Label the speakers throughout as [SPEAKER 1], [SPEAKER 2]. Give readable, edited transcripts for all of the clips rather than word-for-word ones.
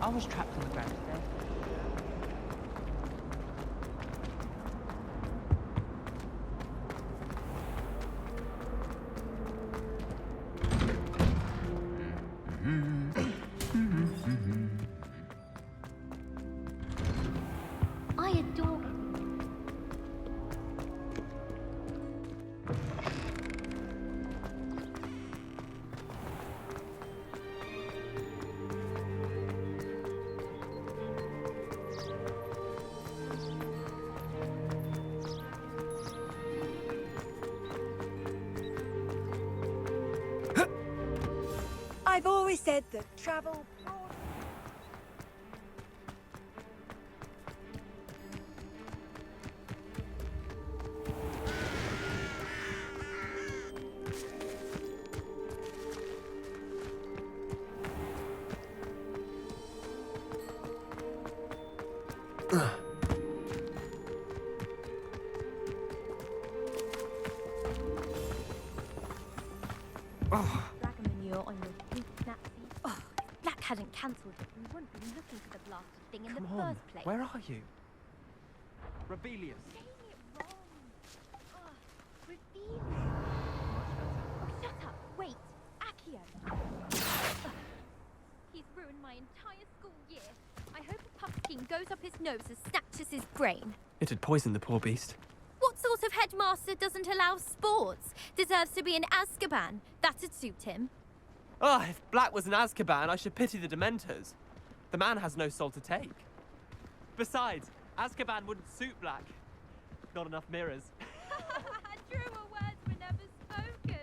[SPEAKER 1] I was trapped on the ground today.
[SPEAKER 2] I adore it.
[SPEAKER 3] I've always said that travel...
[SPEAKER 2] Dragon manure on your pink napsy. Oh, if Black hadn't cancelled it, we wouldn't be looking for the blasted thing in the first place.
[SPEAKER 1] Where are you? Rebellious.
[SPEAKER 2] Saying it wrong. Revealing. Oh, shut up. Wait. Accio. He's ruined my entire school year. I hope a pumpkin goes up his nose and snatches his brain.
[SPEAKER 1] It'd poison the poor beast.
[SPEAKER 2] What sort of headmaster doesn't allow sports? Deserves to be in Azkaban. That'd suit him.
[SPEAKER 1] Ah, if Black was in Azkaban, I should pity the Dementors. The man has no soul to take. Besides, Azkaban wouldn't suit Black. Not enough mirrors.
[SPEAKER 2] Truer words were never spoken.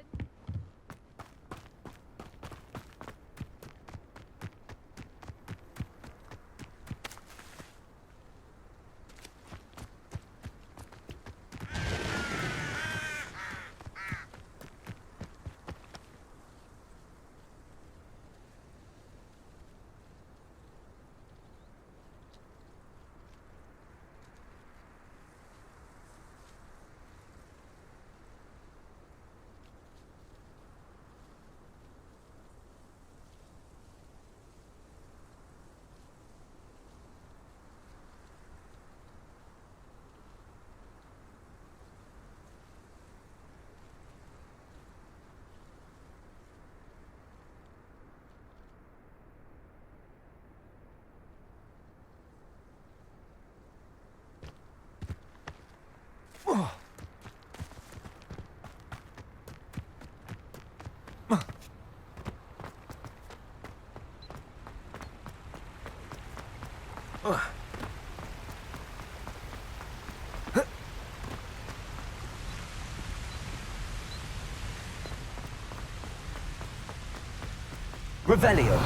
[SPEAKER 4] Revelio.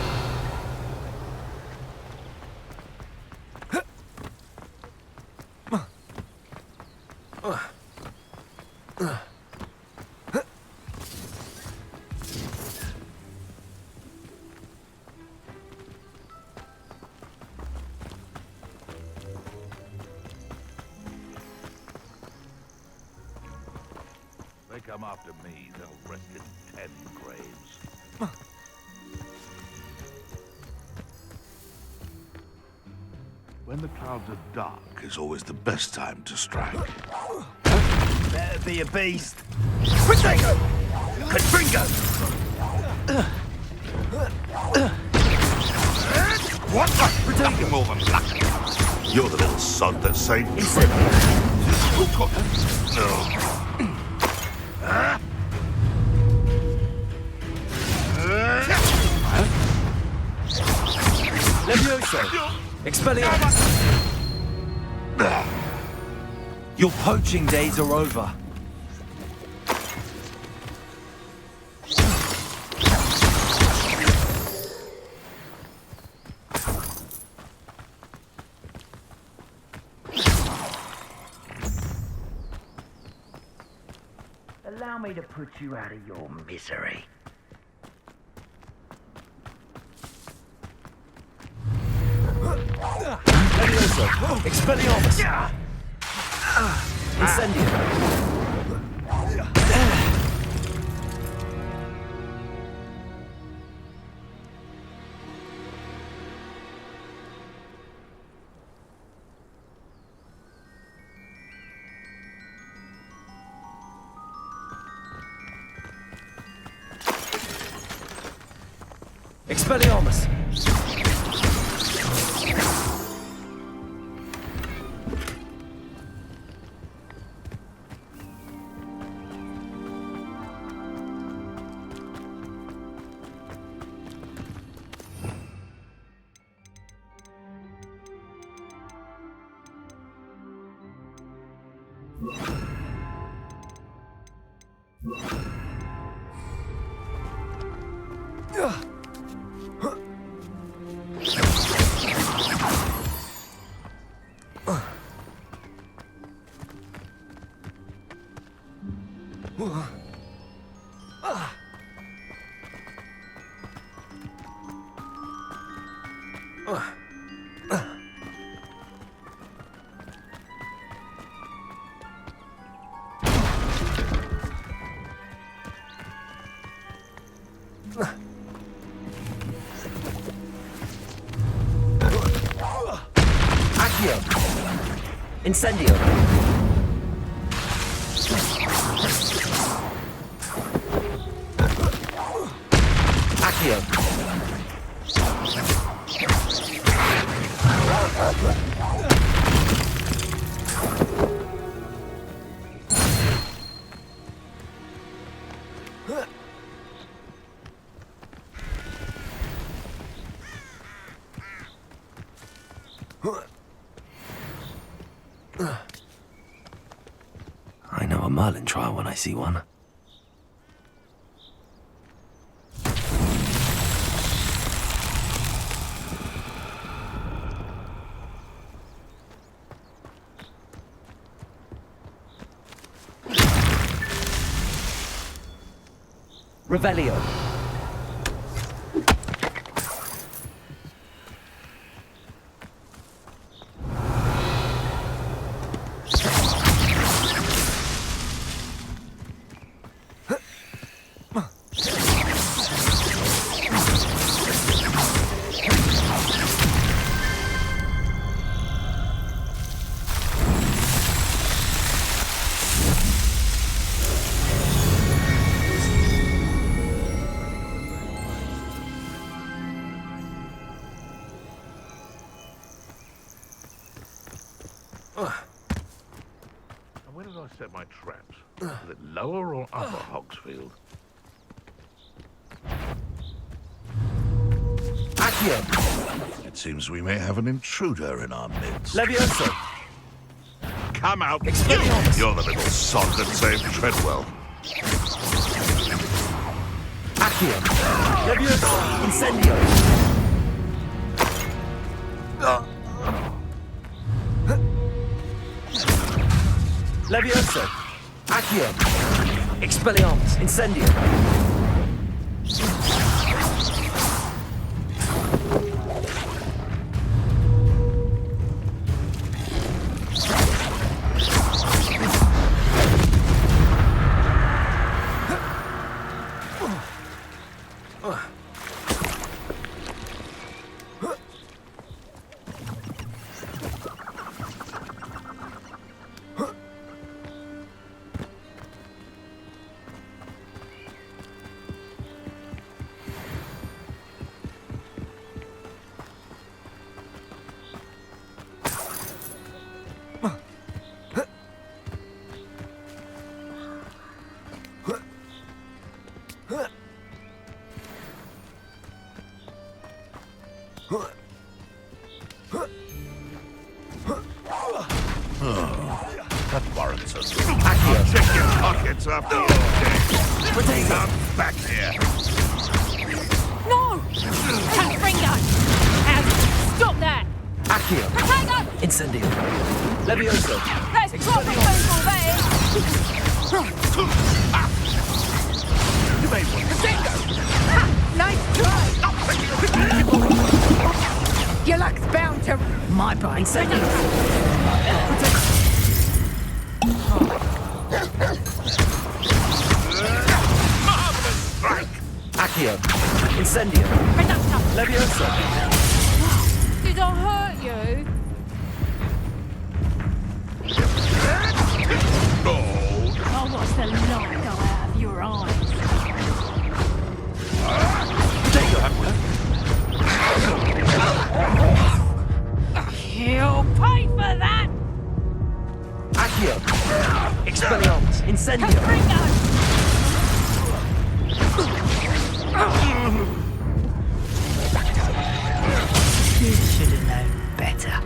[SPEAKER 5] They come after me, they'll rest in 10 graves. When the clouds are dark is always the best time to strike.
[SPEAKER 4] Better be a beast. Protego! Katringo!
[SPEAKER 5] What? Nothing more than luck. You're the little sod that saved me.
[SPEAKER 4] Levioso! Expelliarmus! Your poaching days are over.
[SPEAKER 6] Allow me to put you out of your misery.
[SPEAKER 4] Levioso! Expelliarmus! Incendio! Expelliarmus! Accio! Incendio! Accio! I know a Merlin trial when I see one. Revelio.
[SPEAKER 5] And where did I set my traps? Was it lower or upper Hogsfield?
[SPEAKER 4] Accio!
[SPEAKER 5] It seems we may have an intruder in our midst.
[SPEAKER 4] Levioso!
[SPEAKER 5] Come out!
[SPEAKER 4] Expelliarmus!
[SPEAKER 5] You're the little sod that saved Treadwell.
[SPEAKER 4] Accio! Levioso! Incendio! Levioso! Accio! Expelliarmus! Incendio!
[SPEAKER 5] That warrants us. I'll check your pockets after your day. Come back here.
[SPEAKER 2] No! Confringo! Stop that!
[SPEAKER 4] Accio!
[SPEAKER 2] Potato!
[SPEAKER 4] Incendio! Levioso!
[SPEAKER 2] Let's drop the football there!
[SPEAKER 5] You made one.
[SPEAKER 3] Nice try! Your luck's bound to...
[SPEAKER 4] My bar! Incendio!
[SPEAKER 5] Marvelous strike.
[SPEAKER 4] Accio! Incendio! Levioso!
[SPEAKER 2] Did I hurt you?
[SPEAKER 5] Oh,
[SPEAKER 2] I'll watch the light go out of your eyes.
[SPEAKER 4] Potato! Incendio.
[SPEAKER 6] You should have known better.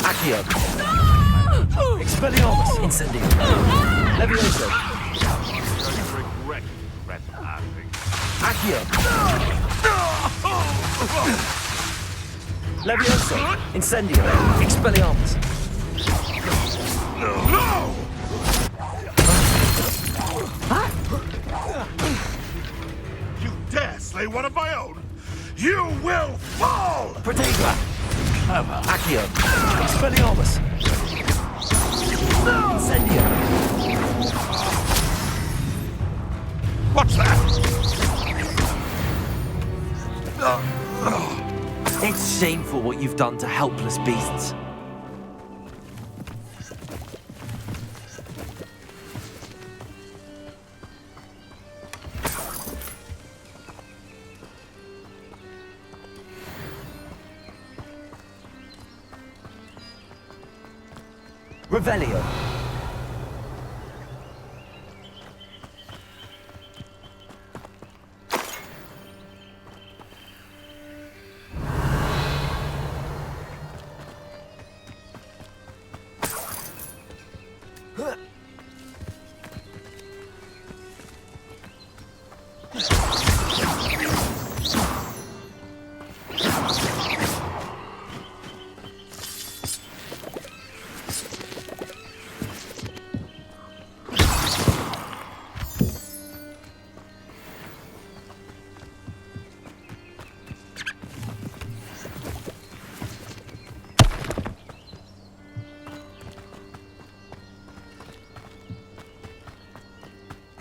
[SPEAKER 4] Accio. Expelliarmus. Incendio. Levioso.
[SPEAKER 5] Regret trespassing.
[SPEAKER 4] Accio. Levioso. Incendio. Expelliarmus.
[SPEAKER 5] No! You dare slay one of my own? You will fall!
[SPEAKER 4] Protega. Accio. Expelliarmus. Incendio.
[SPEAKER 5] What's that?
[SPEAKER 4] It's shameful what you've done to helpless beasts. Revelio.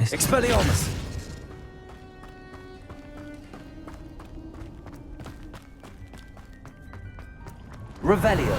[SPEAKER 4] Expelliarmus. Revelio.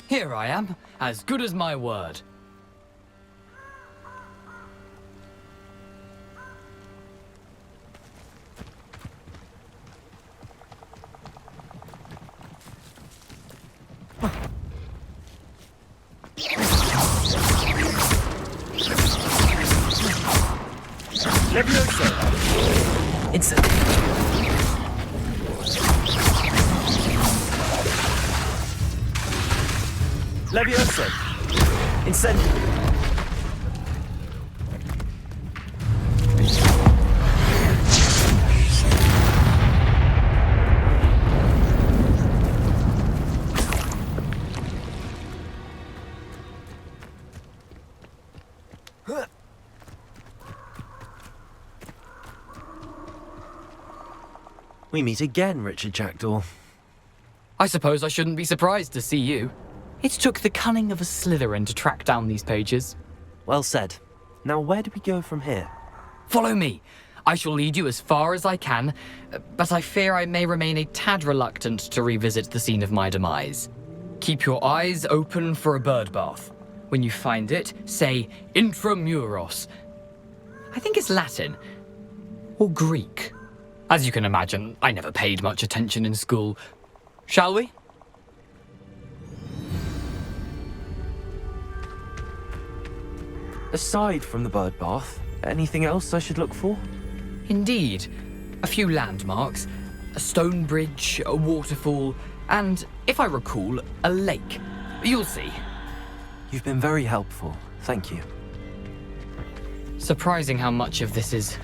[SPEAKER 3] Here I am, as good as my word.
[SPEAKER 4] Levioso! Incendio! Levioso! Incendio! We meet again, Richard Jackdaw.
[SPEAKER 3] I suppose I shouldn't be surprised to see you. It took the cunning of a Slytherin to track down these pages.
[SPEAKER 4] Well said. Now where do we go from here?
[SPEAKER 3] Follow me. I shall lead you as far as I can, but I fear I may remain a tad reluctant to revisit the scene of my demise. Keep your eyes open for a bird bath. When you find it, say intramuros. I think it's Latin. Or Greek. As you can imagine, I never paid much attention in school. Shall we?
[SPEAKER 4] Aside from the bird bath, anything else I should look for?
[SPEAKER 3] Indeed. A few landmarks, a stone bridge, a waterfall, and, if I recall, a lake. You'll see.
[SPEAKER 4] You've been very helpful. Thank you.
[SPEAKER 3] Surprising how much of this is,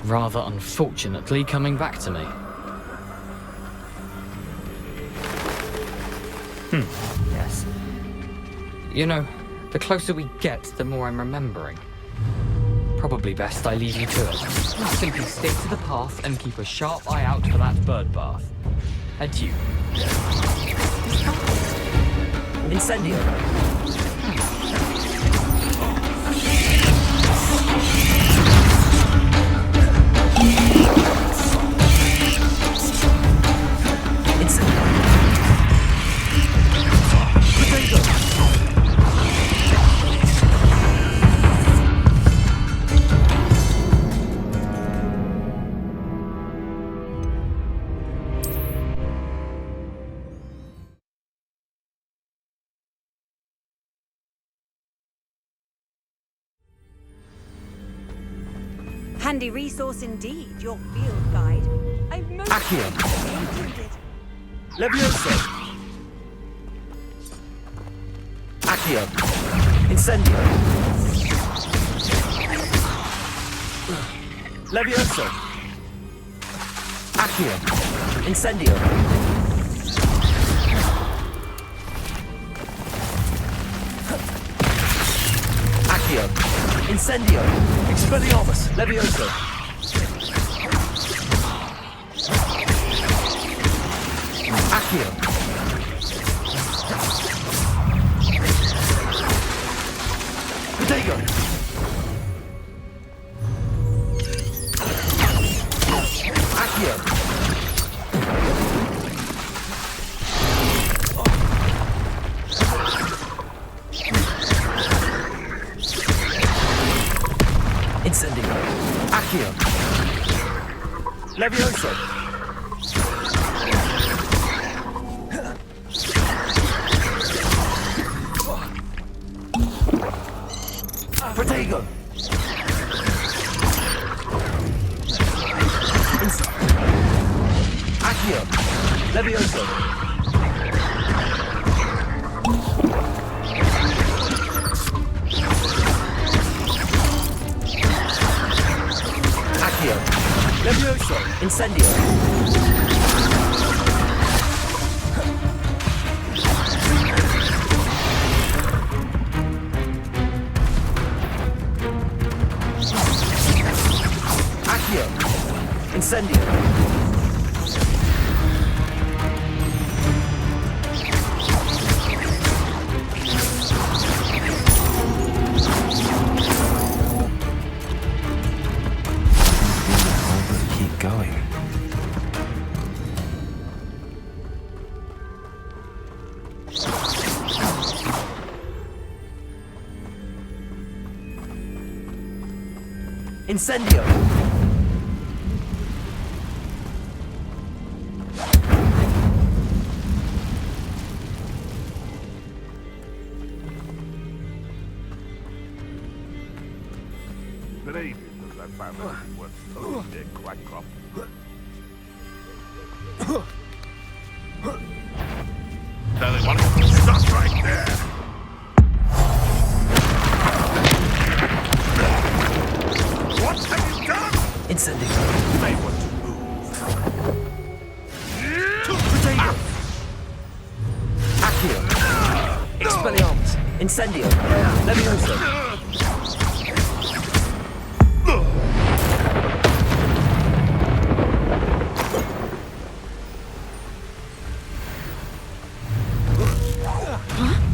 [SPEAKER 3] rather unfortunately, coming back to me. Yes. You know, the closer we get, the more I'm remembering. Probably best I leave you to it. Simply stick to the path and keep a sharp eye out for that bird bath. Adieu.
[SPEAKER 4] Incendio!
[SPEAKER 7] Handy resource indeed, your field guide. I'm most
[SPEAKER 4] Accio!
[SPEAKER 7] included.
[SPEAKER 4] Levioso! Accio! Incendio! Levioso! Accio! Incendio! Accio! Incendio! Expelliarmus! Levioso! Accio! Protego! Accio! Incendio! Accio! Levioso! Protego! Accio! Levioso! Accio! Levioso! Incendio! Accio! Incendio! Keep going. Incendio!
[SPEAKER 5] Been ages since I my family was totally dead quack crop. Tell him what? Stop right there! What have you done?
[SPEAKER 4] Incendio.
[SPEAKER 5] You may want to move.
[SPEAKER 4] Potato. Accio. Expelliarmus. Incendio. Levioso.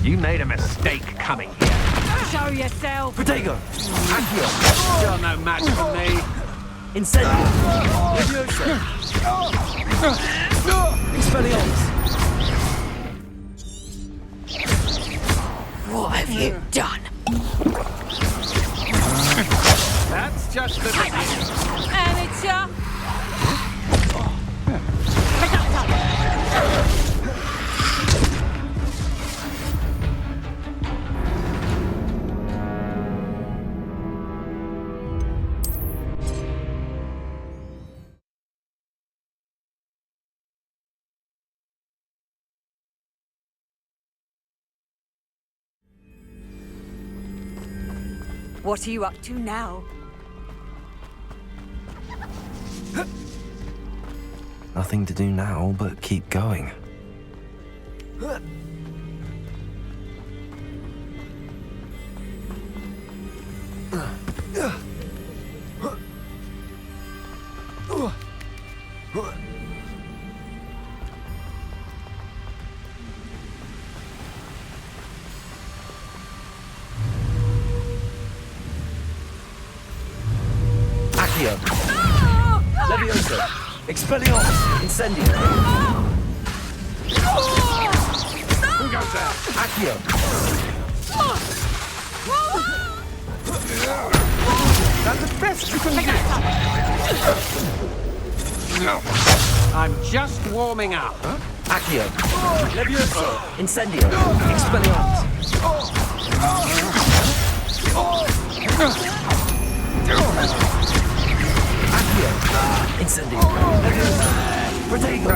[SPEAKER 8] You made a mistake coming here.
[SPEAKER 7] Show yourself.
[SPEAKER 4] Protego. Accio.
[SPEAKER 8] You're no match for me.
[SPEAKER 4] Incendio. Levioso. Expelliarmus.
[SPEAKER 6] What have you done?
[SPEAKER 8] That's just the beginning.
[SPEAKER 7] Amateur. What are you up to now?
[SPEAKER 4] Nothing to do now but keep going. Accio. Levioso. Expelliarmus. Incendio.
[SPEAKER 5] Who goes there?
[SPEAKER 4] Accio.
[SPEAKER 8] That's the best you can do.
[SPEAKER 5] No.
[SPEAKER 8] I'm just warming up.
[SPEAKER 4] Accio. Levioso. Incendio. Expelliarmus. Accio. Incendio. Levioso. Protego.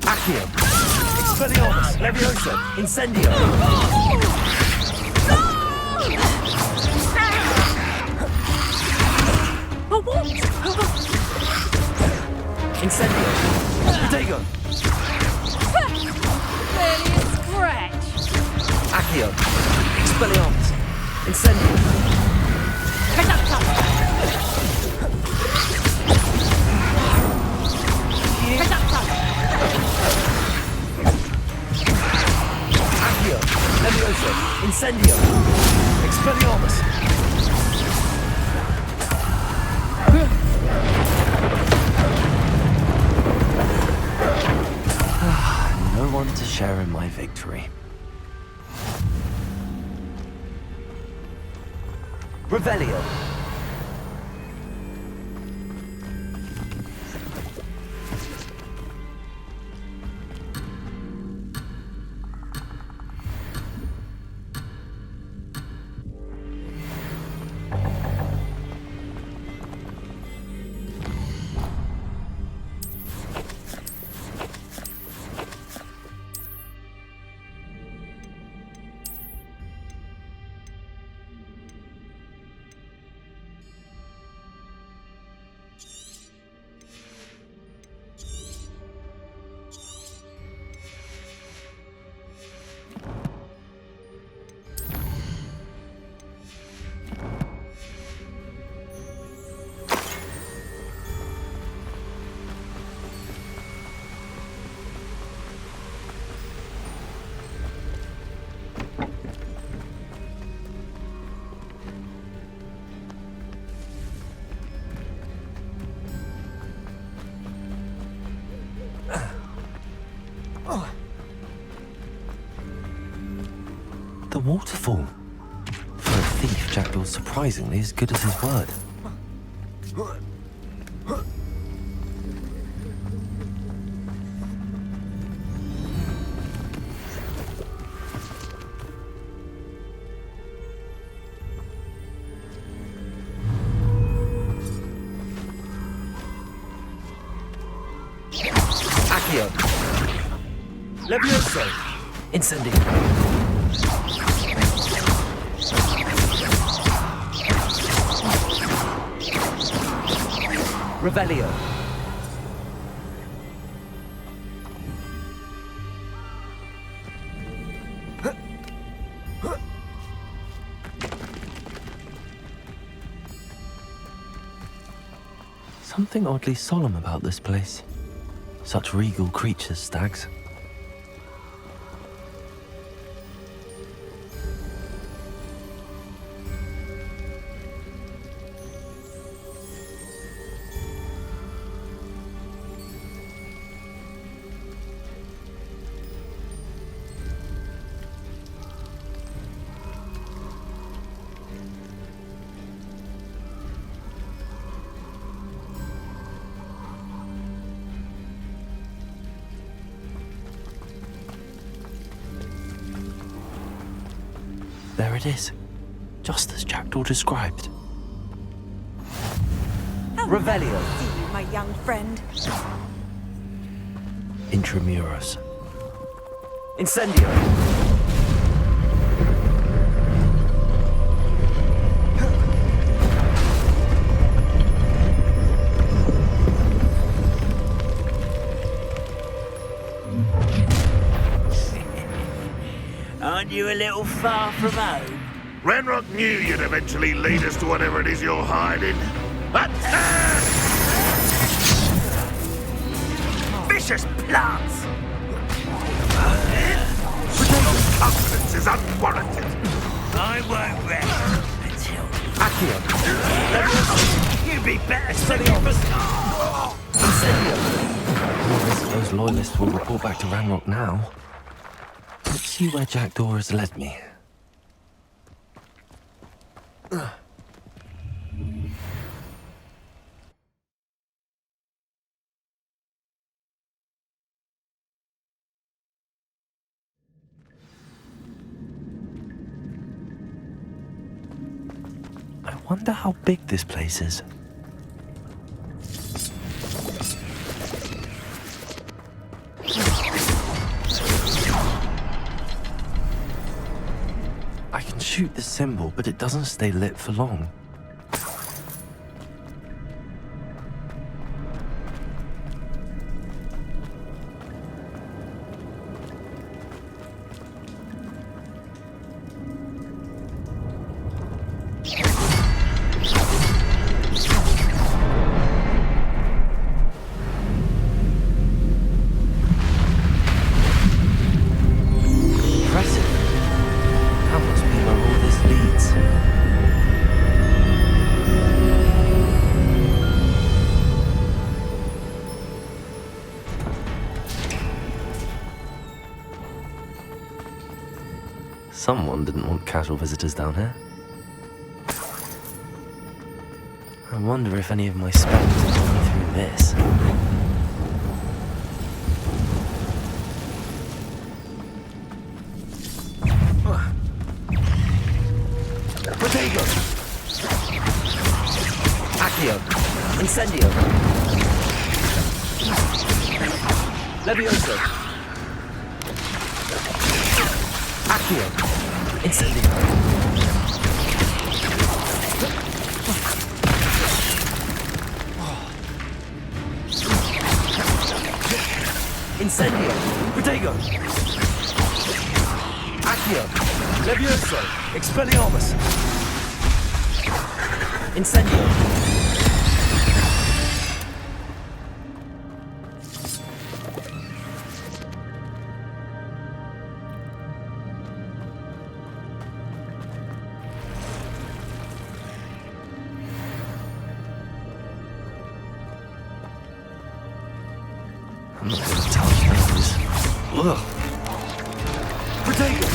[SPEAKER 4] Accio. Expelliarmus. Levioso. Incendio. Incendio. Protego.
[SPEAKER 7] Barely a scratch.
[SPEAKER 4] Accio. Expelliarmus. Incendio. Accio. Levioso. Incendio! Expelliarmus! No one to share in my victory. Revelio! The waterfall. For a thief, Jackdaw's surprisingly as good as his word. Accio. Levioso. Incendio. Revelio. Something oddly solemn about this place. Such regal creatures, stags. There it is, just as Jackdaw described. Revelio.
[SPEAKER 7] See you, my young friend.
[SPEAKER 4] Intramuros. Incendio.
[SPEAKER 9] Aren't you a little far from home?
[SPEAKER 5] Ranrock knew you'd eventually lead us to whatever it is you're hiding. Attack! Vicious plants! Your confidence is unwarranted.
[SPEAKER 9] I won't rest until
[SPEAKER 4] Accio.
[SPEAKER 9] you'd be better suited for
[SPEAKER 4] Those loyalists will report back to Ranrock now. Let's see where Jackdaw has led me. I wonder how big this place is. I can shoot the symbol, but it doesn't stay lit for long. Impressive. That was Someone didn't want casual visitors down here. I wonder if any of my spectres will come through this.
[SPEAKER 9] Protego! Accio! Incendio! Levioso! Accio! Incendio! Incendio! Protego! Accio! Levioso! Expelliarmus! Incendio!
[SPEAKER 4] I'm not going to touch those. Ugh.
[SPEAKER 9] Protego!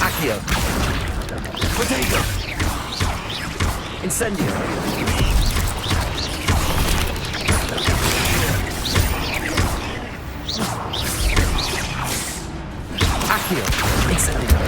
[SPEAKER 9] Accio! Protego! Incendio! Accio! Incendio!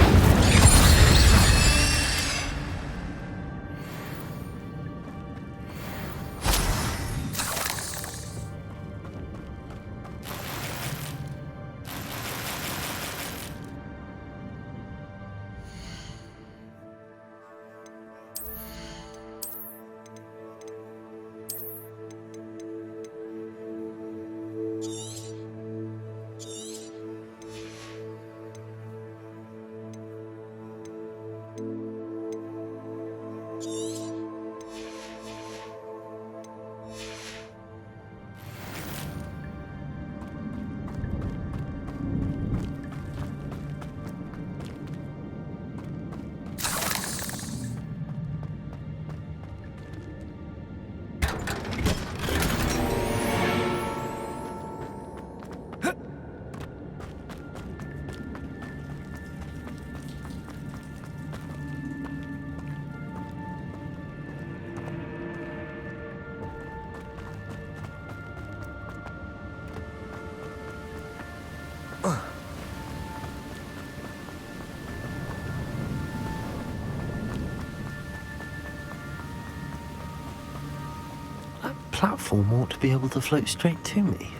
[SPEAKER 4] That platform ought to be able to float straight to me.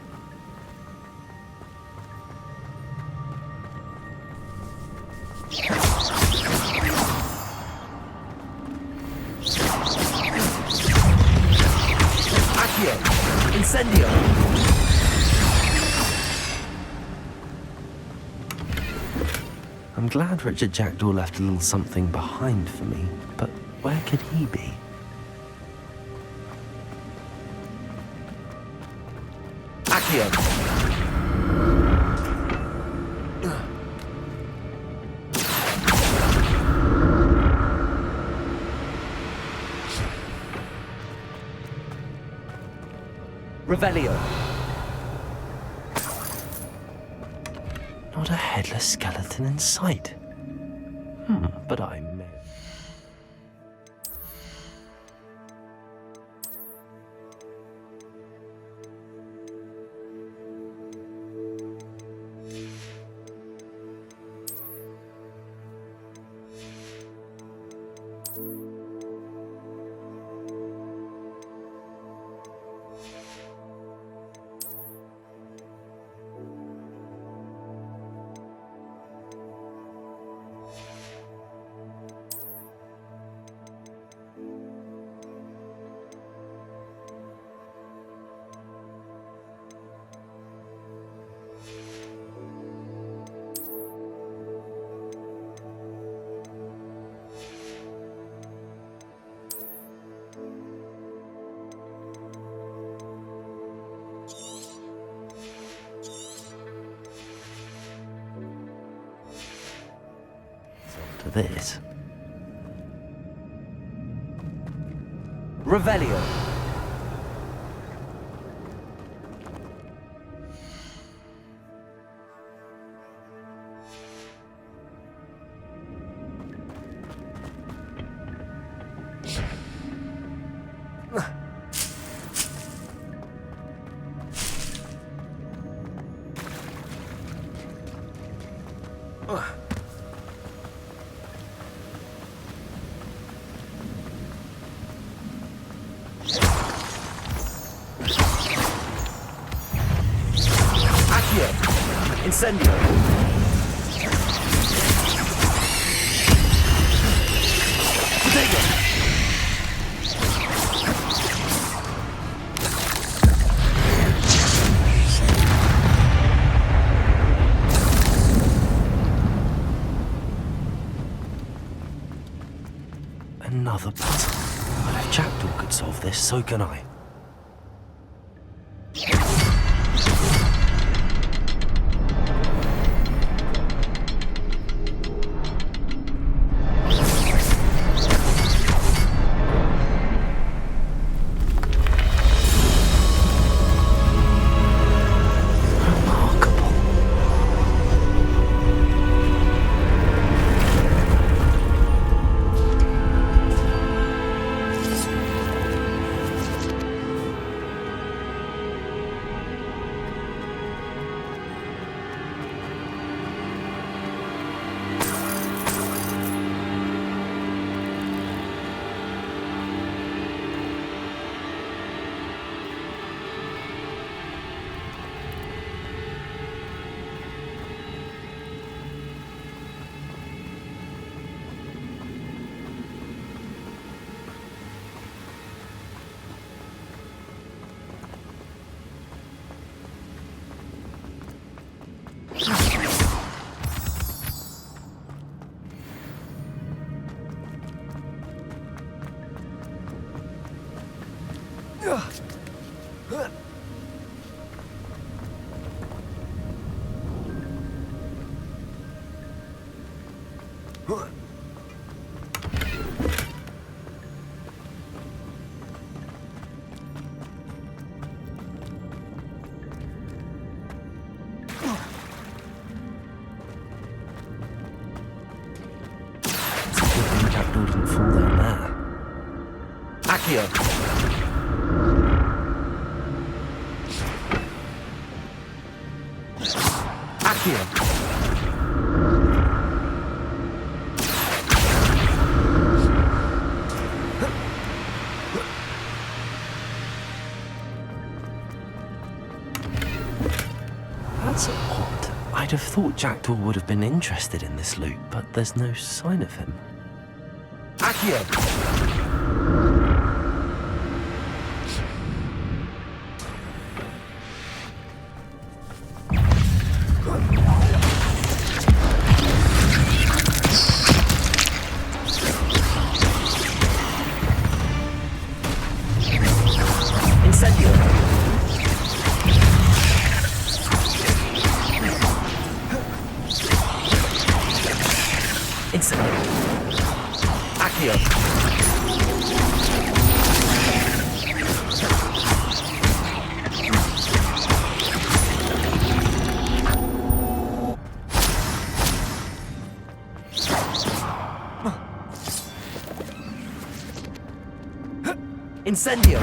[SPEAKER 9] Accio! Incendio!
[SPEAKER 4] I'm glad Richard Jackdaw left a little something behind for me, but where could he be?
[SPEAKER 9] Accio! Revelio!
[SPEAKER 4] Not a headless skeleton in sight. But I may. to this.
[SPEAKER 9] Revelio. Incendio.
[SPEAKER 4] Another puzzle. Well, if Jackdaw could solve this, so can I. Jackdaw didn't fall down there.
[SPEAKER 9] Accio. Accio.
[SPEAKER 4] That's odd. I'd have thought Jackdaw would have been interested in this loot, but there's no sign of him.
[SPEAKER 9] Accio. Incendio. Incendio. Accio. Incendio.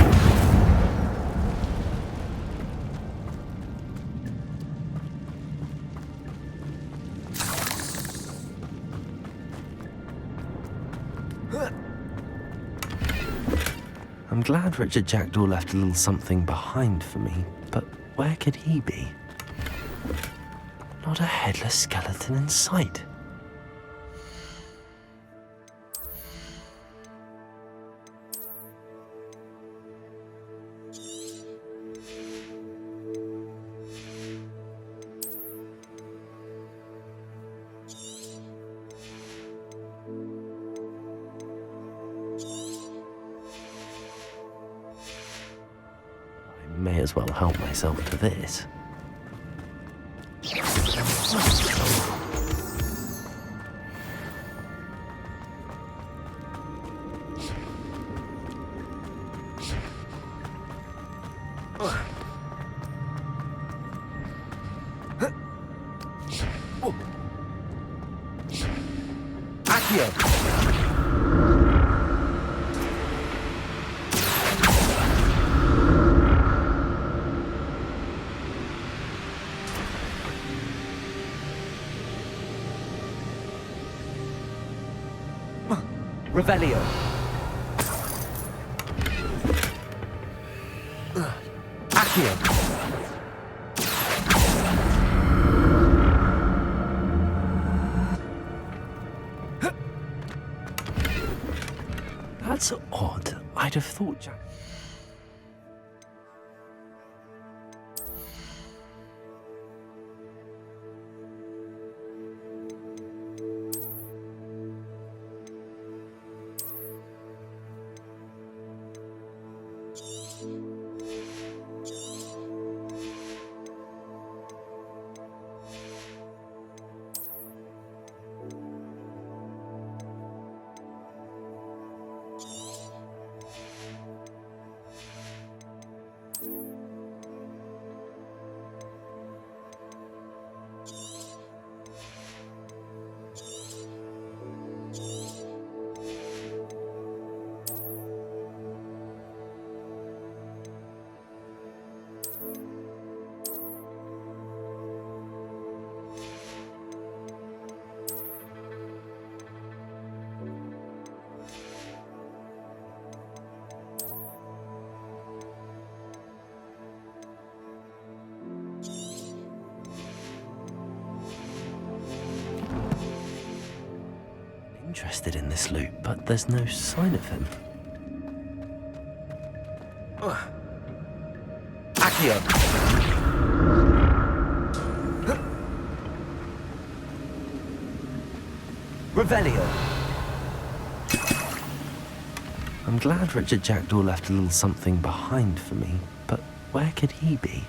[SPEAKER 4] I'm glad Richard Jackdaw left a little something behind for me, but where could he be? Not a headless skeleton in sight. May as well help myself to this.
[SPEAKER 9] Revelio. Accio.
[SPEAKER 4] That's odd. I'd have thought Jack. Interested in this loot, but there's no sign of him.
[SPEAKER 9] Accio. Revelio.
[SPEAKER 4] I'm glad Richard Jackdaw left a little something behind for me, but where could he be?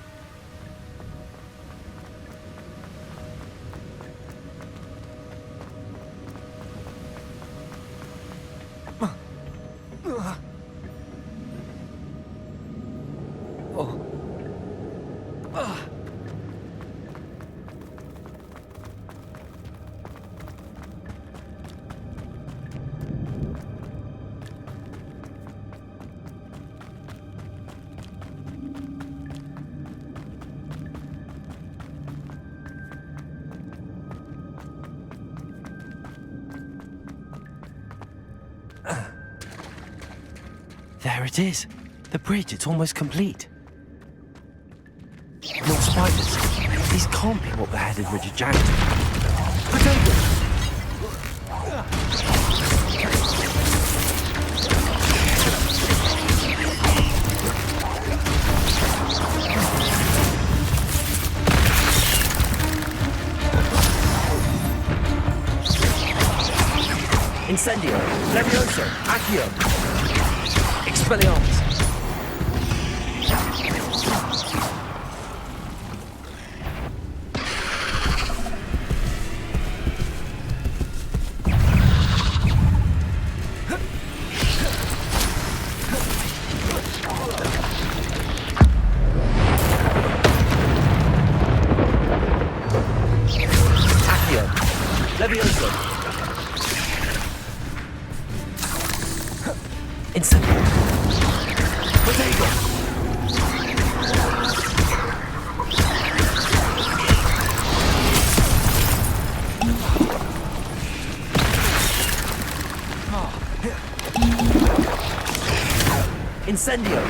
[SPEAKER 4] There it is. The bridge, it's almost complete. More spiders. These can't be what beheaded Richard Jackdaw. Potatoes!
[SPEAKER 9] Incendio. Levioso. Accio. Expelliarmus. Accio. Levioso. Incendio. Potato. Incendio.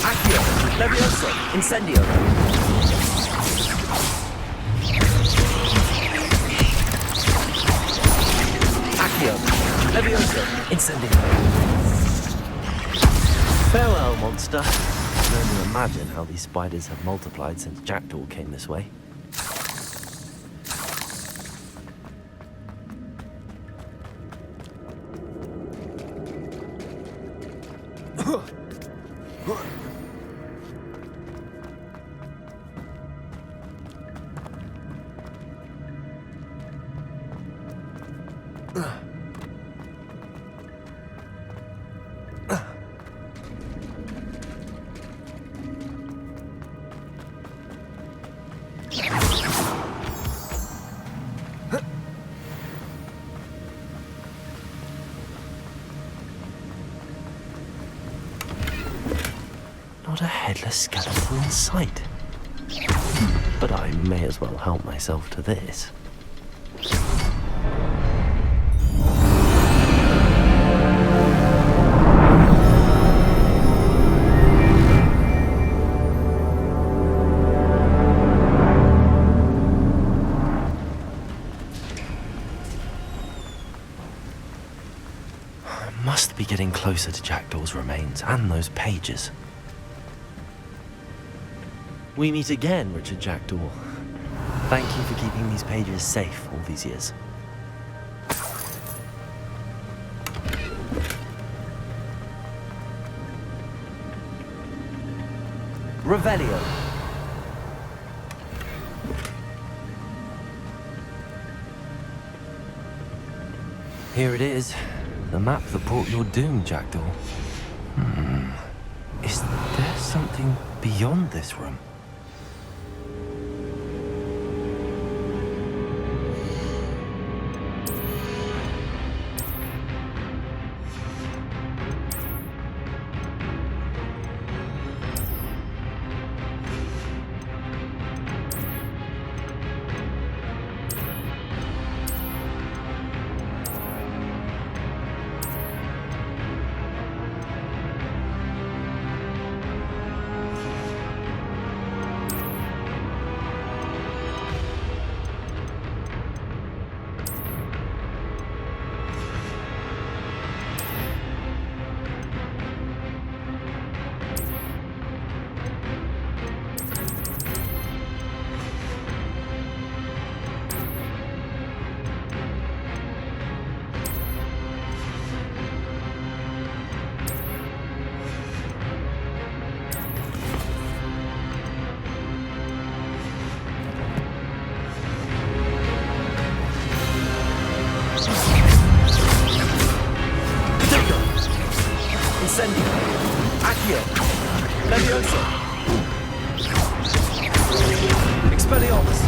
[SPEAKER 9] Accio. Levioso. Incendio. Accio. Levioso. Incendio.
[SPEAKER 4] Farewell, monster. I can only imagine how these spiders have multiplied since Jackdaw came this way. headless skeleton in sight. But I may as well help myself to this. Must be getting closer to Jackdaw's remains and those pages. We meet again, Richard Jackdaw. Thank you for keeping these pages safe all these years. Revelio. Here it is. The map that brought your doom, Jackdaw. Is there something beyond this room? Incendio. Accio. Levioso. Expelliarmus.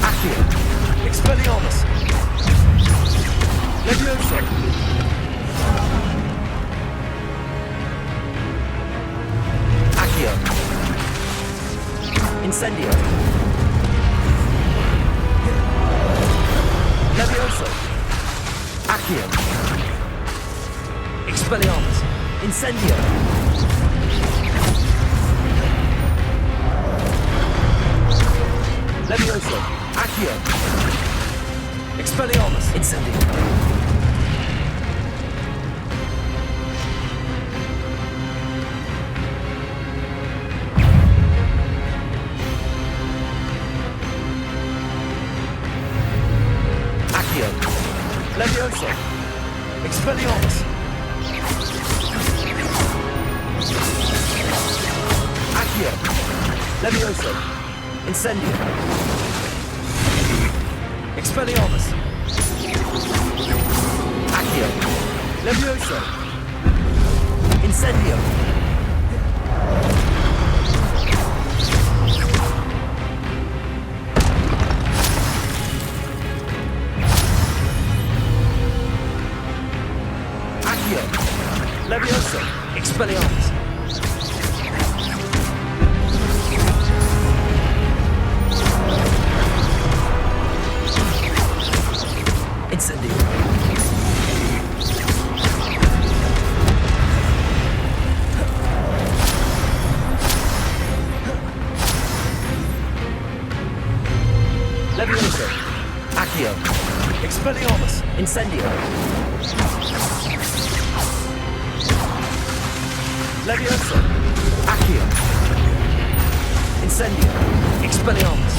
[SPEAKER 4] Accio. Expelliarmus. Levioso. Incendio. Levioso. Accio. Expelliarmus. Incendio. Levioso. Accio. Expelliarmus. Incendio. Levioso. Expelliarmus. Accio. Levioso. Incendio. Expelliarmus. Accio. Levioso. Incendio. Levioso. Expelliarmus. Incendio. Levioso. Accio. Expelliarmus. Incendio. Levioso. Accio. Incendio. Expelliarmus.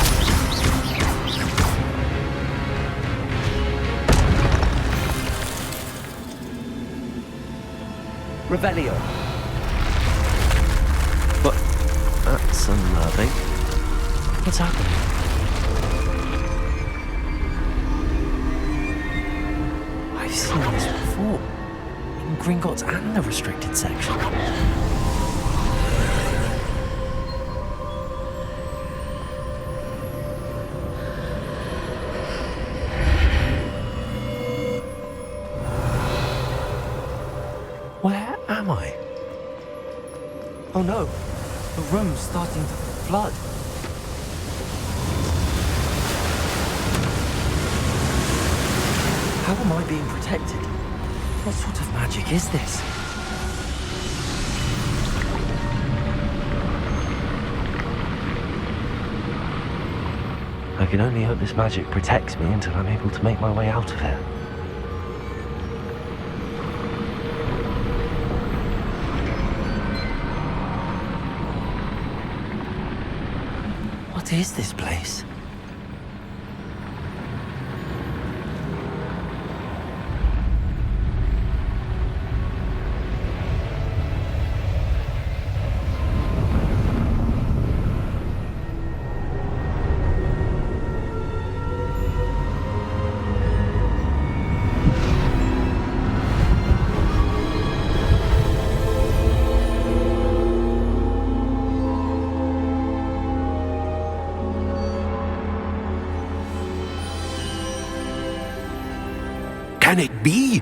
[SPEAKER 4] Revelio. But that's unnerving. What's happening? I've seen this before. In Gringotts and the restricted section. Oh no, the room's starting to flood. How am I being protected? What sort of magic is this? I can only hope this magic protects me until I'm able to make my way out of here. What is this place?
[SPEAKER 5] Can it be?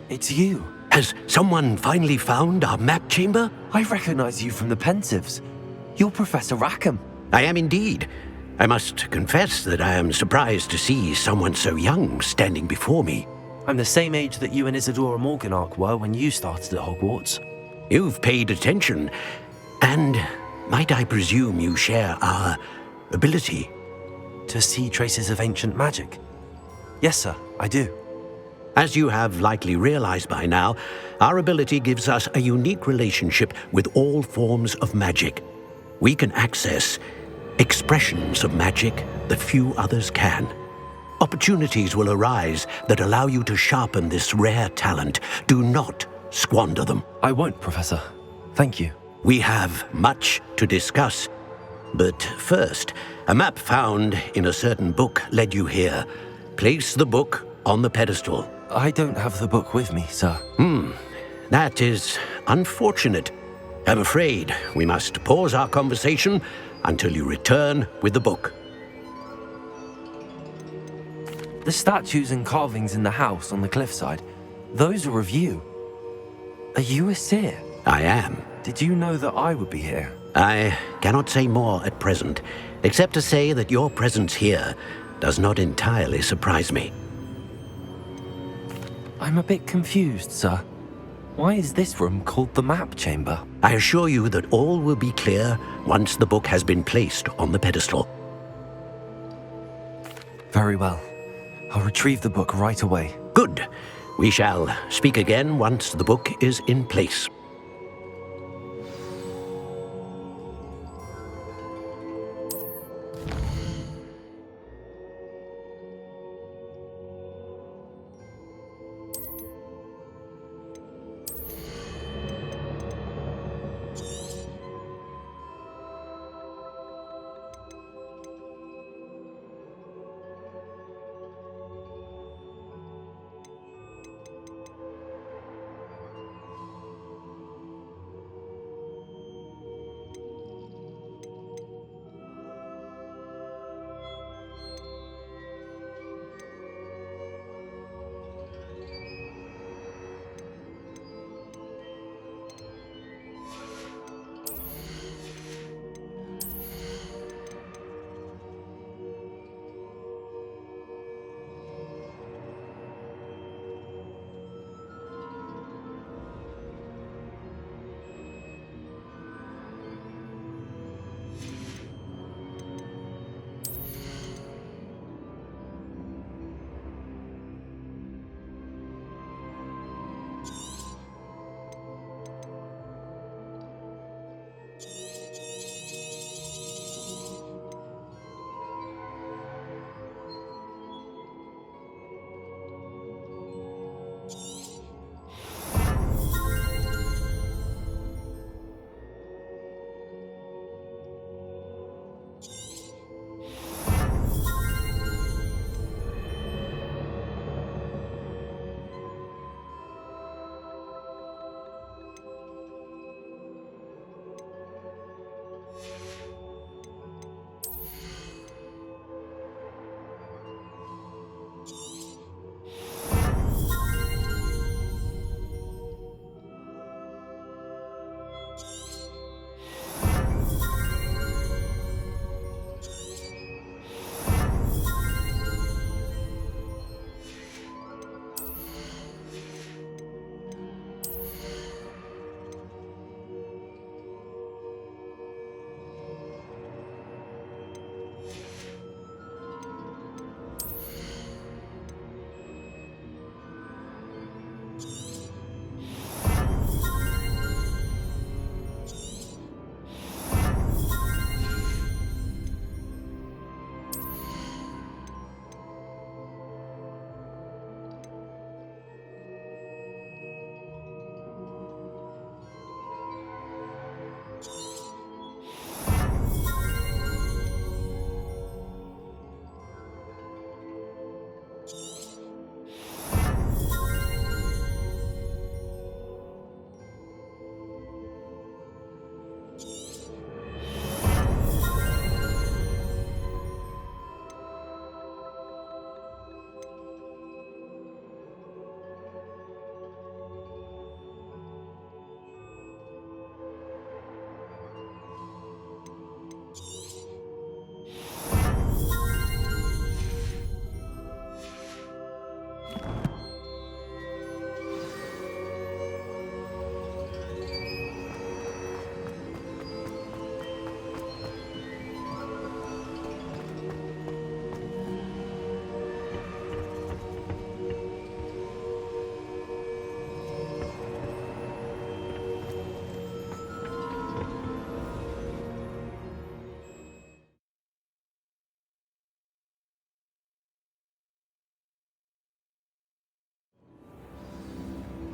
[SPEAKER 4] It's you.
[SPEAKER 5] Has someone finally found our map chamber?
[SPEAKER 4] I recognize you from the Pensives. You're Professor Rackham.
[SPEAKER 5] I am indeed. I must confess that I am surprised to see someone so young standing before me.
[SPEAKER 4] I'm the same age that you and Isadora Morganach were when you started at Hogwarts.
[SPEAKER 5] You've paid attention, and might I presume you share our ability?
[SPEAKER 4] To see traces of ancient magic? Yes, sir, I do.
[SPEAKER 5] As you have likely realized by now, our ability gives us a unique relationship with all forms of magic. We can access expressions of magic that few others can. Opportunities will arise that allow you to sharpen this rare talent. Do not squander them.
[SPEAKER 4] I won't, Professor. Thank you.
[SPEAKER 5] We have much to discuss. But first, a map found in a certain book led you here. Place the book on the pedestal.
[SPEAKER 4] I don't have the book with me, sir.
[SPEAKER 5] That is unfortunate. I'm afraid we must pause our conversation until you return with the book.
[SPEAKER 4] The statues and carvings in the house on the cliffside, those are of you. Are you a seer?
[SPEAKER 5] I am.
[SPEAKER 4] Did you know that I would be here?
[SPEAKER 5] I cannot say more at present, except to say that your presence here does not entirely surprise me.
[SPEAKER 4] I'm a bit confused, sir. Why is this room called the map chamber?
[SPEAKER 5] I assure you that all will be clear once the book has been placed on the pedestal.
[SPEAKER 4] Very well. I'll retrieve the book right away.
[SPEAKER 5] Good. We shall speak again once the book is in place.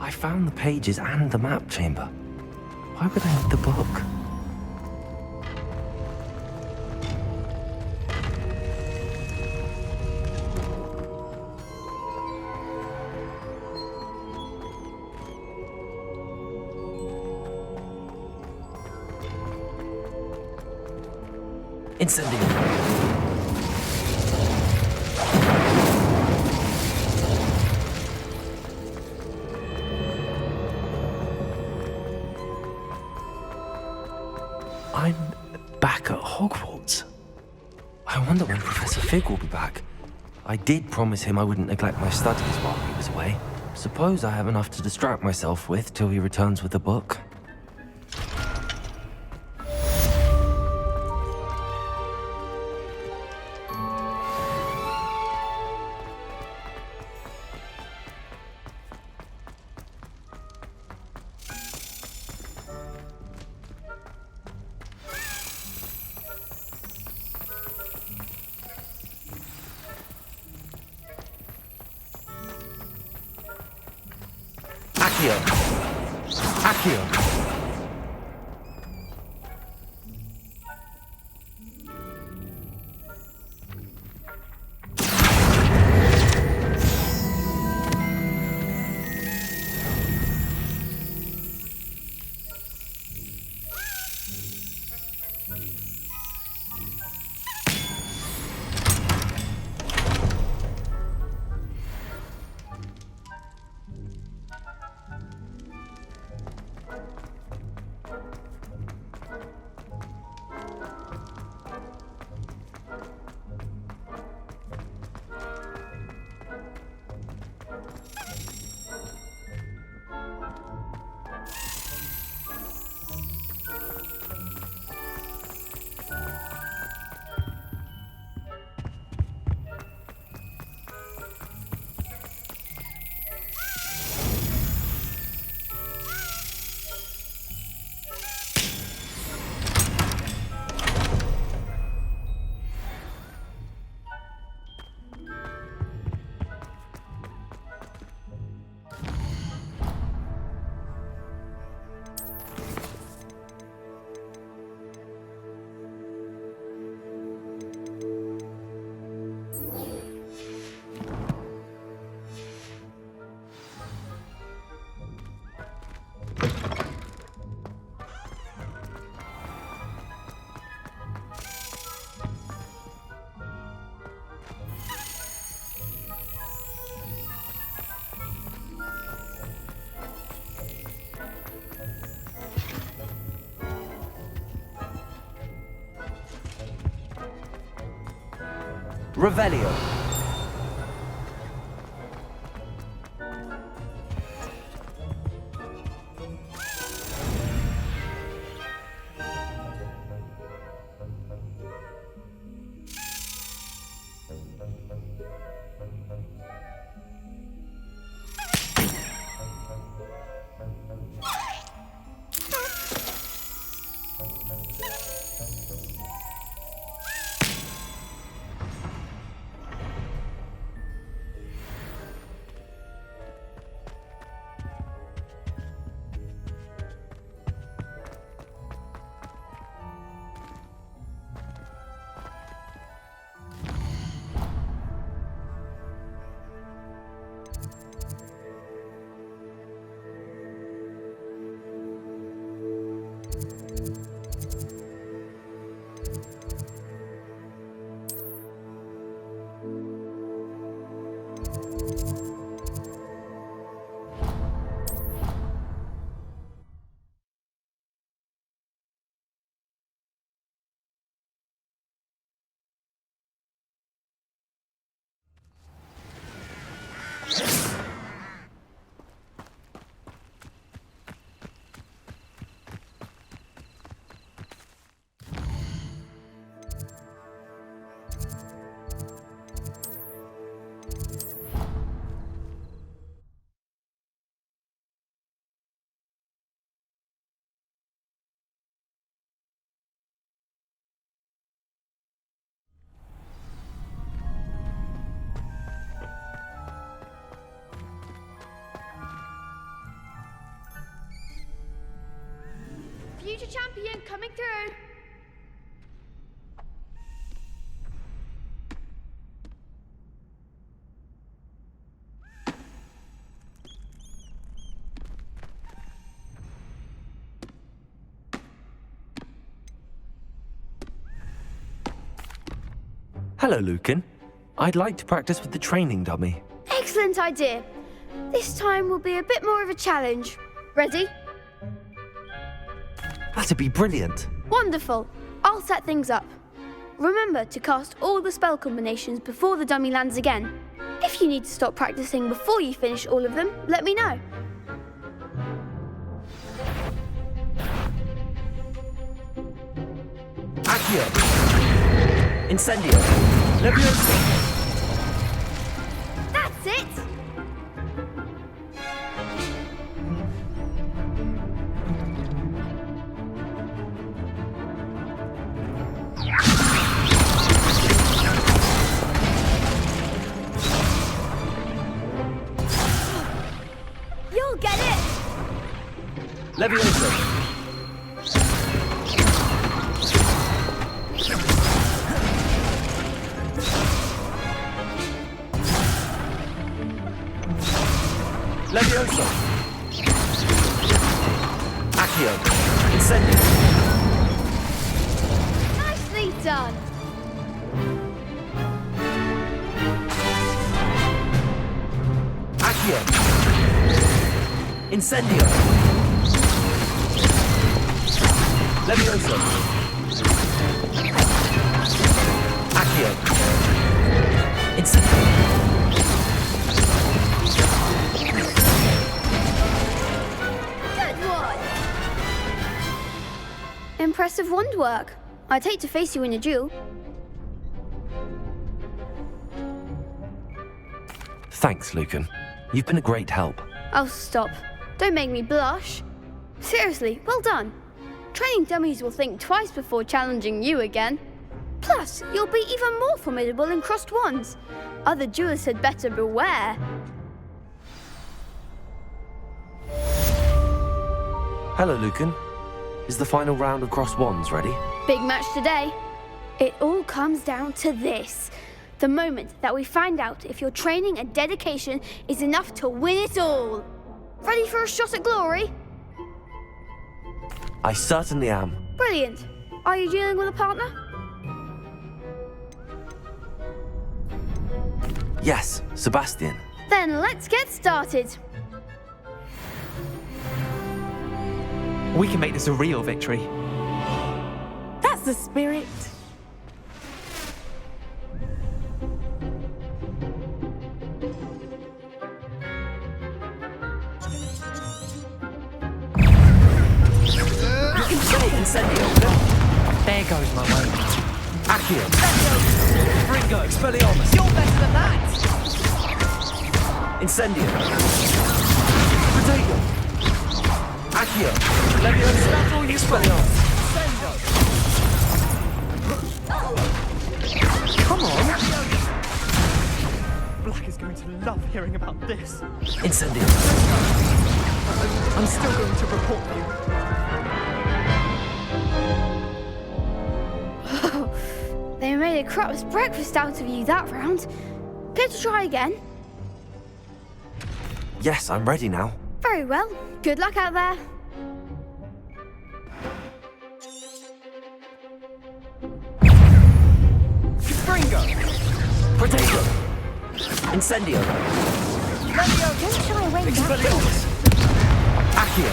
[SPEAKER 4] I found the pages and the map chamber. Why would I need the book? Incendiary. I'm back at Hogwarts. I wonder when Professor Fig will be back. I did promise him I wouldn't neglect my studies while he was away. Suppose I have enough to distract myself with till he returns with the book. Accio! Accio! Revelio.
[SPEAKER 2] Future champion coming through.
[SPEAKER 4] Hello, Lucan. I'd like to practice with the training dummy.
[SPEAKER 2] Excellent idea. This time will be a bit more of a challenge. Ready?
[SPEAKER 4] That'd be brilliant.
[SPEAKER 2] Wonderful. I'll set things up. Remember to cast all the spell combinations before the dummy lands again. If you need to stop practicing before you finish all of them, let me know.
[SPEAKER 4] Accio. Incendio. Leviosa.
[SPEAKER 2] That's it! You'll get it!
[SPEAKER 4] Leviosa. Leviosa. Accio. Incendio.
[SPEAKER 2] Nicely done!
[SPEAKER 4] Accio. Incendio. Leviosa. Accio. Incendio.
[SPEAKER 2] Good one! Impressive wand work. I'd hate to face you in a duel.
[SPEAKER 4] Thanks, Lucan. You've been a great help.
[SPEAKER 2] Oh, stop. Don't make me blush. Seriously, well done. Training dummies will think twice before challenging you again. Plus, you'll be even more formidable in crossed wands. Other duelists had better beware.
[SPEAKER 4] Hello, Lucan. Is the final round of crossed wands ready?
[SPEAKER 2] Big match today. It all comes down to this. The moment that we find out if your training and dedication is enough to win it all. Ready for a shot at glory?
[SPEAKER 4] I certainly am.
[SPEAKER 2] Brilliant. Are you dealing with a partner?
[SPEAKER 4] Yes, Sebastian.
[SPEAKER 2] Then let's get started.
[SPEAKER 1] We can make this a real victory.
[SPEAKER 6] That's the spirit.
[SPEAKER 4] Incendio!
[SPEAKER 3] There goes my way.
[SPEAKER 4] Accio! Fringo! Expelliarmus!
[SPEAKER 1] You're better than that!
[SPEAKER 4] Incendio! Protego! Accio! Leviosa!
[SPEAKER 1] That's all you
[SPEAKER 4] Expelliarmus!
[SPEAKER 1] Sendo!
[SPEAKER 4] Come on!
[SPEAKER 1] Black is going to love hearing about this.
[SPEAKER 4] Incendio!
[SPEAKER 1] I'm still going to report you.
[SPEAKER 2] They made a crap's breakfast out of you that round. Care to try again?
[SPEAKER 4] Yes, I'm ready now.
[SPEAKER 2] Very well. Good luck out there.
[SPEAKER 1] Fringo!
[SPEAKER 4] Protego! Incendio!
[SPEAKER 2] Don't shy away that.
[SPEAKER 4] Expelliarmus! Accio!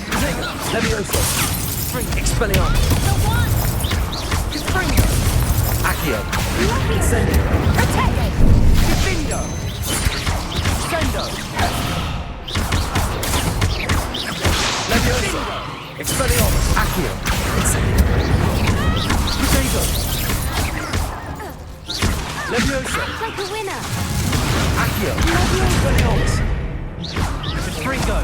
[SPEAKER 4] Protego! Leviosa! Expelliarmus!
[SPEAKER 1] Fringo!
[SPEAKER 4] Accio! Incendio!
[SPEAKER 1] Findo! Sendo!
[SPEAKER 4] Leviosa! Expelliarmus! Accio! Incendio! Protego! Leviosa!
[SPEAKER 2] Like a winner.
[SPEAKER 4] Accio! Expelliarmus!
[SPEAKER 1] Fringo!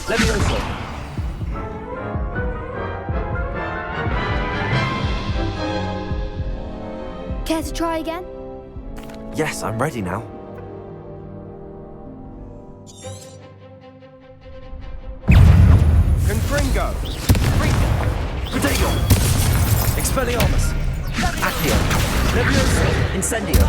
[SPEAKER 4] Leviosa!
[SPEAKER 2] Care to try again?
[SPEAKER 4] Yes, I'm ready now.
[SPEAKER 1] Confringo!
[SPEAKER 4] Protego! Expelliarmus! Accio! Leviosa! Incendio!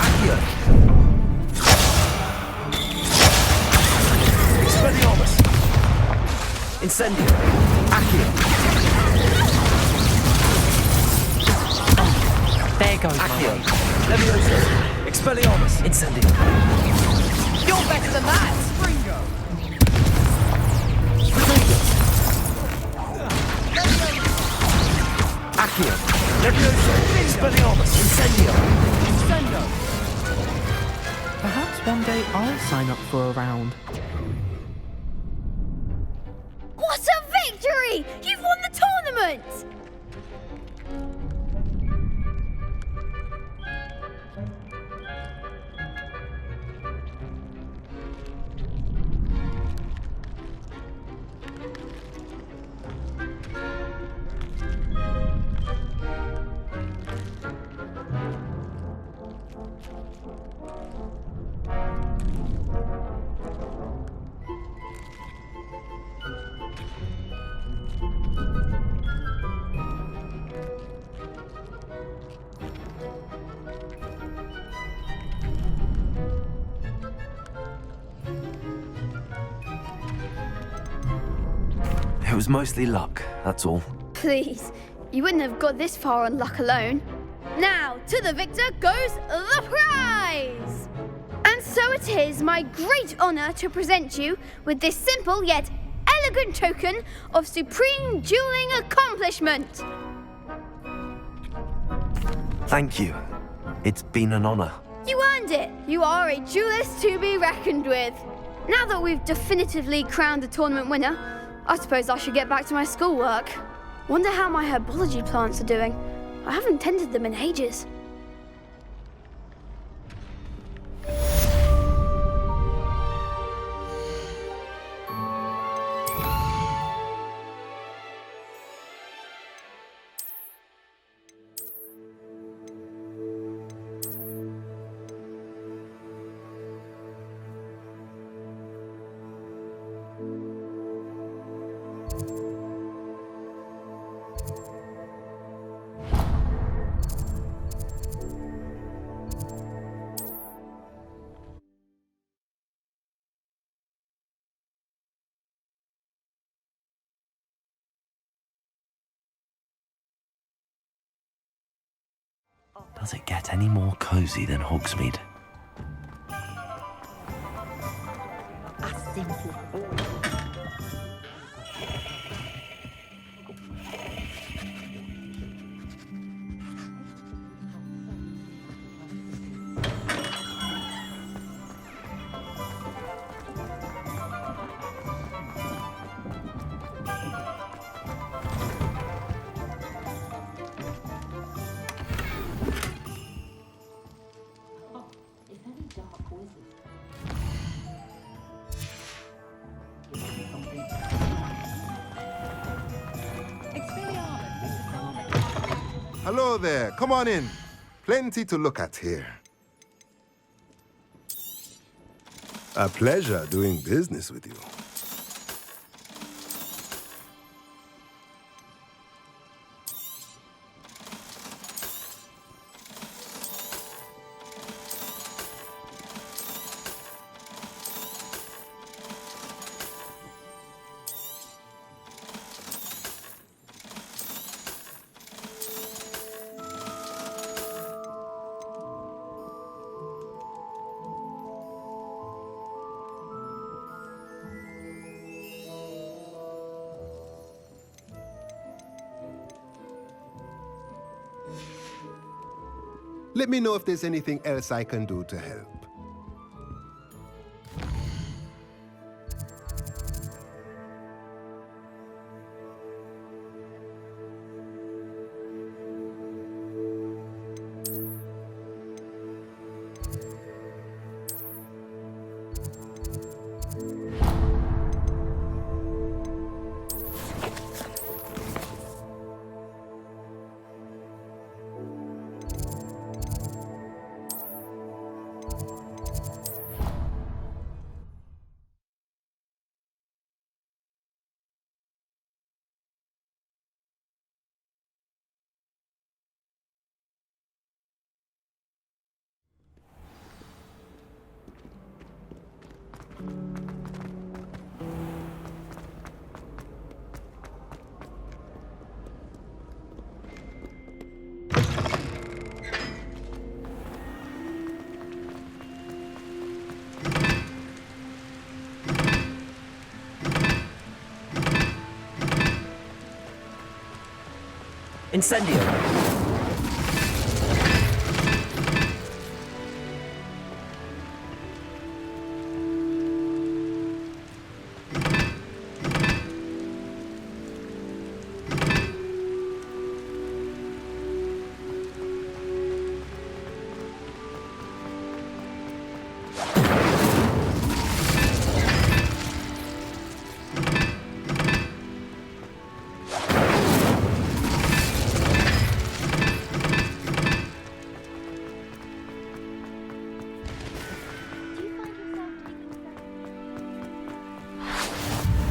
[SPEAKER 4] Accio! Expelliarmus! Incendio! Accio!
[SPEAKER 3] There goes my
[SPEAKER 4] Accio!
[SPEAKER 3] way.
[SPEAKER 4] Leviosa! Expelliarmus! Incendio!
[SPEAKER 1] You're better than that! Fringo!
[SPEAKER 4] Protego! Accio! Leviosa! Expelliarmus! Incendio!
[SPEAKER 1] Sendo!
[SPEAKER 10] Perhaps one day I'll sign up for a round.
[SPEAKER 2] What a victory! You've won the tournament!
[SPEAKER 4] It was mostly luck, that's all.
[SPEAKER 2] Please, you wouldn't have got this far on luck alone. Now, to the victor goes the prize! And so it is my great honour to present you with this simple yet elegant token of supreme dueling accomplishment.
[SPEAKER 4] Thank you. It's been an honor.
[SPEAKER 2] You earned it. You are a duelist to be reckoned with. Now that we've definitively crowned the tournament winner, I suppose I should get back to my schoolwork. Wonder how my herbology plants are doing. I haven't tended them in ages.
[SPEAKER 4] Does it get any more cozy than Hogsmeade?
[SPEAKER 11] Hello there. Come on in. Plenty to look at here. A pleasure doing business with you. Let me know if there's anything else I can do to help.
[SPEAKER 12] Incendio.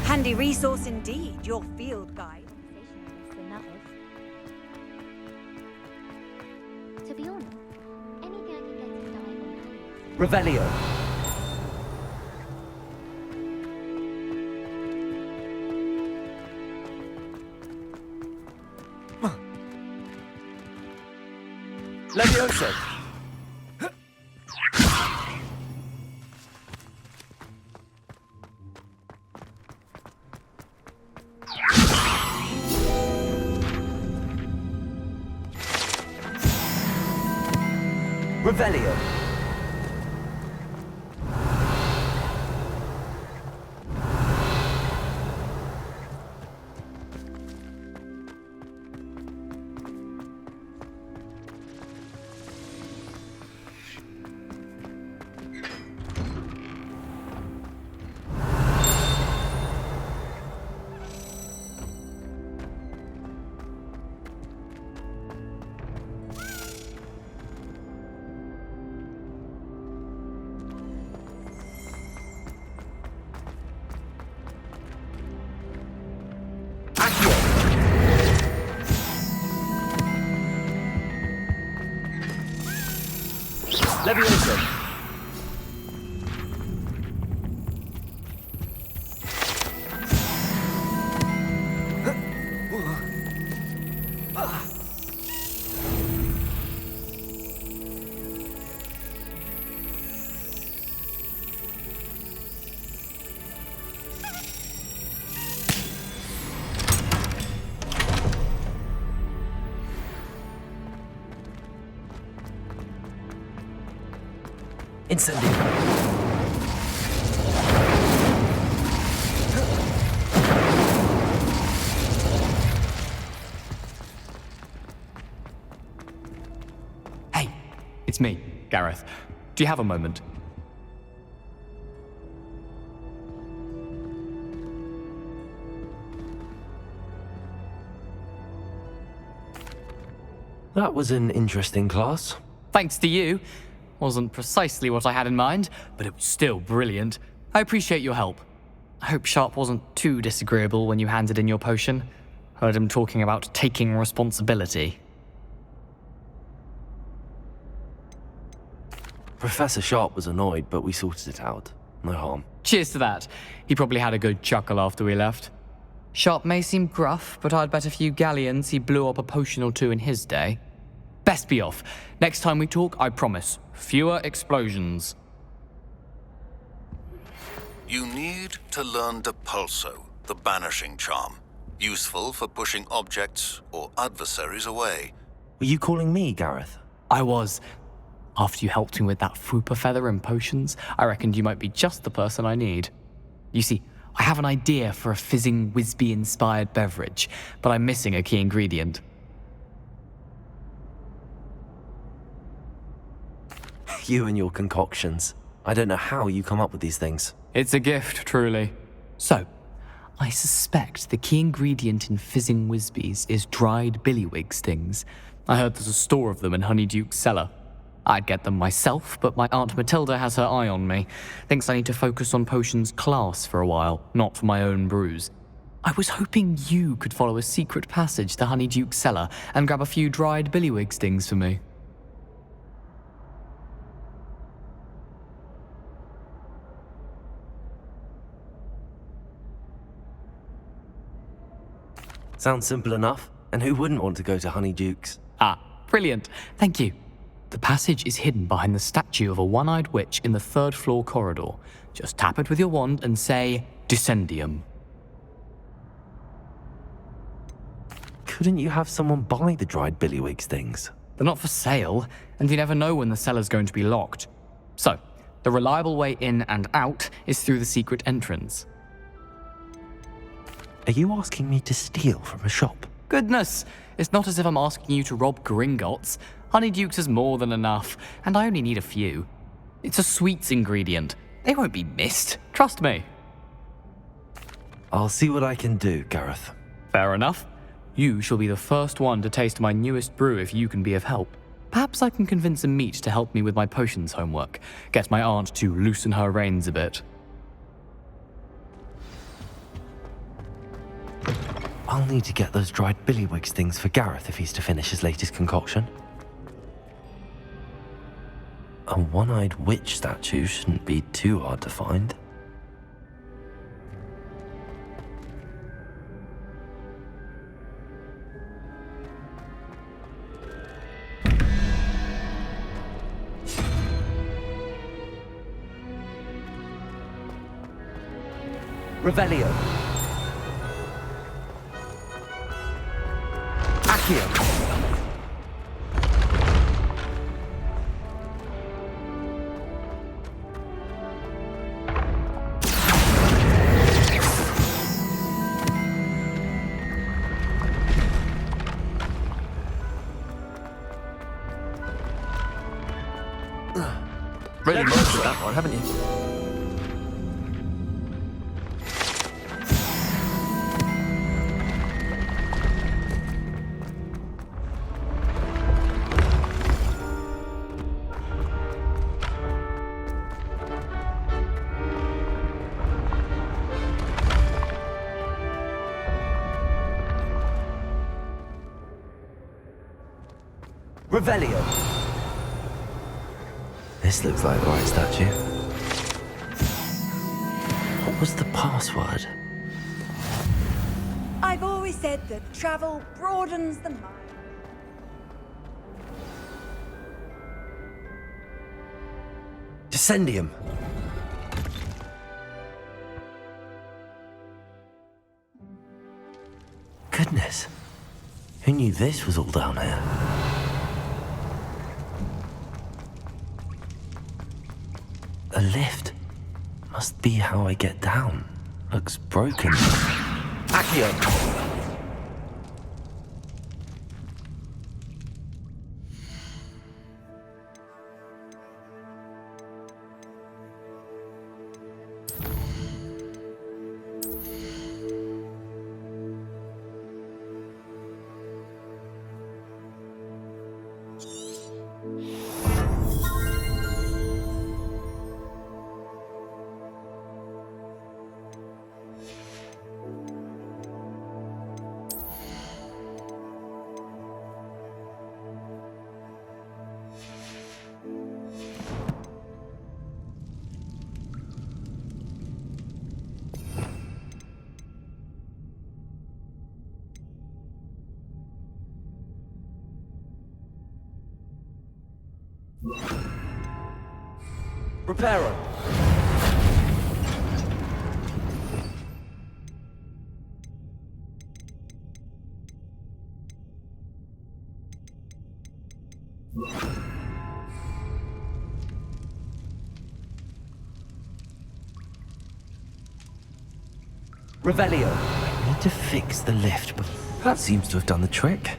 [SPEAKER 7] Handy resource indeed, your field guide.
[SPEAKER 2] To be honest, anything I can get to die on.
[SPEAKER 12] Revelio.
[SPEAKER 1] Levioso.
[SPEAKER 12] Revelio. Levioso. Incendio.
[SPEAKER 3] Hey, it's me, Gareth. Do you have a moment?
[SPEAKER 4] That was an interesting class.
[SPEAKER 3] Thanks to you. Wasn't precisely what I had in mind, but it was still brilliant. I appreciate your help. I hope Sharp wasn't too disagreeable when you handed in your potion. Heard him talking about taking responsibility.
[SPEAKER 4] Professor Sharp was annoyed, but we sorted it out. No harm.
[SPEAKER 3] Cheers to that. He probably had a good chuckle after we left. Sharp may seem gruff, but I'd bet a few galleons he blew up a potion or two in his day. Best be off. Next time we talk, I promise, fewer explosions.
[SPEAKER 13] You need to learn Depulso, the banishing charm. Useful for pushing objects or adversaries away.
[SPEAKER 4] Were you calling me, Gareth?
[SPEAKER 3] I was. After you helped me with that Fupa feather and potions, I reckoned you might be just the person I need. You see, I have an idea for a fizzing Whizbee-inspired beverage, but I'm missing a key ingredient.
[SPEAKER 4] You and your concoctions. I don't know how you come up with these things.
[SPEAKER 3] It's a gift, truly. So, I suspect the key ingredient in fizzing Whizbees is dried billywig stings. I heard there's a store of them in Honeyduke's cellar. I'd get them myself, but my Aunt Matilda has her eye on me. Thinks I need to focus on potions class for a while, not for my own brews. I was hoping you could follow a secret passage to Honeyduke's cellar and grab a few dried billywig stings for me.
[SPEAKER 4] Sounds simple enough. And who wouldn't want to go to Honeyduke's?
[SPEAKER 3] Ah, brilliant. Thank you. The passage is hidden behind the statue of a one-eyed witch in the third-floor corridor. Just tap it with your wand and say, Descendium.
[SPEAKER 4] Couldn't you have someone buy the dried billywig stings?
[SPEAKER 3] They're not for sale, and you never know when the cellar's going to be locked. So, the reliable way in and out is through the secret entrance.
[SPEAKER 4] Are you asking me to steal from a shop?
[SPEAKER 3] Goodness, it's not as if I'm asking you to rob Gringotts. Honeyduke's is more than enough, and I only need a few. It's a sweets ingredient. They won't be missed, trust me.
[SPEAKER 4] I'll see what I can do, Gareth.
[SPEAKER 3] Fair enough. You shall be the first one to taste my newest brew if you can be of help. Perhaps I can convince a meat to help me with my potions homework. Get my aunt to loosen her reins a bit.
[SPEAKER 4] I'll need to get those dried billywig stings for Gareth if he's to finish his latest concoction. A one-eyed witch statue shouldn't be too hard to find.
[SPEAKER 12] Revelio. Accio.
[SPEAKER 4] Really mastered that one, haven't you?
[SPEAKER 12] Revelio.
[SPEAKER 4] This looks like the right statue. What was the password?
[SPEAKER 7] I've always said that travel broadens the mind.
[SPEAKER 4] Descendium. Goodness. Who knew this was all down here? A lift. Must be how I get down. Looks broken.
[SPEAKER 12] Accio. Reparo. Revelio.
[SPEAKER 4] I need to fix the lift, but that seems to have done the trick.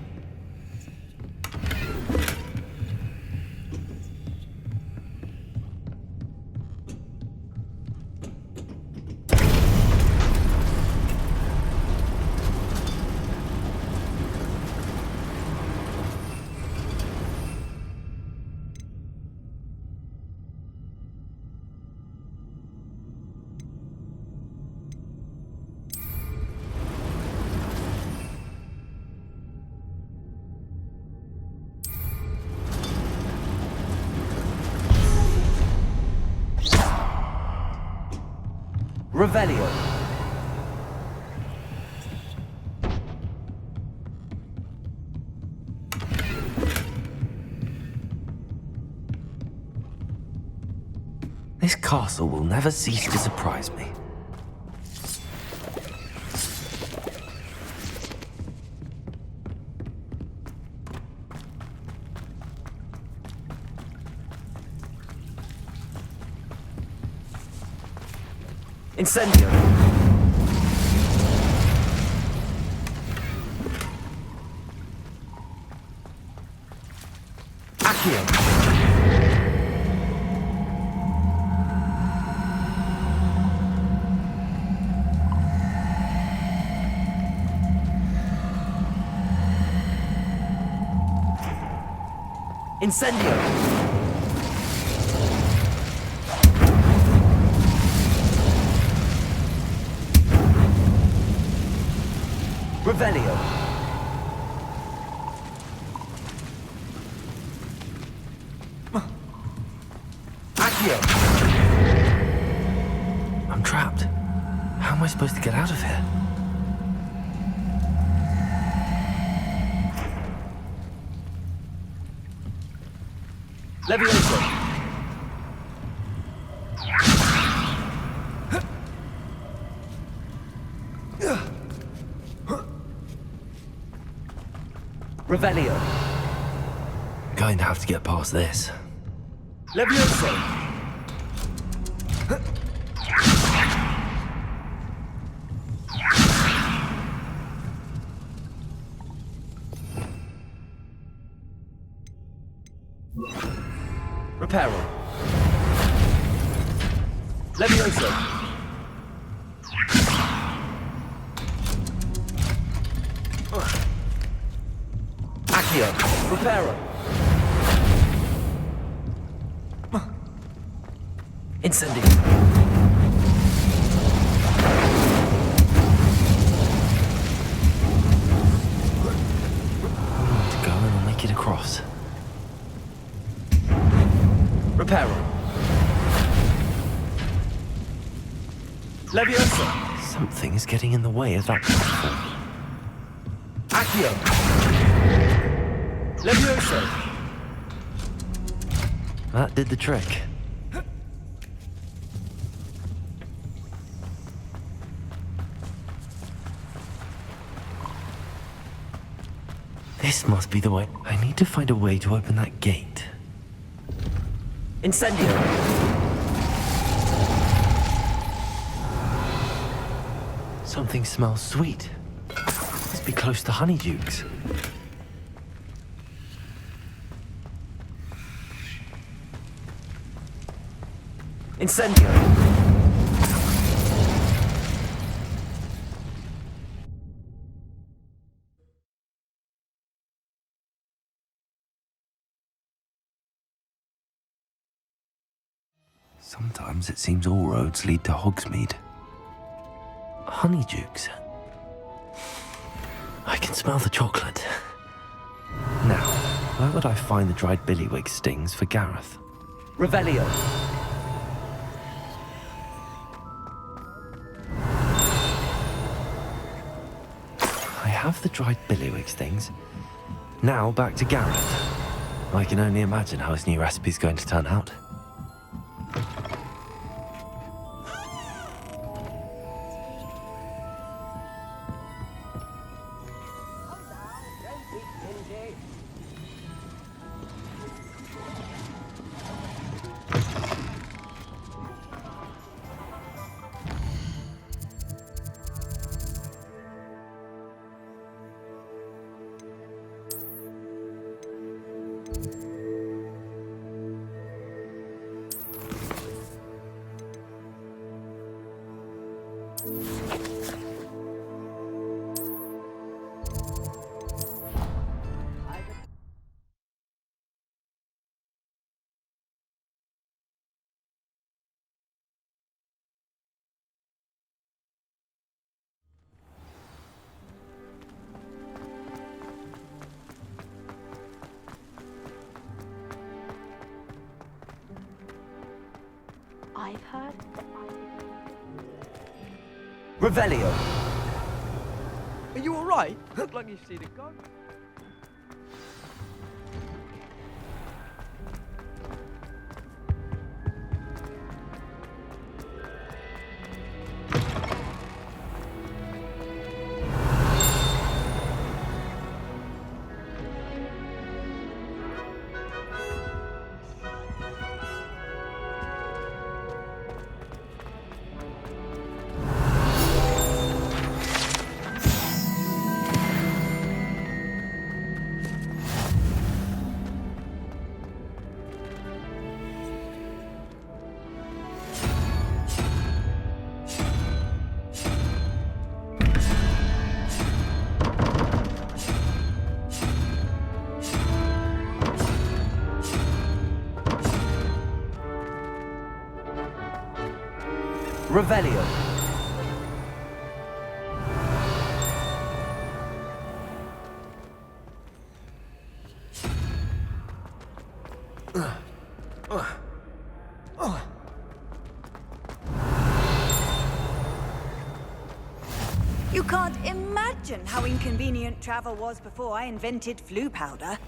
[SPEAKER 12] Revelio.
[SPEAKER 4] This castle will never cease to surprise me.
[SPEAKER 12] Incendio. Accio. Incendio. Revelio. Accio.
[SPEAKER 4] I'm trapped. How am I supposed to get out of here?
[SPEAKER 12] Levioso. Revelio.
[SPEAKER 4] Going to have to get past this.
[SPEAKER 12] Levioso. Reparo. Levioso. Accio. Reparo. Incendio.
[SPEAKER 4] To go and I'll make it across.
[SPEAKER 12] Reparo. Levioso.
[SPEAKER 4] Something is getting in the way of that platform.
[SPEAKER 12] Accio. Levioso.
[SPEAKER 4] That did the trick. This must be the way. I need to find a way to open that gate.
[SPEAKER 12] Incendio.
[SPEAKER 4] Something smells sweet. Must be close to Honeydukes.
[SPEAKER 12] Incendio.
[SPEAKER 4] Sometimes it seems all roads lead to Hogsmeade. Honeydukes. I can smell the chocolate. Now, where would I find the dried billywig stings for Gareth?
[SPEAKER 12] Revelio.
[SPEAKER 4] I have the dried billywig stings. Now back to Gareth. I can only imagine how his new recipe's going to turn out.
[SPEAKER 2] I've heard.
[SPEAKER 12] Revelio.
[SPEAKER 14] Are you alright? Look like you've seen a ghost.
[SPEAKER 12] Revelio.
[SPEAKER 7] You can't imagine how inconvenient travel was before I invented flu powder.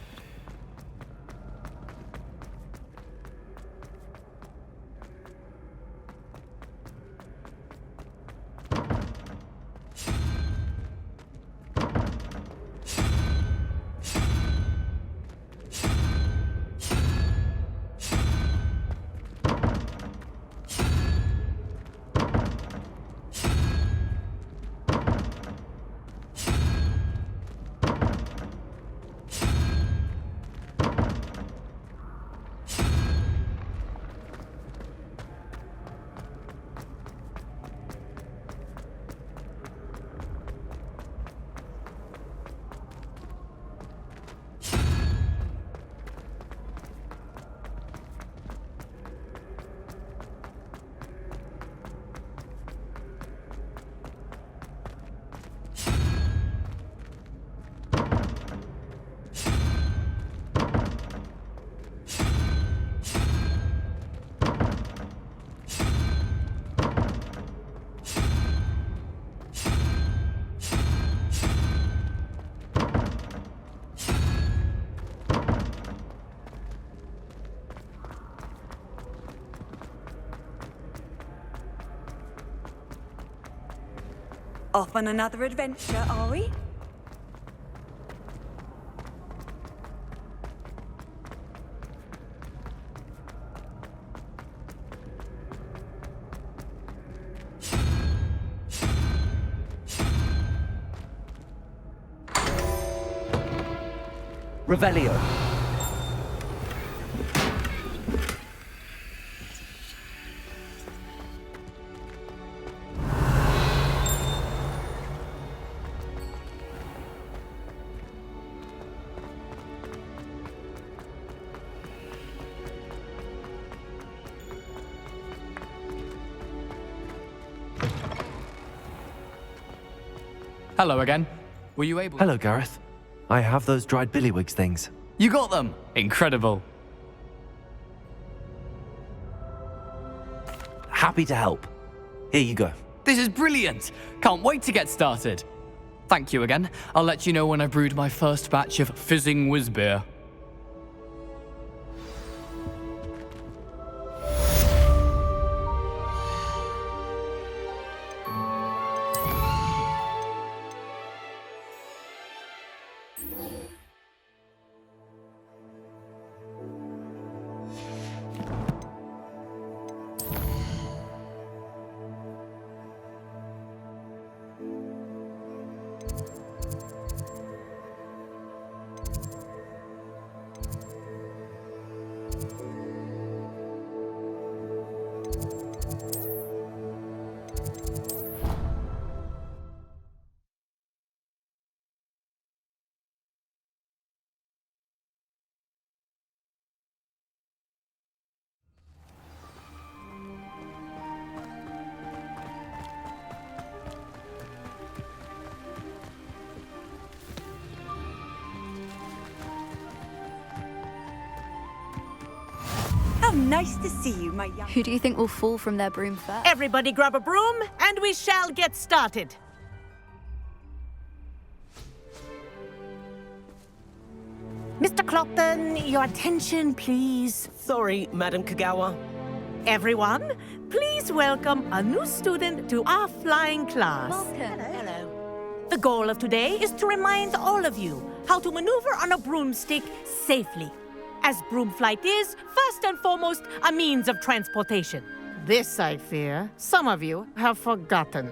[SPEAKER 7] Off on another adventure, are we?
[SPEAKER 12] Revelio.
[SPEAKER 3] Hello again. Were you able?
[SPEAKER 4] Hello, Gareth. I have those dried billywigs things.
[SPEAKER 3] You got them! Incredible.
[SPEAKER 4] Happy to help. Here you go.
[SPEAKER 3] This is brilliant! Can't wait to get started. Thank you again. I'll let you know when I've brewed my first batch of fizzing whiz beer.
[SPEAKER 7] How nice to see you, my young...
[SPEAKER 2] Who do you think will fall from their broom first?
[SPEAKER 6] Everybody grab a broom, and we shall get started. Mr. Clopton, your attention, please.
[SPEAKER 12] Sorry, Madam Kagawa.
[SPEAKER 6] Everyone, please welcome a new student to our flying class.
[SPEAKER 2] Welcome.
[SPEAKER 6] Hello. The goal of today is to remind all of you how to maneuver on a broomstick safely, as broom flight is, first and foremost, a means of transportation. This, I fear, some of you have forgotten.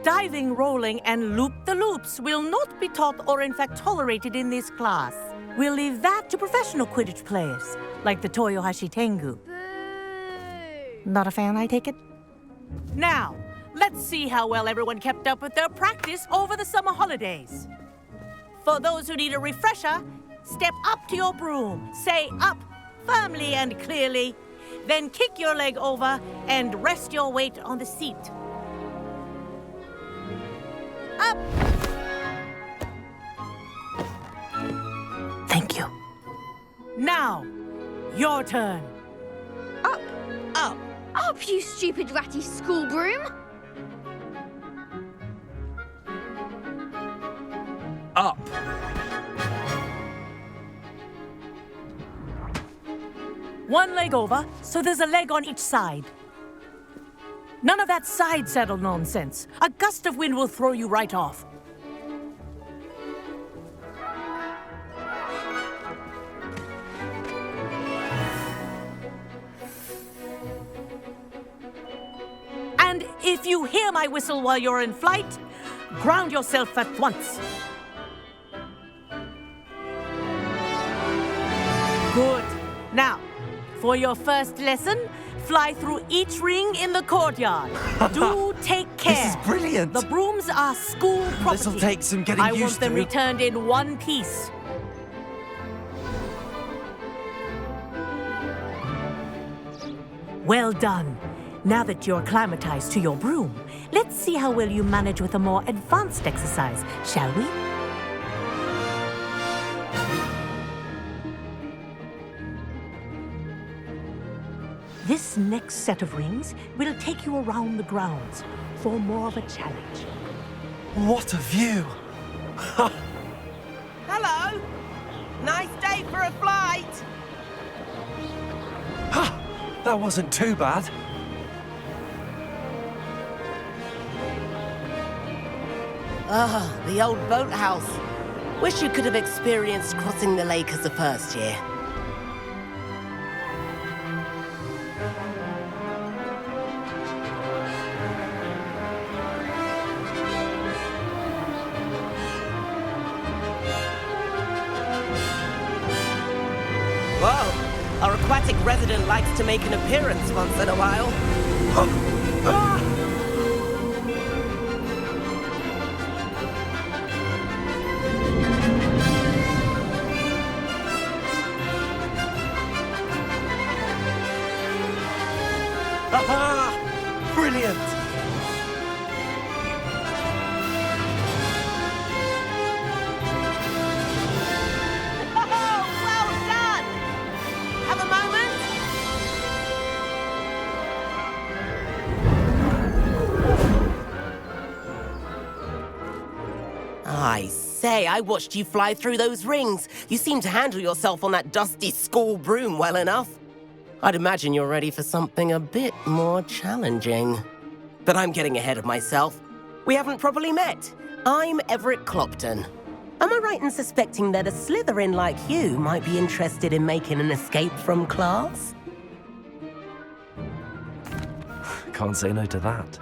[SPEAKER 6] Diving, rolling, and loop-the-loops will not be taught or in fact tolerated in this class. We'll leave that to professional Quidditch players, like the Toyohashi Tengu. Not a fan, I take it? Now, let's see how well everyone kept up with their practice over the summer holidays. For those who need a refresher, step up to your broom, say up firmly and clearly, then kick your leg over and rest your weight on the seat. Up! Thank you. Now, your turn.
[SPEAKER 2] Up.
[SPEAKER 6] Up.
[SPEAKER 2] Up, you stupid ratty school broom.
[SPEAKER 12] Up.
[SPEAKER 6] One leg over, so there's a leg on each side. None of that side saddle nonsense. A gust of wind will throw you right off. And if you hear my whistle while you're in flight, ground yourself at once. Good. Now, for your first lesson, fly through each ring in the courtyard. Do take care.
[SPEAKER 12] This is brilliant.
[SPEAKER 6] The brooms are school property.
[SPEAKER 12] This'll take some getting
[SPEAKER 6] I
[SPEAKER 12] used
[SPEAKER 6] want them
[SPEAKER 12] to.
[SPEAKER 6] returned in one piece. Well done. Now that you're acclimatized to your broom, let's see how well you manage with a more advanced exercise, shall we? This next set of rings will take you around the grounds for more of a challenge.
[SPEAKER 12] What a view!
[SPEAKER 15] Hello! Nice day for a flight!
[SPEAKER 12] That wasn't too bad.
[SPEAKER 15] Ah, the old boathouse. Wish you could have experienced crossing the lake as a first year. Whoa, our aquatic resident likes to make an appearance once in a while.
[SPEAKER 12] Brilliant!
[SPEAKER 15] Oh, well done! Have a moment? I say, I watched you fly through those rings. You seem to handle yourself on that dusty school broom well enough. I'd imagine you're ready for something a bit more challenging. But I'm getting ahead of myself. We haven't properly met. I'm Everett Clopton. Am I right in suspecting that a Slytherin like you might be interested in making an escape from class?
[SPEAKER 4] Can't say no to that.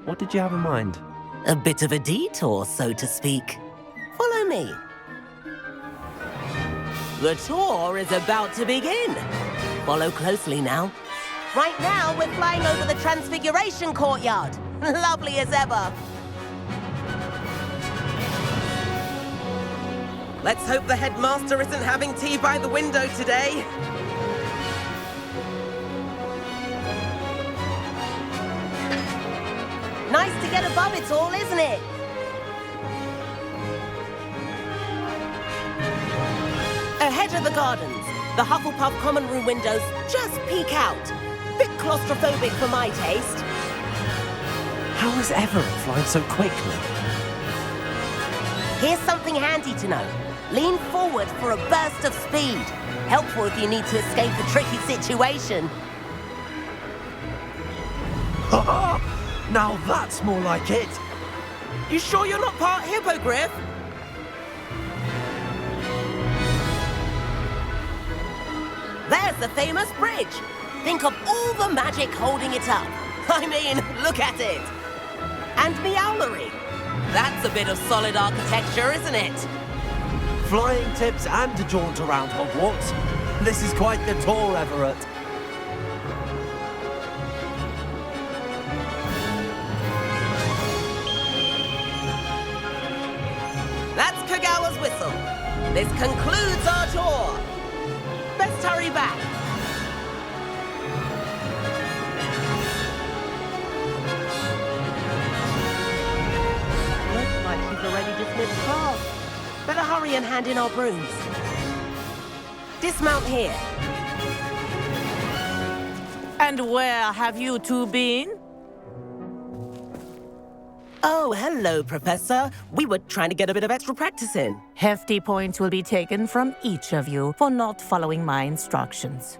[SPEAKER 4] What did you have in mind?
[SPEAKER 15] A bit of a detour, so to speak. Follow me. The tour is about to begin. Follow closely now. Right now, we're flying over the Transfiguration Courtyard. Lovely as ever. Let's hope the headmaster isn't having tea by the window today. Nice to get above it all, isn't it? Ahead of the gardens, the Hufflepuff common room windows just peek out. Bit claustrophobic for my taste.
[SPEAKER 4] How is Everett flying so quickly?
[SPEAKER 15] Here's something handy to know. Lean forward for a burst of speed. Helpful if you need to escape a tricky situation.
[SPEAKER 4] Now that's more like it.
[SPEAKER 15] You sure you're not part hippogriff? There's the famous bridge. Think of all the magic holding it up. I mean, look at it. And Meowlery. That's a bit of solid architecture, isn't it?
[SPEAKER 4] Flying tips and a jaunt around Hogwarts. This is quite the tour, Everett.
[SPEAKER 15] That's Kagawa's whistle. This concludes our tour. Best hurry back. Looks like she's already dismissed class. Better hurry and hand in our brooms. Dismount here.
[SPEAKER 6] And where have you two been?
[SPEAKER 15] Oh, hello, Professor. We were trying to get a bit of extra practice in.
[SPEAKER 6] Hefty points will be taken from each of you for not following my instructions.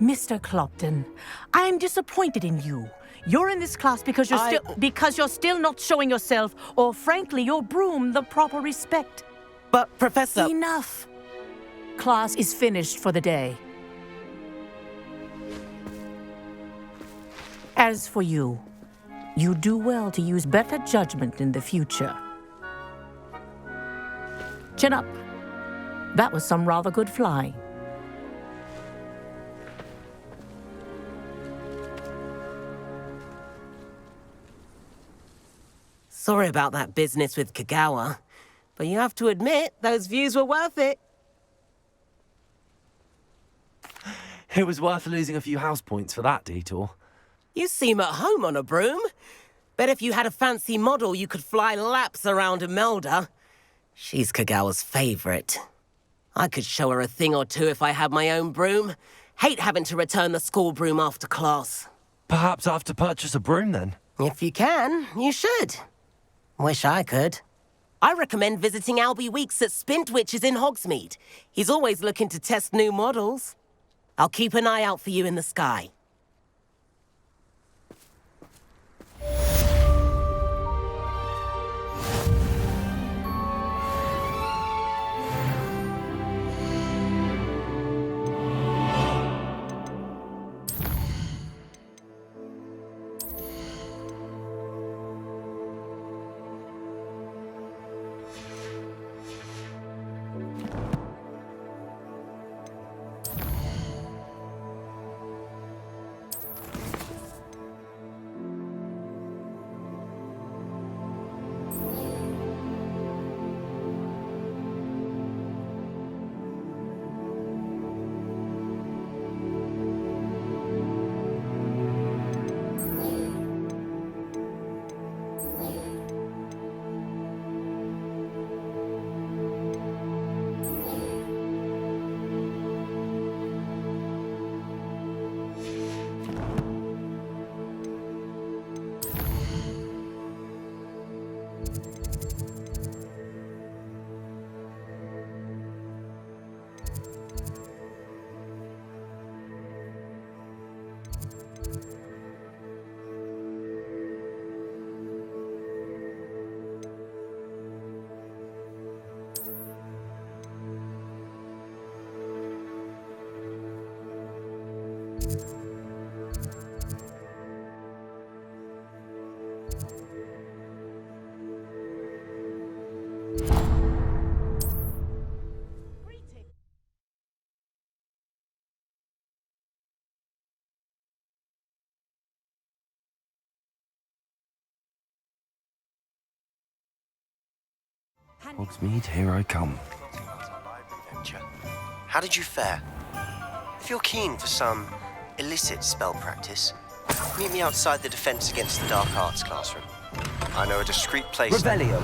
[SPEAKER 6] Mr. Clopton, I'm disappointed in you. You're in this class because you're still not showing yourself, or frankly, your broom the proper respect.
[SPEAKER 15] But, Professor...
[SPEAKER 6] Enough. Class is finished for the day. As for you, you do well to use better judgment in the future. Chin up. That was some rather good flying.
[SPEAKER 15] Sorry about that business with Kagawa, but you have to admit, those views were worth it.
[SPEAKER 4] It was worth losing a few house points for that detour.
[SPEAKER 15] You seem at home on a broom. Bet if you had a fancy model, you could fly laps around Imelda. She's Kagawa's favorite. I could show her a thing or two if I had my own broom. Hate having to return the school broom after class.
[SPEAKER 4] Perhaps I have to purchase a broom then?
[SPEAKER 15] If you can, you should. Wish I could. I recommend visiting Albie Weeks at Spintwitches in Hogsmeade. He's always looking to test new models. I'll keep an eye out for you in the sky.
[SPEAKER 4] Hogsmeade, here I come.
[SPEAKER 16] How did you fare? If you're keen for some illicit spell practice, meet me outside the Defense Against the Dark Arts classroom. I know a discreet place.
[SPEAKER 17] Revelio.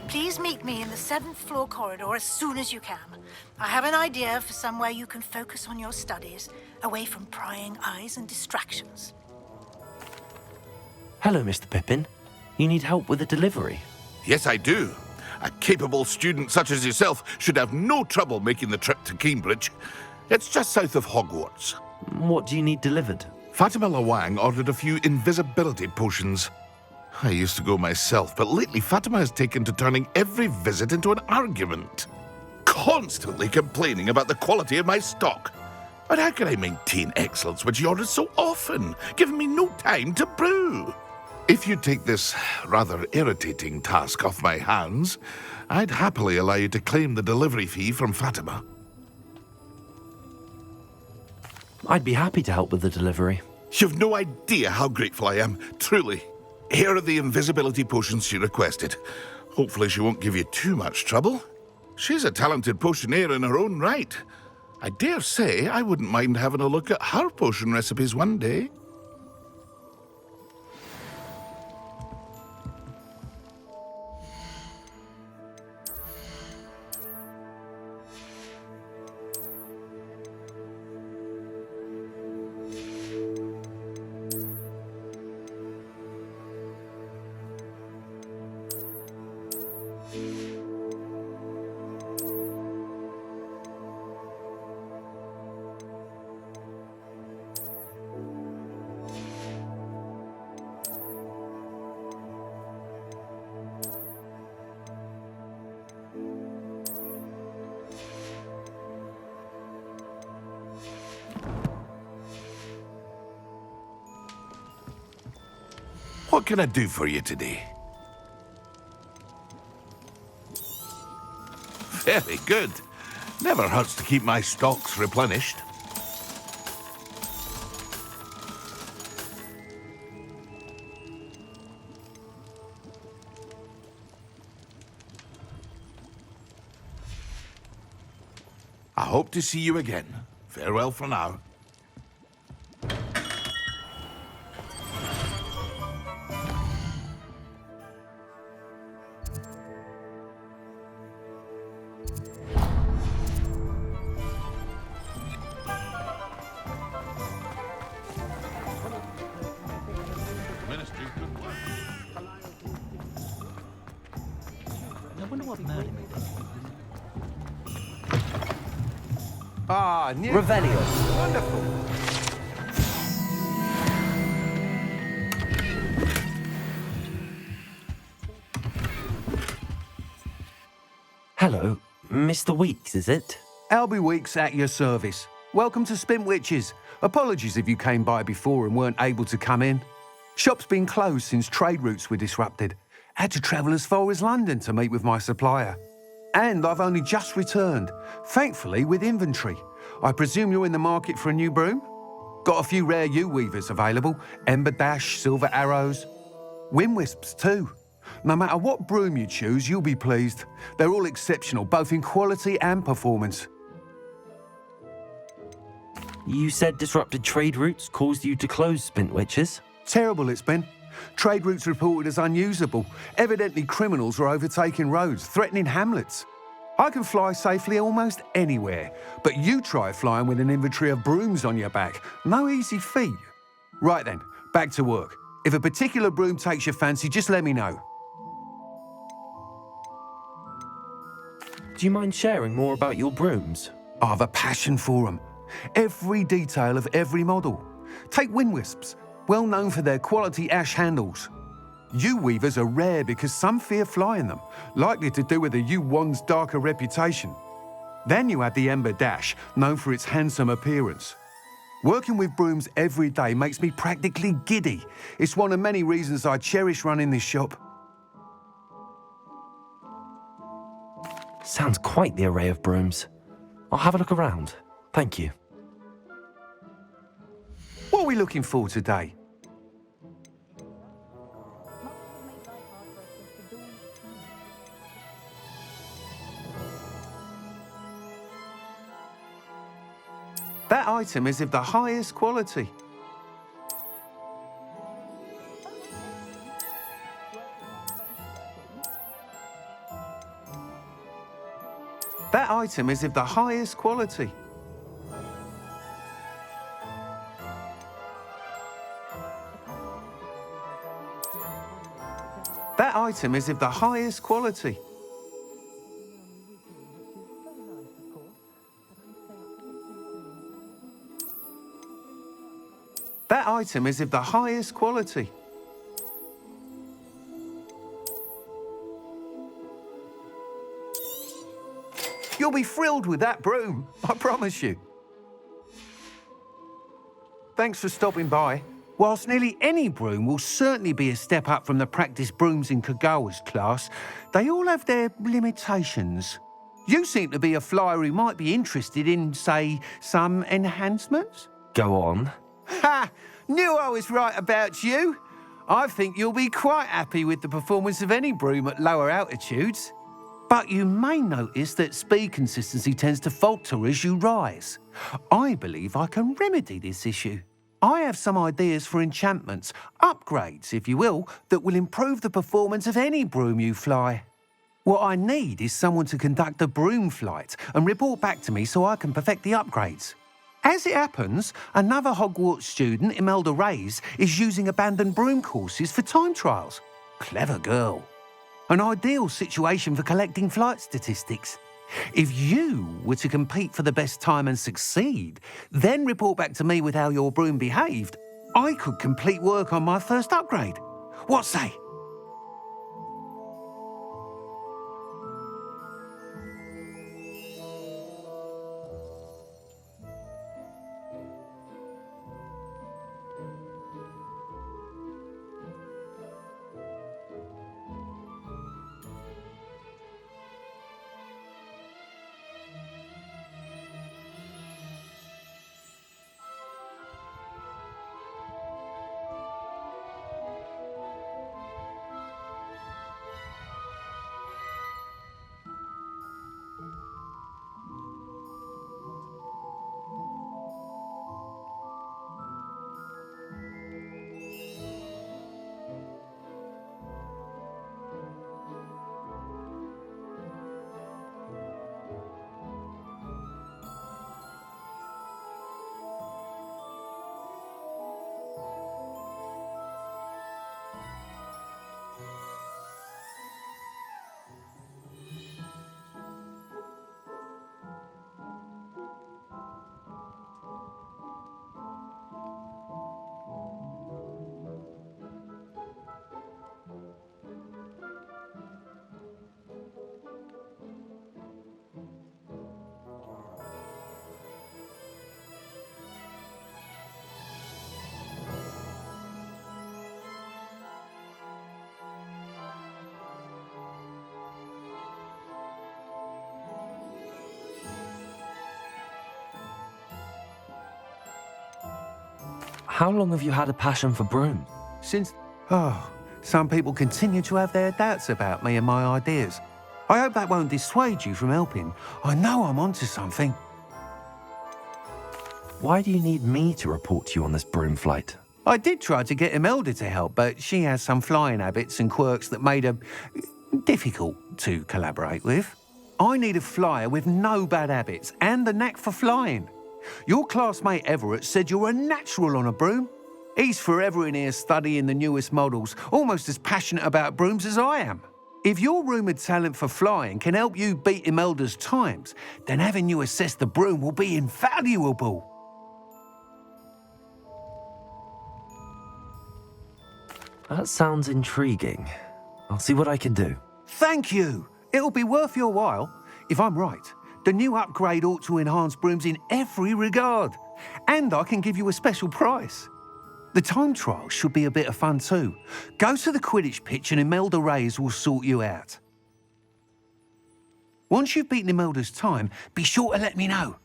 [SPEAKER 18] Please meet me in the 7th floor corridor as soon as you can. I have an idea for somewhere you can focus on your studies, away from prying eyes and distractions.
[SPEAKER 4] Hello, Mr. Pippin. You need help with a delivery?
[SPEAKER 19] Yes, I do. A capable student such as yourself should have no trouble making the trip to Cambridge. It's just south of Hogwarts.
[SPEAKER 4] What do you need delivered?
[SPEAKER 19] Fatima Lawang ordered a few invisibility potions. I used to go myself, but lately Fatima has taken to turning every visit into an argument. Constantly complaining about the quality of my stock. But how can I maintain excellence when she orders so often, giving me no time to brew? If you take this rather irritating task off my hands, I'd happily allow you to claim the delivery fee from Fatima.
[SPEAKER 4] I'd be happy to help with the delivery.
[SPEAKER 19] You've no idea how grateful I am, truly. Here are the invisibility potions she requested. Hopefully she won't give you too much trouble. She's a talented potioneer in her own right. I dare say I wouldn't mind having a look at her potion recipes one day. What can I do for you today? Very good. Never hurts to keep my stocks replenished. I hope to see you again. Farewell for now.
[SPEAKER 14] Ah, new.
[SPEAKER 17] Revelio.
[SPEAKER 14] Wonderful.
[SPEAKER 4] Hello, Mr. Weeks, is it?
[SPEAKER 20] Albie Weeks at your service. Welcome to Spintwitches. Apologies if you came by before and weren't able to come in. Shop's been closed since trade routes were disrupted. Had to travel as far as London to meet with my supplier. And I've only just returned, thankfully with inventory. I presume you're in the market for a new broom? Got a few rare U-weavers available, Ember Dash, Silver Arrows, Wind Wisps too. No matter what broom you choose, you'll be pleased. They're all exceptional, both in quality and performance.
[SPEAKER 4] You said disrupted trade routes caused you to close Spintwitches?
[SPEAKER 20] Terrible it's been. Trade routes reported as unusable. Evidently criminals were overtaking roads, threatening hamlets. I can fly safely almost anywhere, but you try flying with an inventory of brooms on your back. No easy feat. Right then, back to work. If a particular broom takes your fancy, just let me know.
[SPEAKER 4] Do you mind sharing more about your brooms?
[SPEAKER 20] I have a passion for them. Every detail of every model. Take Wind Wisps, well known for their quality ash handles. U-weavers are rare because some fear flying them, likely to do with the U-wand's darker reputation. Then you have the Ember Dash, known for its handsome appearance. Working with brooms every day makes me practically giddy. It's one of many reasons I cherish running this shop.
[SPEAKER 4] Sounds quite the array of brooms. I'll have a look around. Thank you.
[SPEAKER 20] What are we looking for today? That item is of the highest quality. That item is of the highest quality. That item is of the highest quality. That item is of the highest quality. You'll be thrilled with that broom, I promise you. Thanks for stopping by. Whilst nearly any broom will certainly be a step up from the practice brooms in Kagawa's class, they all have their limitations. You seem to be a flyer who might be interested in, say, some enhancements?
[SPEAKER 4] Go on.
[SPEAKER 20] Ha! Knew I was right about you. I think you'll be quite happy with the performance of any broom at lower altitudes. But you may notice that speed consistency tends to falter as you rise. I believe I can remedy this issue. I have some ideas for enchantments, upgrades, if you will, that will improve the performance of any broom you fly. What I need is someone to conduct a broom flight and report back to me so I can perfect the upgrades. As it happens, another Hogwarts student, Imelda Reyes, is using abandoned broom courses for time trials. Clever girl. An ideal situation for collecting flight statistics. If you were to compete for the best time and succeed, then report back to me with how your broom behaved, I could complete work on my first upgrade. What say?
[SPEAKER 4] How long have you had a passion for brooms?
[SPEAKER 20] Some people continue to have their doubts about me and my ideas. I hope that won't dissuade you from helping. I know I'm onto something.
[SPEAKER 4] Why do you need me to report to you on this broom flight?
[SPEAKER 20] I did try to get Imelda to help, but she has some flying habits and quirks that made her difficult to collaborate with. I need a flyer with no bad habits and the knack for flying. Your classmate Everett said you're a natural on a broom. He's forever in here studying the newest models, almost as passionate about brooms as I am. If your rumoured talent for flying can help you beat Imelda's times, then having you assess the broom will be invaluable.
[SPEAKER 4] That sounds intriguing. I'll see what I can do.
[SPEAKER 20] Thank you. It'll be worth your while. If I'm right, The new upgrade ought to enhance brooms in every regard. And I can give you a special price. The time trial should be a bit of fun too. Go to the Quidditch pitch and Imelda Reyes will sort you out. Once you've beaten Imelda's time, be sure to let me know.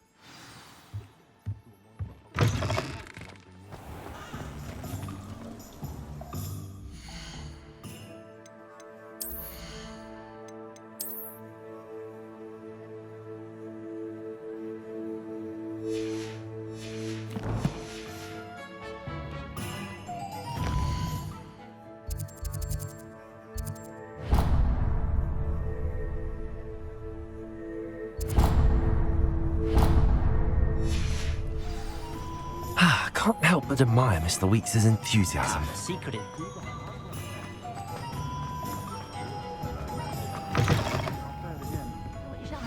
[SPEAKER 4] Can't help but admire Mr. Weeks' enthusiasm.
[SPEAKER 9] Secretive.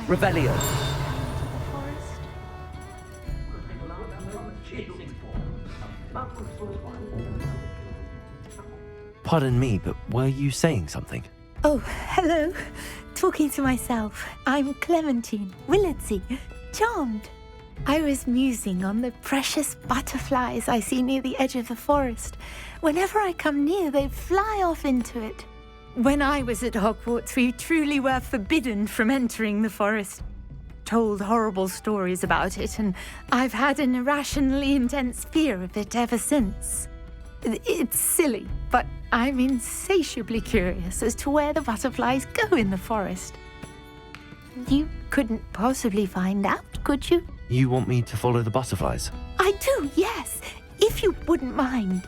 [SPEAKER 4] Revelio. Pardon me, but were you saying something?
[SPEAKER 17] Oh, hello. Talking to myself. I'm Clementine Willardsey. Charmed. I was musing on the precious butterflies I see near the edge of the forest. Whenever I come near, they fly off into it. When I was at Hogwarts, we truly were forbidden from entering the forest. Told horrible stories about it, and I've had an irrationally intense fear of it ever since. It's silly, but I'm insatiably curious as to where the butterflies go in the forest. You couldn't possibly find out, could you?
[SPEAKER 4] You want me to follow the butterflies?
[SPEAKER 17] I do, yes, if you wouldn't mind.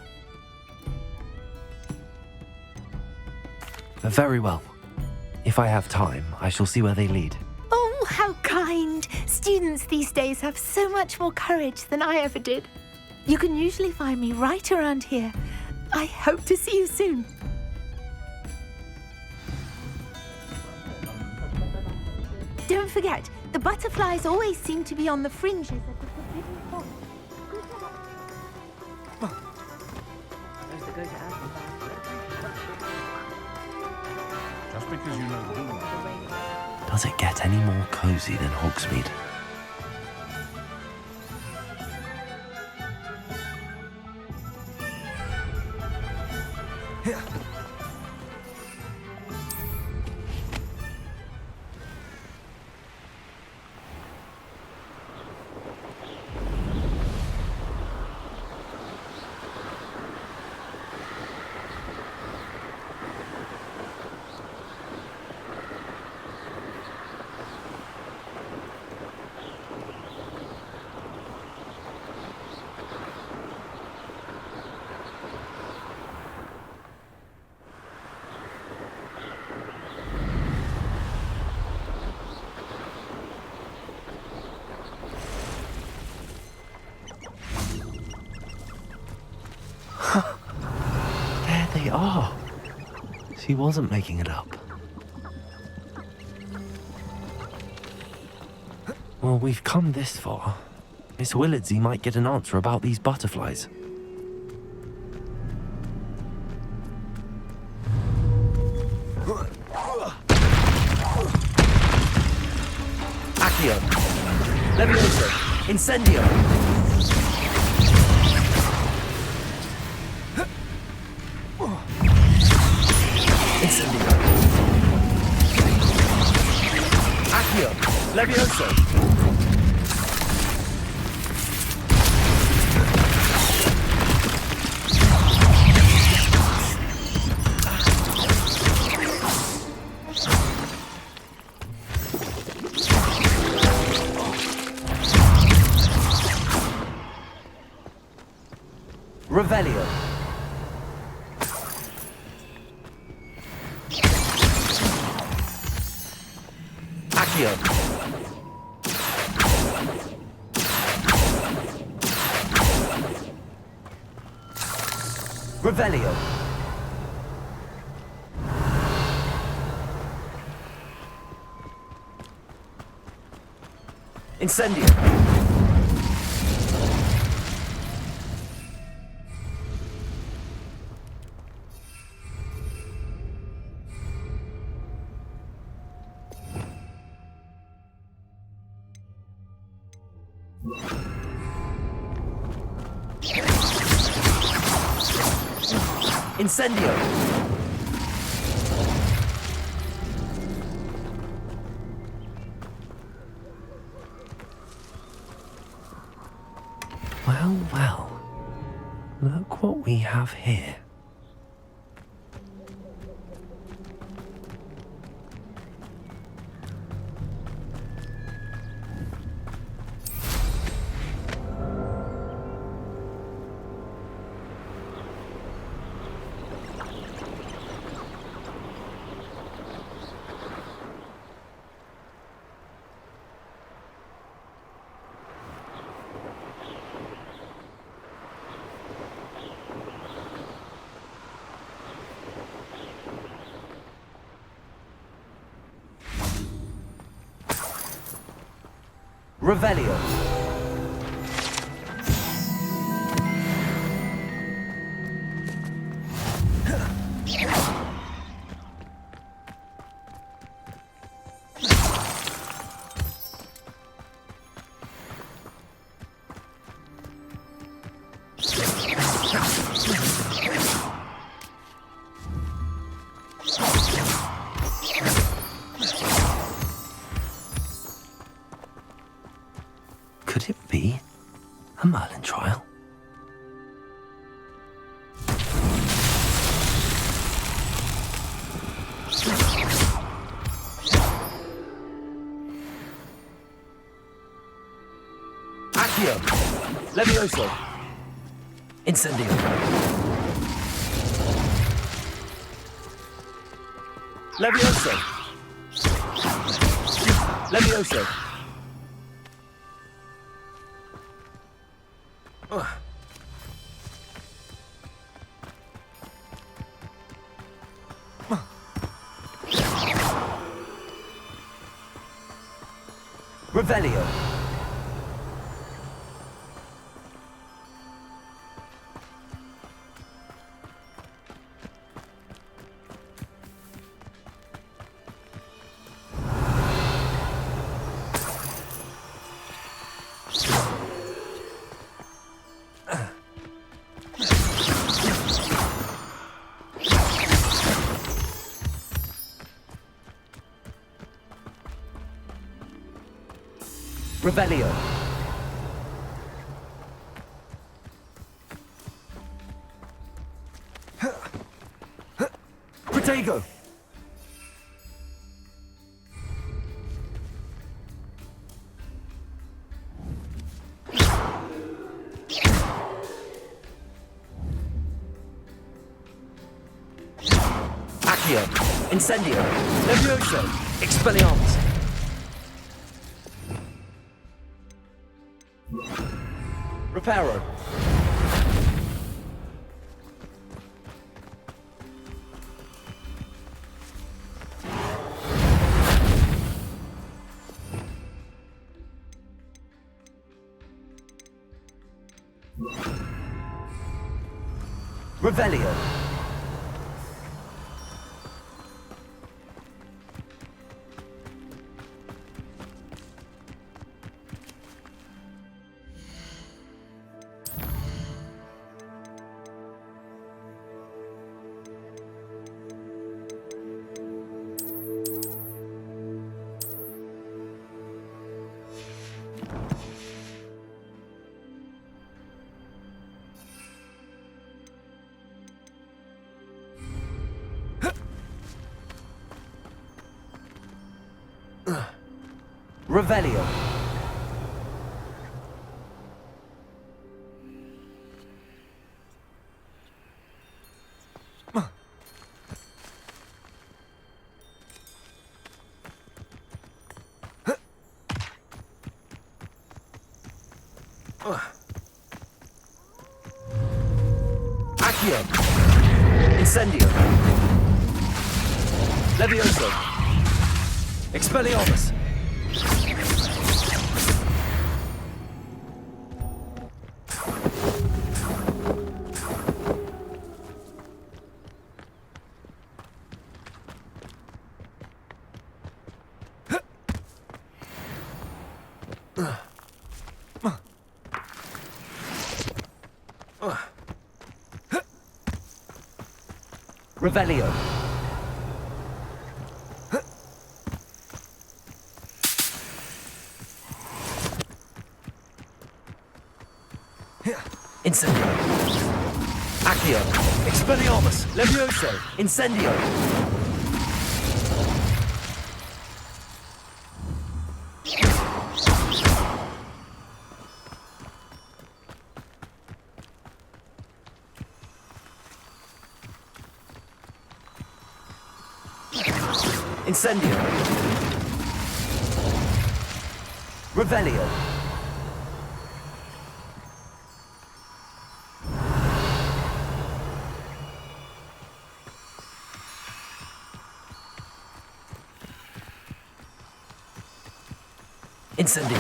[SPEAKER 4] Very well. If I have time, I shall see where they lead.
[SPEAKER 17] Oh, how kind. Students these days have so much more courage than I ever did. You can usually find me right around here. I hope to see you soon. Don't forget, the butterflies always seem to be on the fringes of the forbidden forest.
[SPEAKER 19] Just because you know the rules.
[SPEAKER 4] Does it get any more cozy than Hogsmeade? There they are. She wasn't making it up. Well, we've come this far. Miss Willardsey might get an answer about these butterflies.
[SPEAKER 9] Accio. Levioso. Incendio. Incendio. Accio. Levioso. Revelio. Accio. Revelio. Incendio.
[SPEAKER 4] Incendio! Well, well. Look what we have here. Revelio. Could it be a Merlin trial? Accio! Levioso! Incendio! Levioso! Levioso! Revelio. Revelio. Protego. Accio. Incendio. Levioso. Expelliarmus. Reparo. Revelio. Revelio. Accio. Incendio. Levioso. Expelliarmus. Revelio. Incendio. Accio. Expelliarmus. Levioso. Incendio. Incendio. Revelio. Incendio.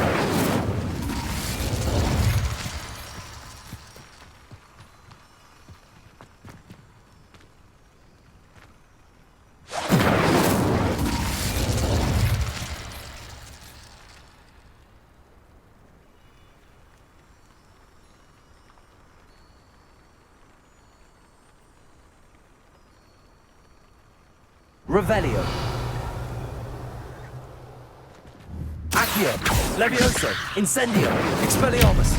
[SPEAKER 4] Revelio. Accio. Levioso. Incendio. Expelliarmus.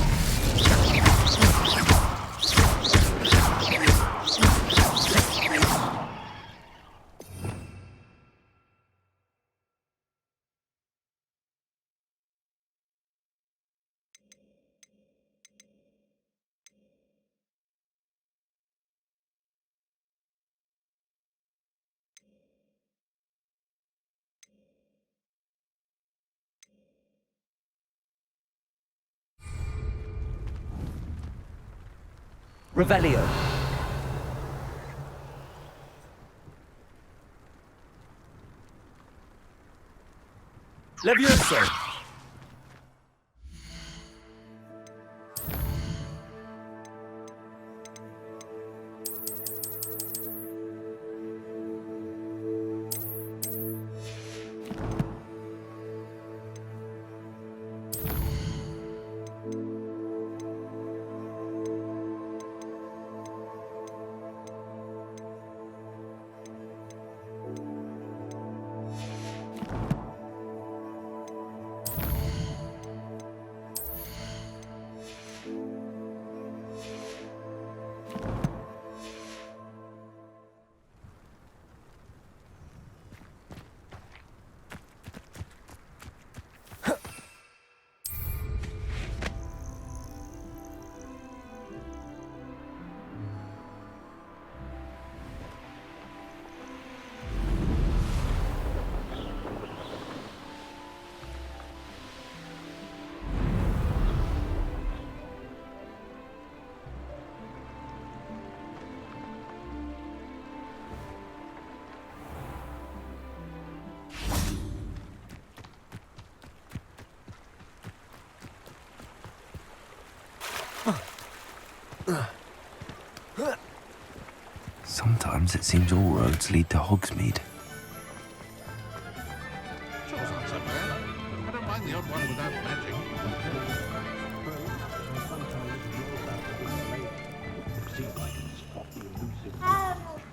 [SPEAKER 4] Revelio. Levioso. Sometimes it seems all roads lead to Hogsmeade.
[SPEAKER 19] Chores aren't so bad. I don't mind the odd one without magic.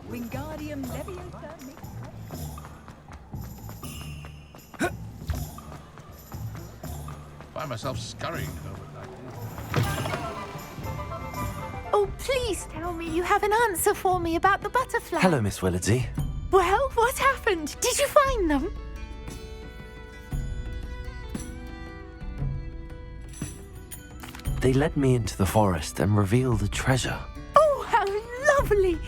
[SPEAKER 7] Wingardium Leviosa.
[SPEAKER 19] Find myself scurrying over that.
[SPEAKER 17] Oh, please tell me you have an answer for me about the butterfly.
[SPEAKER 4] Hello, Miss Willardsey.
[SPEAKER 17] Well, what happened? Did you find them?
[SPEAKER 4] They led me into the forest and revealed a treasure.
[SPEAKER 17] Oh, how lovely!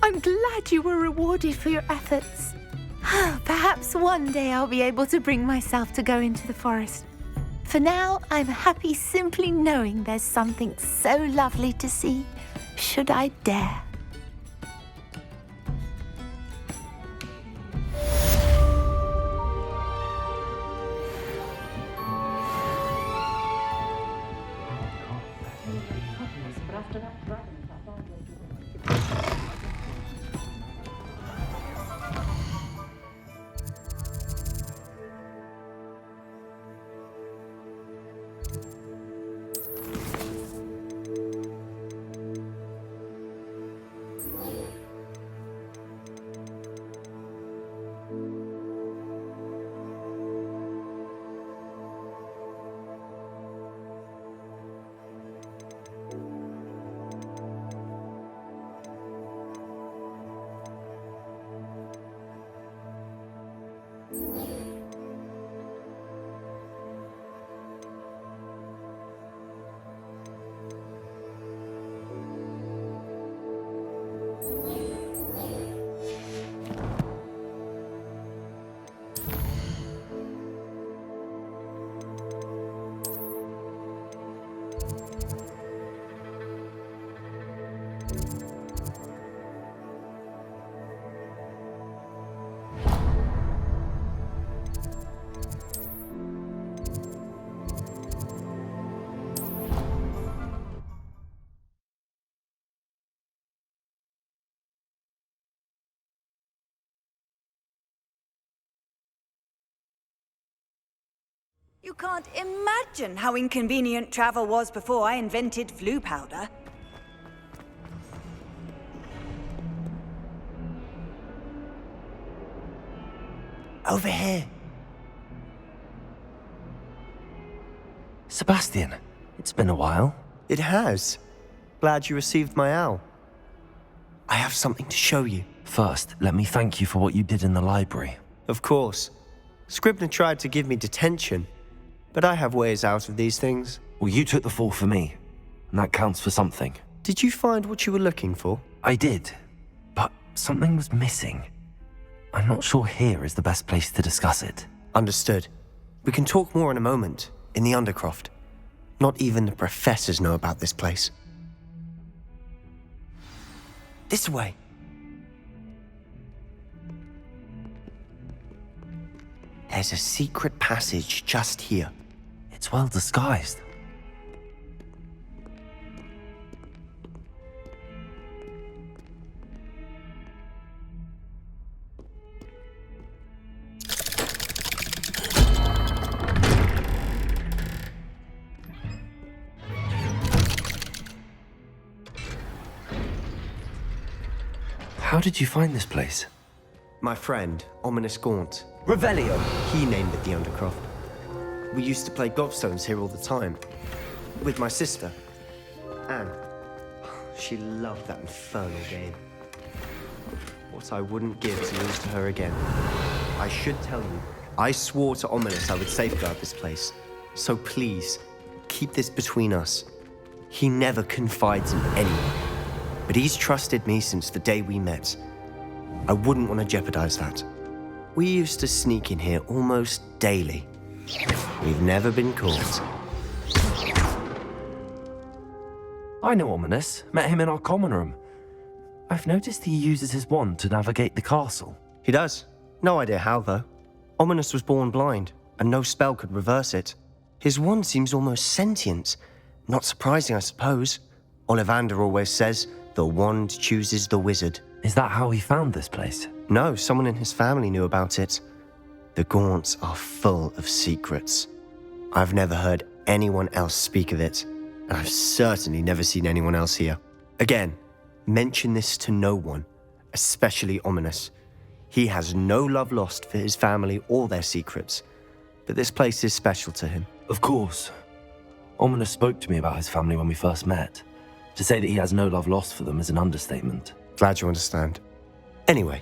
[SPEAKER 17] I'm glad you were rewarded for your efforts. Perhaps one day I'll be able to bring myself to go into the forest. For now, I'm happy simply knowing there's something so lovely to see, should I dare.
[SPEAKER 7] You can't imagine how inconvenient travel was before I invented flu powder.
[SPEAKER 16] Over here.
[SPEAKER 4] Sebastian, it's been a while.
[SPEAKER 16] It has. Glad you received my owl. I have something to show you.
[SPEAKER 4] First, let me thank you for what you did in the library.
[SPEAKER 16] Of course. Scribner tried to give me detention, but I have ways out of these things.
[SPEAKER 4] Well, you took the fall for me, and that counts for something.
[SPEAKER 16] Did you find what you were looking for?
[SPEAKER 4] I did, but something was missing. I'm not sure here is the best place to discuss it.
[SPEAKER 16] Understood. We can talk more in a moment, in the Undercroft. Not even the professors know about this place. This way. There's a secret passage just here.
[SPEAKER 4] It's well disguised. How did you find this place?
[SPEAKER 16] My friend, Ominous Gaunt.
[SPEAKER 4] Revelio.
[SPEAKER 16] He named it the Undercroft. We used to play gobstones here all the time. With my sister, Anne. She loved that infernal game. What I wouldn't give to lose to her again. I should tell you, I swore to Ominous I would safeguard this place. So please, keep this between us. He never confides in anyone. But he's trusted me since the day we met. I wouldn't want to jeopardize that. We used to sneak in here almost daily. We've never been caught.
[SPEAKER 4] I know Ominous. Met him in our common room. I've noticed he uses his wand to navigate the castle.
[SPEAKER 16] He does. No idea how, though. Ominous was born blind, and no spell could reverse it. His wand seems almost sentient. Not surprising, I suppose. Ollivander always says, the wand chooses the wizard.
[SPEAKER 4] Is that how he found this place?
[SPEAKER 16] No, someone in his family knew about it. The Gaunts are full of secrets. I've never heard anyone else speak of it, and I've certainly never seen anyone else here. Again, mention this to no one, especially Ominous. He has no love lost for his family or their secrets, but this place is special to him.
[SPEAKER 4] Of course. Ominous spoke to me about his family when we first met. To say that he has no love lost for them is an understatement.
[SPEAKER 16] Glad you understand. Anyway,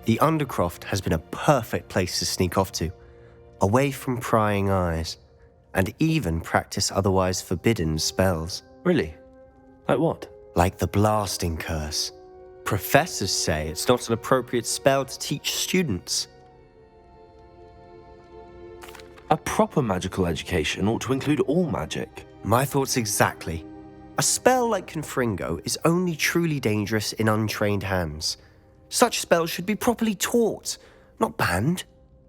[SPEAKER 16] the Undercroft has been a perfect place to sneak off to, away from prying eyes, and even practice otherwise forbidden spells.
[SPEAKER 4] Really? Like what?
[SPEAKER 16] Like the blasting curse. Professors say it's not an appropriate spell to teach students.
[SPEAKER 4] A proper magical education ought to include all magic.
[SPEAKER 16] My thoughts exactly. A spell like Confringo is only truly dangerous in untrained hands. Such spells should be properly taught, not banned.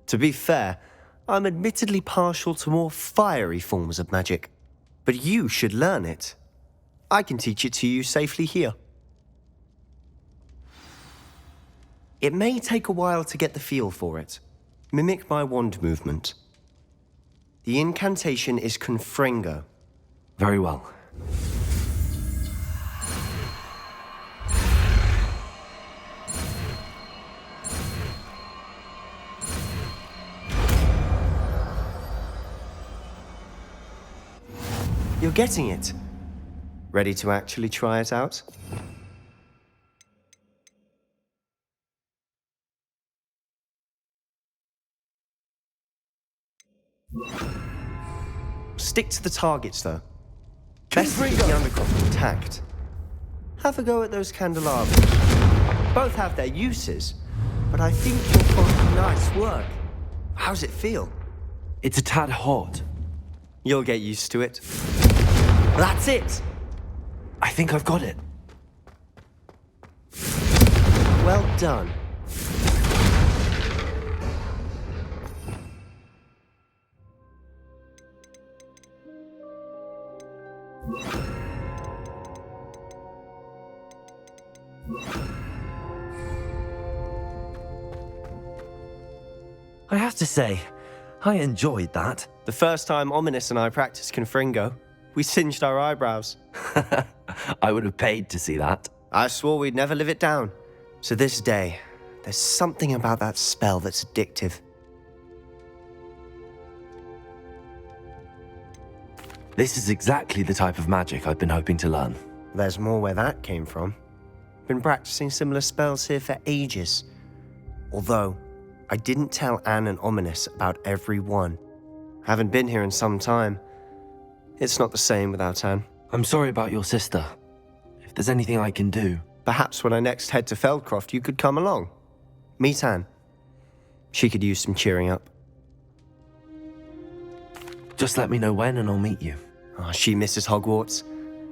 [SPEAKER 16] To be fair, I'm admittedly partial to more fiery forms of magic. But you should learn it. I can teach it to you safely here. It may take a while to get the feel for it. Mimic my wand movement. The incantation is Confringo.
[SPEAKER 4] Very well.
[SPEAKER 16] You're getting it. Ready to actually try it out? Stick to the targets, though. Best to keep the Undercroft intact. Have a go at those candelabras. Both have their uses, but I think you'll find nice work. How's it feel?
[SPEAKER 4] It's a tad hot.
[SPEAKER 16] You'll get used to it. That's it!
[SPEAKER 4] I think I've got it.
[SPEAKER 16] Well done.
[SPEAKER 4] I have to say, I enjoyed that.
[SPEAKER 16] The first time Ominous and I practiced Confringo, we singed our eyebrows.
[SPEAKER 4] I would have paid to see that.
[SPEAKER 16] I swore we'd never live it down. To this day, there's something about that spell that's addictive.
[SPEAKER 4] This is exactly the type of magic I've been hoping to learn.
[SPEAKER 16] There's more where that came from. Been practicing similar spells here for ages. Although, I didn't tell Anne and Ominous about every one. Haven't been here in some time. It's not the same without Anne.
[SPEAKER 4] I'm sorry about your sister. If there's anything I can do...
[SPEAKER 16] Perhaps when I next head to Feldcroft, you could come along. Meet Anne. She could use some cheering up.
[SPEAKER 4] Just let me know when and I'll meet you.
[SPEAKER 16] Oh, she misses Hogwarts.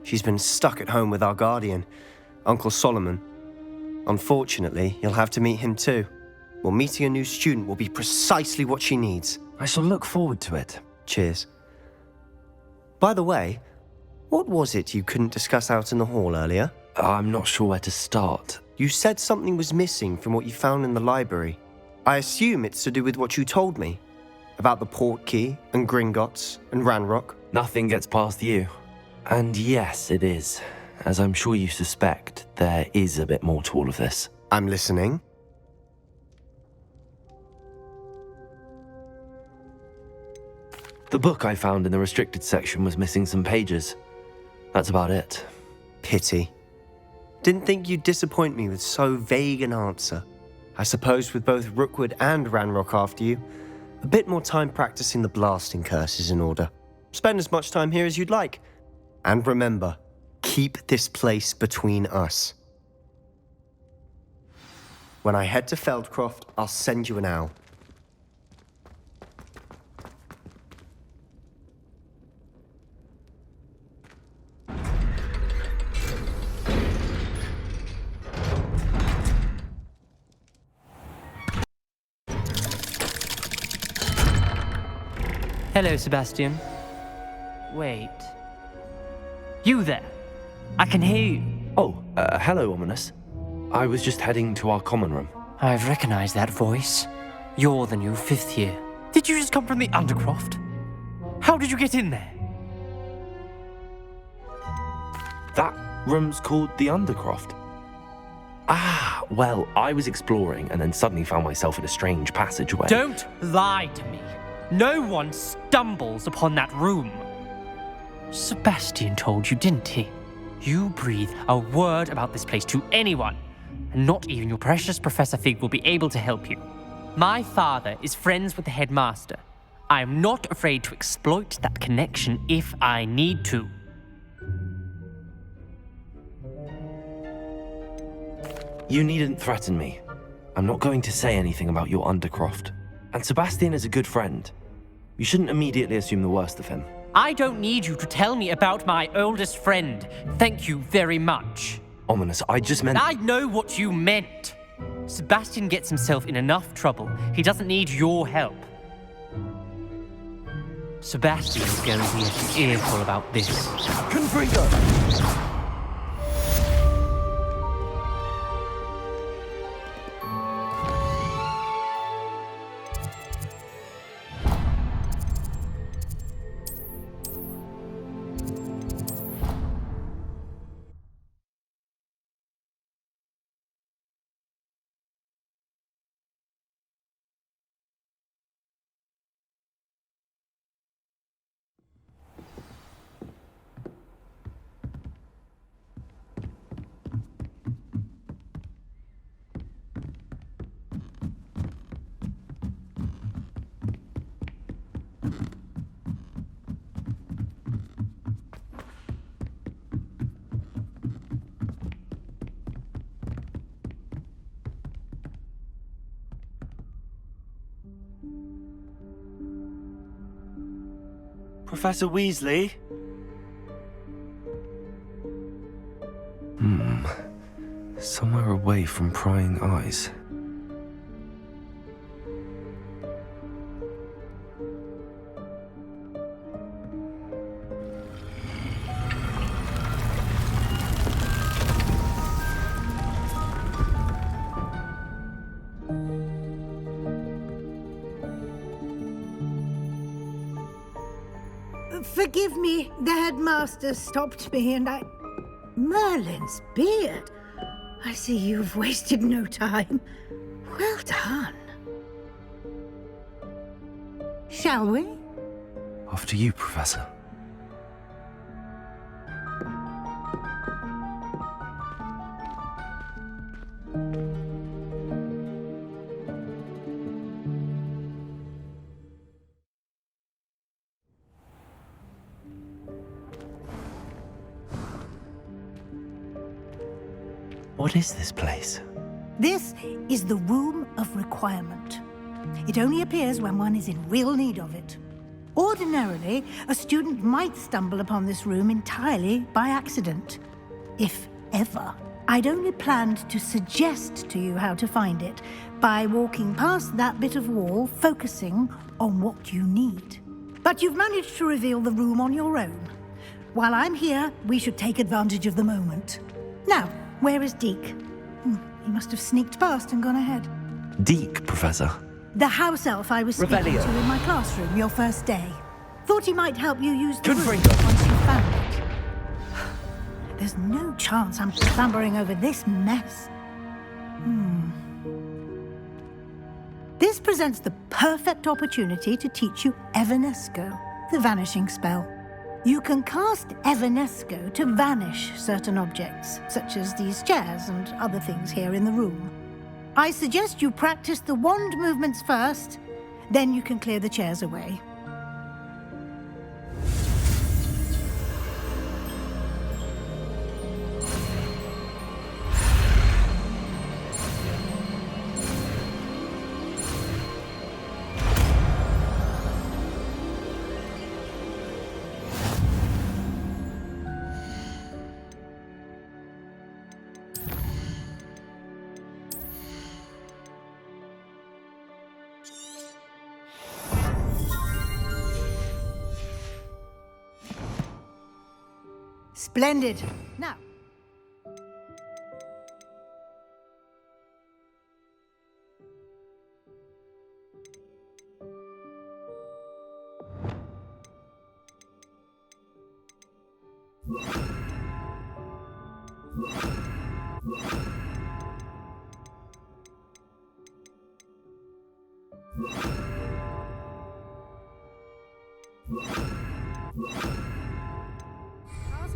[SPEAKER 16] She's been stuck at home with our guardian, Uncle Solomon. Unfortunately, you'll have to meet him too. Well, meeting a new student will be precisely what she needs.
[SPEAKER 4] I shall look forward to it.
[SPEAKER 16] Cheers. By the way, what was it you couldn't discuss out in the hall earlier?
[SPEAKER 4] I'm not sure where to start.
[SPEAKER 16] You said something was missing from what you found in the library. I assume it's to do with what you told me. About the port key, and Gringotts, and Ranrock.
[SPEAKER 4] Nothing gets past you. And yes, it is. As I'm sure you suspect, there is a bit more to all of this.
[SPEAKER 16] I'm listening.
[SPEAKER 4] The book I found in the restricted section was missing some pages. That's about it.
[SPEAKER 16] Pity. Didn't think you'd disappoint me with so vague an answer. I suppose with both Rookwood and Ranrock after you, a bit more time practicing the blasting curse is in order. Spend as much time here as you'd like. And remember, keep this place between us. When I head to Feldcroft, I'll send you an owl.
[SPEAKER 1] Hello, Sebastian. Wait. You there? I can hear you.
[SPEAKER 4] Oh, hello, Ominous. I was just heading to our common room.
[SPEAKER 1] I've recognized that voice. You're the new 5th year. Did you just come from the Undercroft? How did you get in there?
[SPEAKER 4] That room's called the Undercroft. Ah, well, I was exploring and then suddenly found myself in a strange passageway.
[SPEAKER 1] Don't lie to me. No one stumbles upon that room. Sebastian told you, didn't he? You breathe a word about this place to anyone, and not even your precious Professor Fig will be able to help you. My father is friends with the headmaster. I am not afraid to exploit that connection if I need to.
[SPEAKER 4] You needn't threaten me. I'm not going to say anything about your Undercroft. And Sebastian is a good friend. You shouldn't immediately assume the worst of him.
[SPEAKER 1] I don't need you to tell me about my oldest friend. Thank you very much.
[SPEAKER 4] Ominous, I just meant...
[SPEAKER 1] I know what you meant. Sebastian gets himself in enough trouble. He doesn't need your help. Sebastian is going to be at an earful about this.
[SPEAKER 12] Confringo! Professor Weasley?
[SPEAKER 4] Somewhere away from prying eyes.
[SPEAKER 18] Forgive me, the headmaster stopped me and I... Merlin's beard. I see you've wasted no time. Well done. Shall we?
[SPEAKER 4] After you, Professor. What is this place?
[SPEAKER 18] This is the Room of Requirement. It only appears when one is in real need of it. Ordinarily, a student might stumble upon this room entirely by accident. If ever. I'd only planned to suggest to you how to find it by walking past that bit of wall, focusing on what you need. But you've managed to reveal the room on your own. While I'm here, we should take advantage of the moment. Now, where is Deke? He must have sneaked past and gone ahead.
[SPEAKER 4] Deke, Professor.
[SPEAKER 18] The house elf I was speaking to in my classroom your first day. Thought he might help you use the room once you found it. There's no chance I'm clambering over this mess. This presents the perfect opportunity to teach you Evanesco, the vanishing spell. You can cast Evanesco to vanish certain objects, such as these chairs and other things here in the room. I suggest you practice the wand movements first, then you can clear the chairs away. Splendid. Now.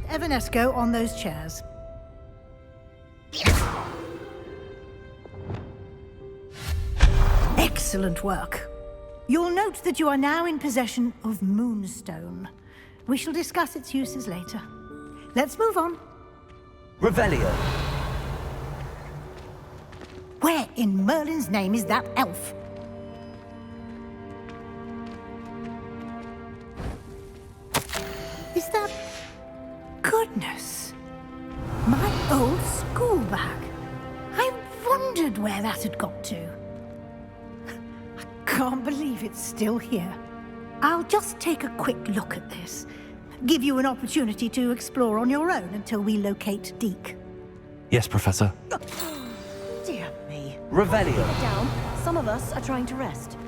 [SPEAKER 18] Evanesco on those chairs. Excellent work. You'll note that you are now in possession of Moonstone. We shall discuss its uses later. Let's move on.
[SPEAKER 15] Revelio.
[SPEAKER 18] Where in Merlin's name is that elf? Is that... Goodness! My old school bag. I wondered where that had got to. I can't believe it's still here. I'll just take a quick look at this. Give you an opportunity to explore on your own until we locate Deke.
[SPEAKER 4] Yes, Professor.
[SPEAKER 18] Dear me.
[SPEAKER 15] Revelio.
[SPEAKER 21] Keep it down. Some of us are trying to rest.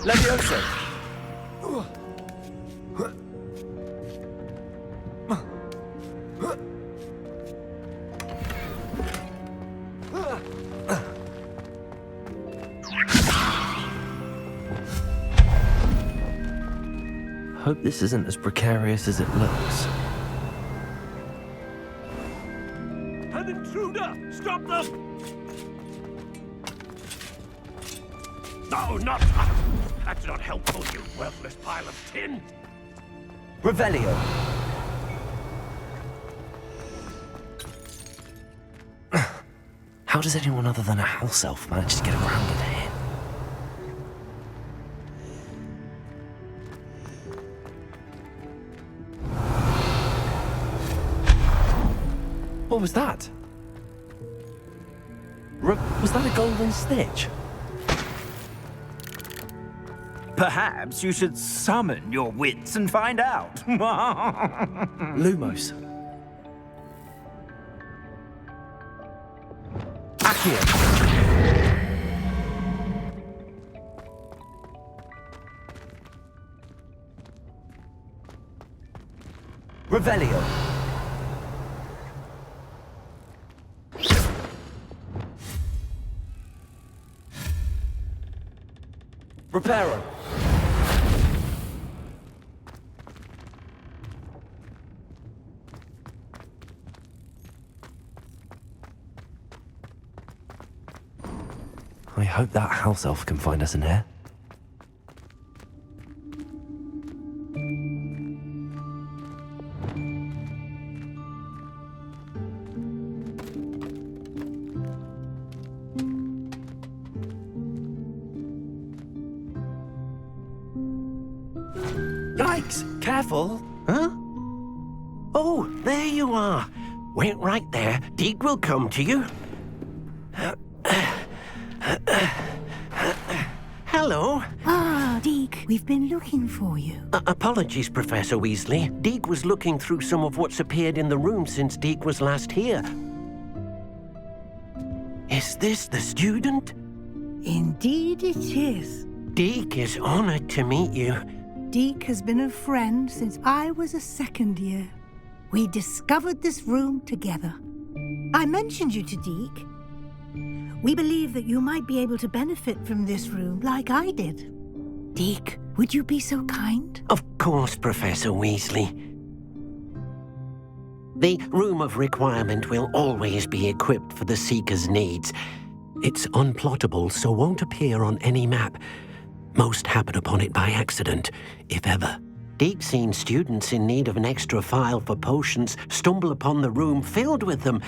[SPEAKER 15] Levioso.
[SPEAKER 4] Hope this isn't as precarious as it looks.
[SPEAKER 9] An intruder! Stop them! No, not that! That's not helpful, you worthless pile of tin!
[SPEAKER 15] Revelio.
[SPEAKER 4] How does anyone other than a house elf manage to get around in here? What was that? Was that a golden snitch?
[SPEAKER 8] Perhaps you should summon your wits and find out.
[SPEAKER 4] Lumos. Accio.
[SPEAKER 8] Revelio. Reparo.
[SPEAKER 4] I hope that house elf can find us in here.
[SPEAKER 5] Yikes! Careful! Huh? Oh, there you are. Wait right there. Deke will come to you. Hello.
[SPEAKER 18] Ah, Deke, we've been looking for you.
[SPEAKER 5] Apologies, Professor Weasley. Deke was looking through some of what's appeared in the room since Deke was last here. Is this the student?
[SPEAKER 18] Indeed it is.
[SPEAKER 5] Deke is honored to meet you.
[SPEAKER 18] Deke has been a friend since I was a second year. We discovered this room together. I mentioned you to Deke. We believe that you might be able to benefit from this room like I did. Deke, would you be so kind?
[SPEAKER 5] Of course, Professor Weasley. The Room of Requirement will always be equipped for the Seeker's needs. It's unplottable, so won't appear on any map. Most happen upon it by accident, if ever. Deke's seen students in need of an extra file for potions stumble upon the room filled with them.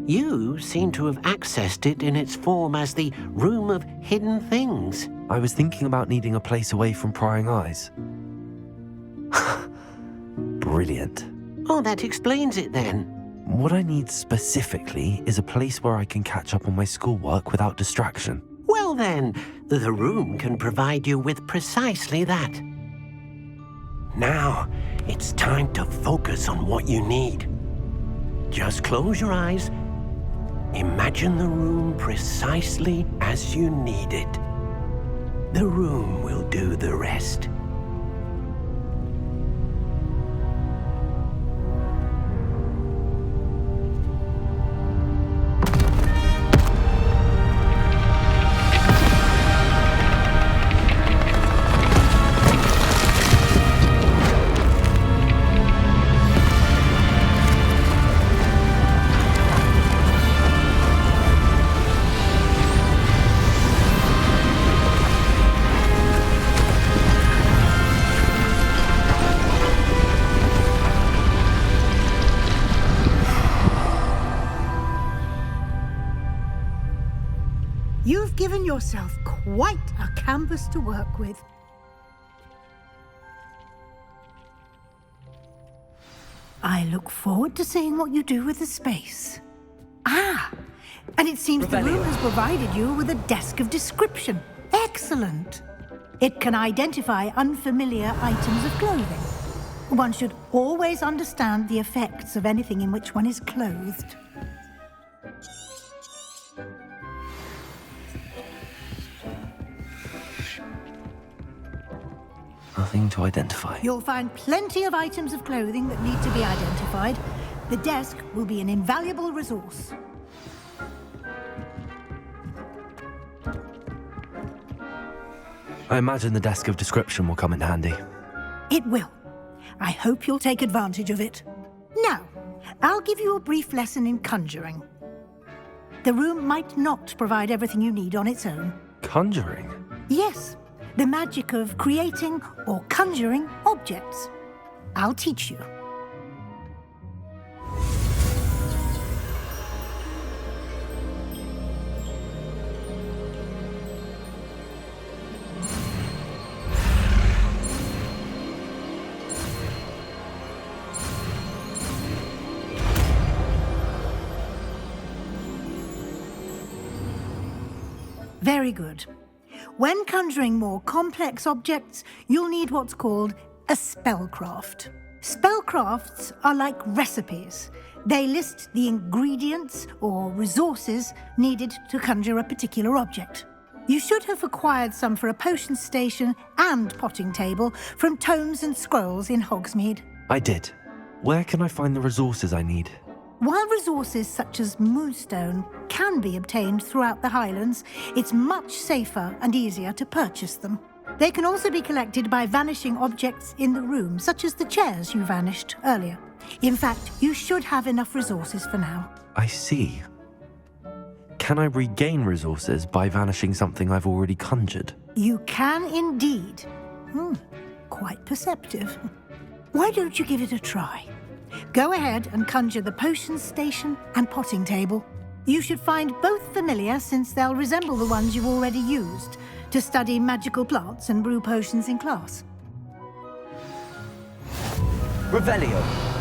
[SPEAKER 5] You seem to have accessed it in its form as the Room of Hidden Things.
[SPEAKER 4] I was thinking about needing a place away from prying eyes. Brilliant.
[SPEAKER 5] Oh, that explains it then.
[SPEAKER 4] What I need specifically is a place where I can catch up on my schoolwork without distraction.
[SPEAKER 5] Well then, the room can provide you with precisely that. Now, it's time to focus on what you need. Just close your eyes. Imagine the room precisely as you need it. The room will do the rest.
[SPEAKER 18] You've given yourself quite a canvas to work with. I look forward to seeing what you do with the space. Ah, and it seems the room has provided you with a desk of description. Excellent. It can identify unfamiliar items of clothing. One should always understand the effects of anything in which one is clothed.
[SPEAKER 4] Nothing to identify.
[SPEAKER 18] You'll find plenty of items of clothing that need to be identified. The desk will be an invaluable resource.
[SPEAKER 4] I imagine the desk of description will come in handy.
[SPEAKER 18] It will. I hope you'll take advantage of it. Now, I'll give you a brief lesson in conjuring. The room might not provide everything you need on its own.
[SPEAKER 4] Conjuring?
[SPEAKER 18] Yes, the magic of creating or conjuring objects. I'll teach you. Very good. When conjuring more complex objects, you'll need what's called a spellcraft. Spellcrafts are like recipes. They list the ingredients or resources needed to conjure a particular object. You should have acquired some for a potion station and potting table from tomes and scrolls in Hogsmeade.
[SPEAKER 4] I did. Where can I find the resources I need?
[SPEAKER 18] While resources such as moonstone can be obtained throughout the Highlands, it's much safer and easier to purchase them. They can also be collected by vanishing objects in the room, such as the chairs you vanished earlier. In fact, you should have enough resources for now.
[SPEAKER 4] I see. Can I regain resources by vanishing something I've already conjured?
[SPEAKER 18] You can indeed. Quite perceptive. Why don't you give it a try? Go ahead and conjure the potion station and potting table. You should find both familiar, since they'll resemble the ones you've already used to study magical plants and brew potions in class.
[SPEAKER 14] Revelio.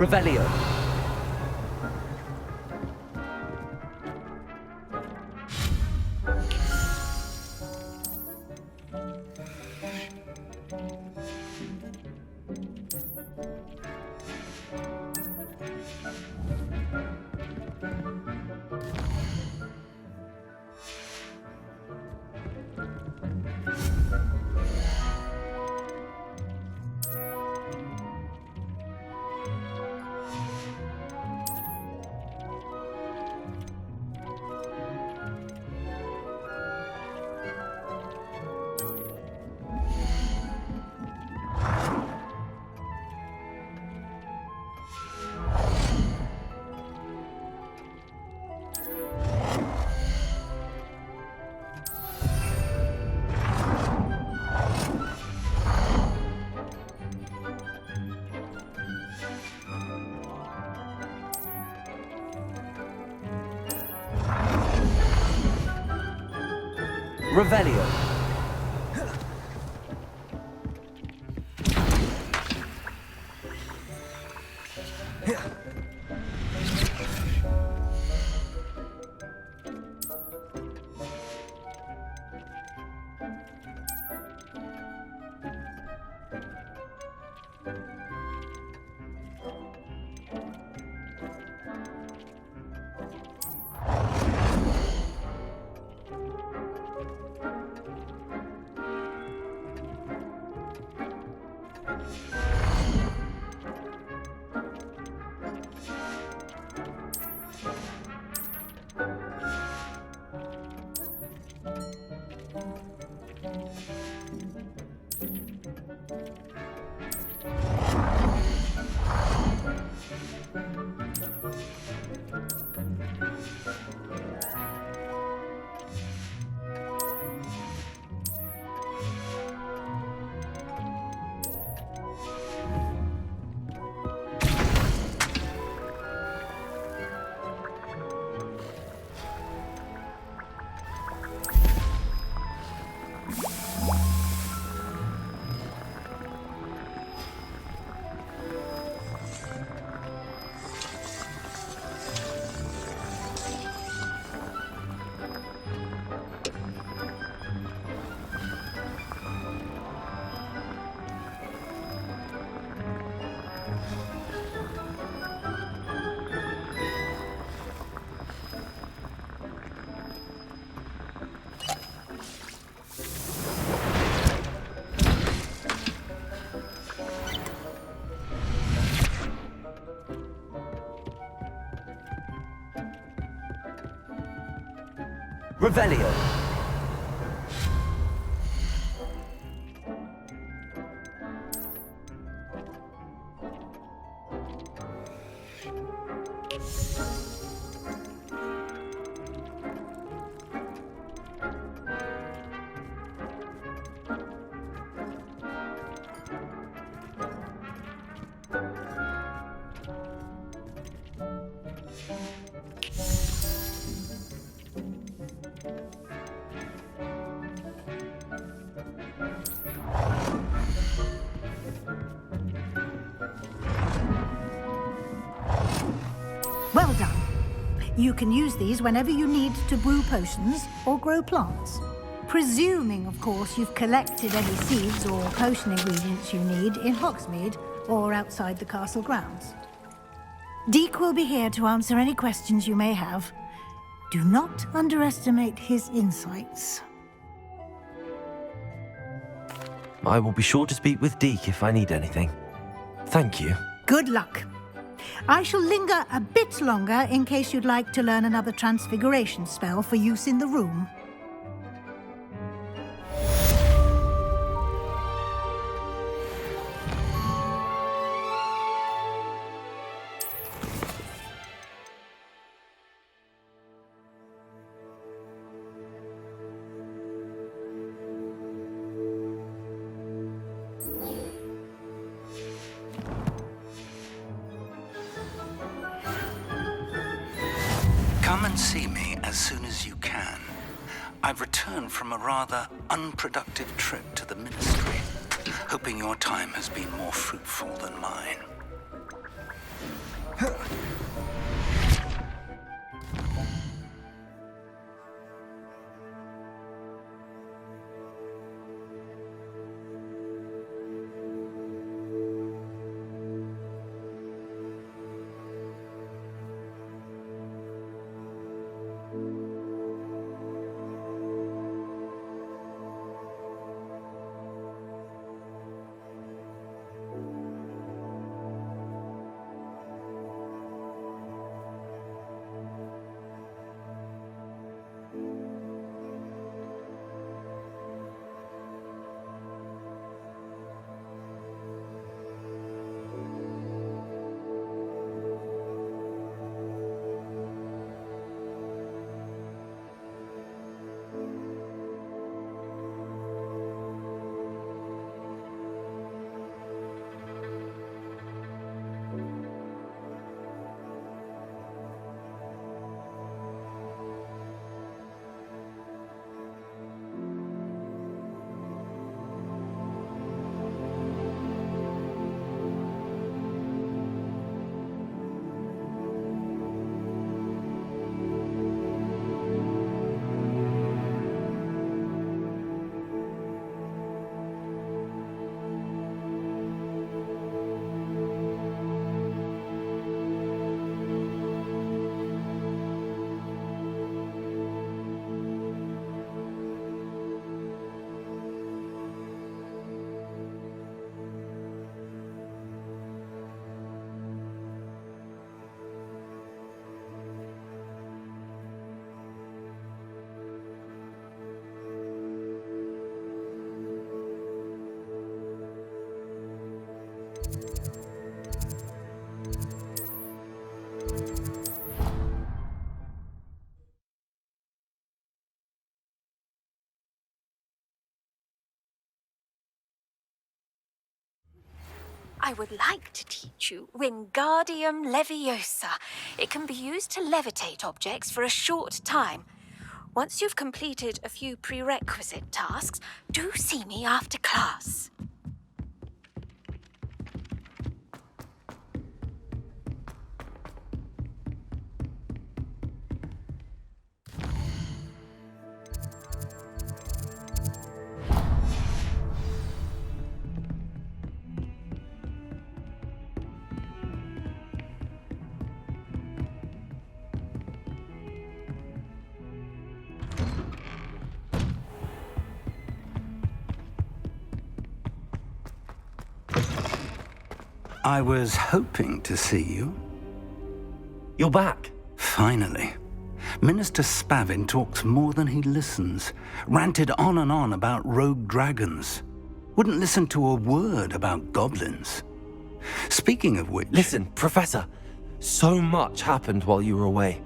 [SPEAKER 14] Revelio. Revelio.
[SPEAKER 8] Revelio.
[SPEAKER 18] Well done. You can use these whenever you need to brew potions or grow plants. Presuming, of course, you've collected any seeds or potion ingredients you need in Hogsmeade or outside the castle grounds. Deek will be here to answer any questions you may have. Do not underestimate his insights.
[SPEAKER 4] I will be sure to speak with Deke if I need anything. Thank you.
[SPEAKER 18] Good luck. I shall linger a bit longer in case you'd like to learn another transfiguration spell for use in the room.
[SPEAKER 10] Come and see me as soon as you can. I've returned from a rather unproductive trip to the Ministry, hoping your time has been more fruitful than mine.
[SPEAKER 22] I would like to teach you Wingardium Leviosa. It can be used to levitate objects for a short time. Once you've completed a few prerequisite tasks, do see me after class.
[SPEAKER 10] I was hoping to see you.
[SPEAKER 4] You're back.
[SPEAKER 10] Finally. Minister Spavin talks more than he listens, ranted on and on about rogue dragons. Wouldn't listen to a word about goblins. Speaking of which...
[SPEAKER 4] Listen, Professor, so much happened while you were away.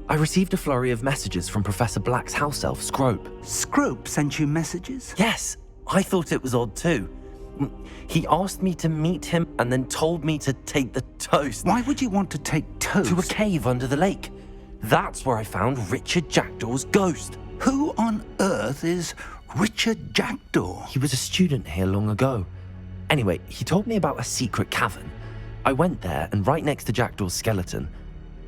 [SPEAKER 4] I received a flurry of messages from Professor Black's house elf, Scrope.
[SPEAKER 10] Scrope sent you messages?
[SPEAKER 4] Yes, I thought it was odd too. He asked me to meet him and then told me to take the toast.
[SPEAKER 10] Why would you want to take toast?
[SPEAKER 4] To a cave under the lake. That's where I found Richard Jackdaw's ghost.
[SPEAKER 10] Who on earth is Richard Jackdaw?
[SPEAKER 4] He was a student here long ago. Anyway, he told me about a secret cavern. I went there, and right next to Jackdaw's skeleton,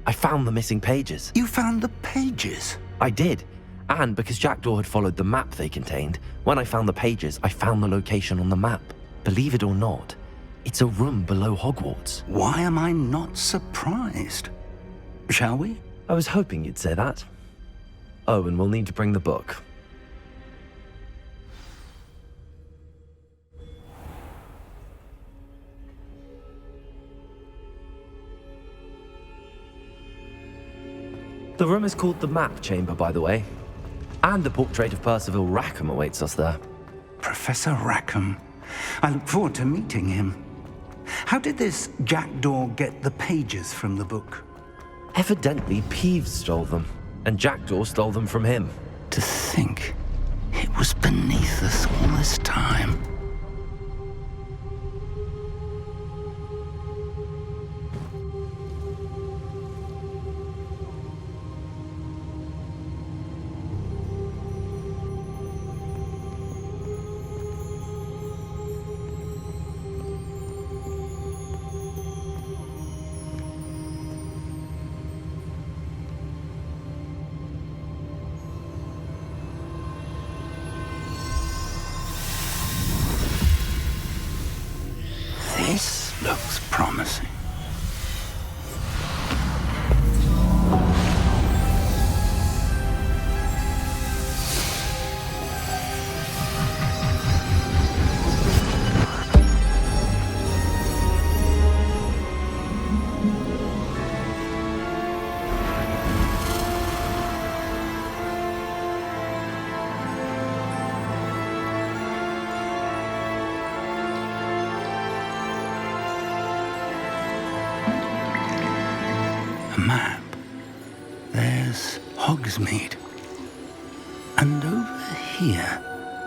[SPEAKER 4] I found the missing pages.
[SPEAKER 10] You found the pages?
[SPEAKER 4] I did. And because Jackdaw had followed the map they contained, when I found the pages, I found the location on the map. Believe it or not, it's a room below Hogwarts.
[SPEAKER 10] Why am I not surprised? Shall we?
[SPEAKER 4] I was hoping you'd say that. Oh, and we'll need to bring the book. The room is called the Map Chamber, by the way. And the portrait of Percival Rackham awaits us there.
[SPEAKER 10] Professor Rackham. I look forward to meeting him. How did this Jackdaw get the pages from the book?
[SPEAKER 4] Evidently, Peeves stole them, and Jackdaw stole them from him.
[SPEAKER 10] To think it was beneath us all this time. This looks promising. Map. There's Hogsmeade. And over here,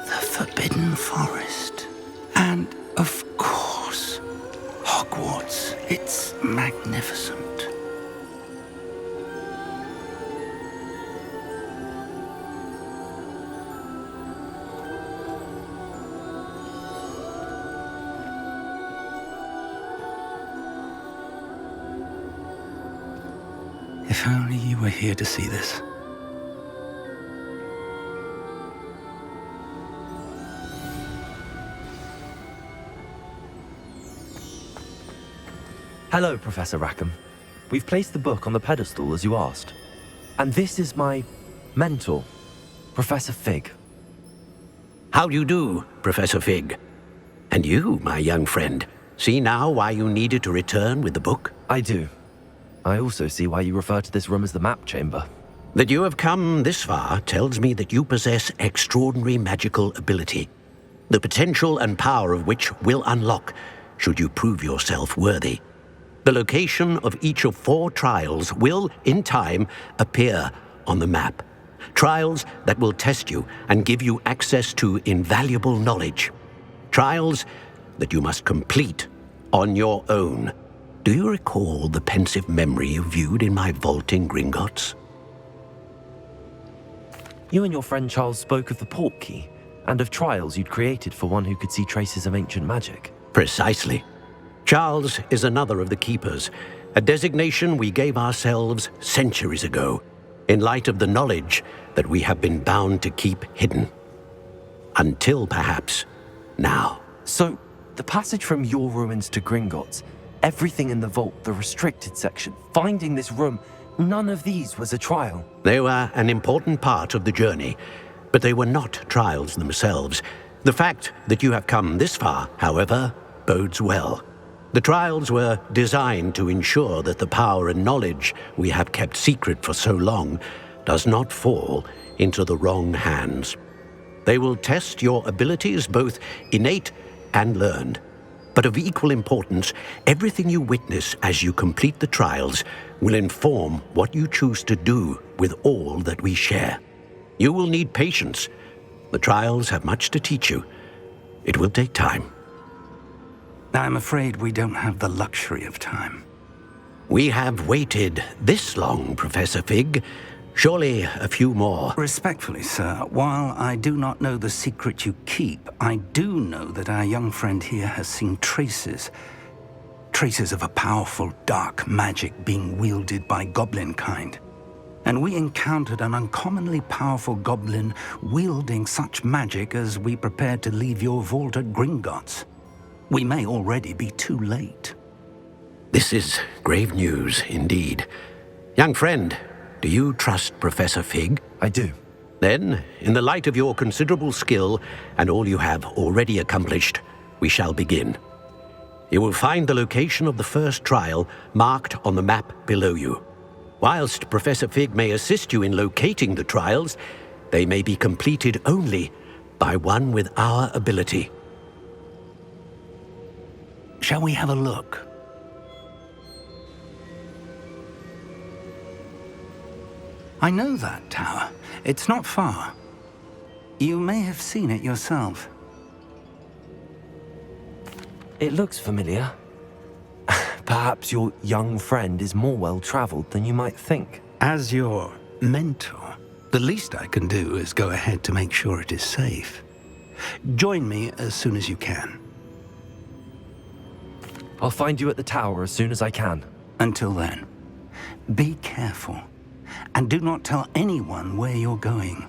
[SPEAKER 10] the Forbidden Forest. And, of course, Hogwarts. It's magnificent. If only you were here to see this.
[SPEAKER 4] Hello, Professor Rackham. We've placed the book on the pedestal as you asked. And this is my mentor, Professor Fig.
[SPEAKER 5] How do you do, Professor Fig? And you, my young friend, see now why you needed to return with the book?
[SPEAKER 4] I do. I also see why you refer to this room as the Map Chamber.
[SPEAKER 5] That you have come this far tells me that you possess extraordinary magical ability, the potential and power of which will unlock should you prove yourself worthy. The location of each of 4 trials will, in time, appear on the map. Trials that will test you and give you access to invaluable knowledge. Trials that you must complete on your own. Do you recall the pensive memory you viewed in my vault in Gringotts?
[SPEAKER 4] You and your friend Charles spoke of the Portkey, and of trials you'd created for one who could see traces of ancient magic.
[SPEAKER 5] Precisely. Charles is another of the Keepers, a designation we gave ourselves centuries ago, in light of the knowledge that we have been bound to keep hidden. Until, perhaps, now.
[SPEAKER 4] So, the passage from your ruins to Gringotts, everything in the vault, the restricted section, finding this room, none of these was a trial.
[SPEAKER 5] They were an important part of the journey, but they were not trials themselves. The fact that you have come this far, however, bodes well. The trials were designed to ensure that the power and knowledge we have kept secret for so long does not fall into the wrong hands. They will test your abilities, both innate and learned. But of equal importance, everything you witness as you complete the trials will inform what you choose to do with all that we share. You will need patience. The trials have much to teach you. It will take time.
[SPEAKER 10] I'm afraid we don't have the luxury of time.
[SPEAKER 5] We have waited this long, Professor Fig. Surely a few more.
[SPEAKER 10] Respectfully, sir, while I do not know the secret you keep, I do know that our young friend here has seen traces of a powerful dark magic being wielded by goblin kind. And we encountered an uncommonly powerful goblin wielding such magic as we prepared to leave your vault at Gringotts. We may already be too late.
[SPEAKER 5] This is grave news indeed. Young friend, do you trust Professor Fig?
[SPEAKER 4] I do.
[SPEAKER 5] Then, in the light of your considerable skill and all you have already accomplished, we shall begin. You will find the location of the first trial marked on the map below you. Whilst Professor Fig may assist you in locating the trials, they may be completed only by one with our ability.
[SPEAKER 10] Shall we have a look? I know that tower. It's not far. You may have seen it yourself.
[SPEAKER 4] It looks familiar. Perhaps your young friend is more well-traveled than you might think.
[SPEAKER 10] As your mentor, the least I can do is go ahead to make sure it is safe. Join me as soon as you can.
[SPEAKER 4] I'll find you at the tower as soon as I can.
[SPEAKER 10] Until then, be careful. And do not tell anyone where you're going.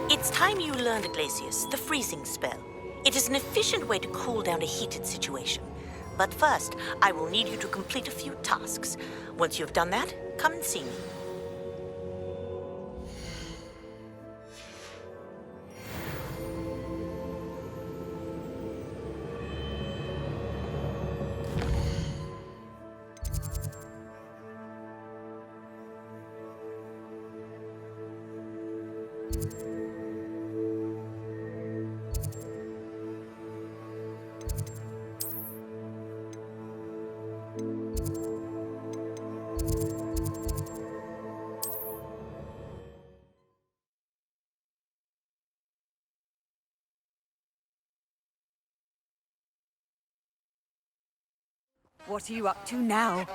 [SPEAKER 6] It's time you learned, Glacius, the freezing spell. It is an efficient way to cool down a heated situation. But first, I will need you to complete a few tasks. Once you've done that, come and see me.
[SPEAKER 7] What are you up to now?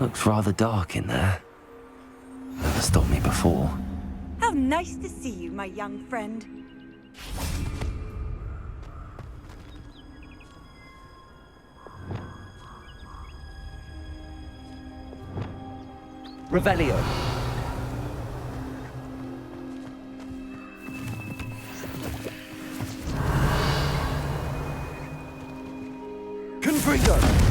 [SPEAKER 4] Looks rather dark in there. Never stopped me before.
[SPEAKER 7] How nice to see you, my young friend.
[SPEAKER 16] Revelio.
[SPEAKER 12] Confringo!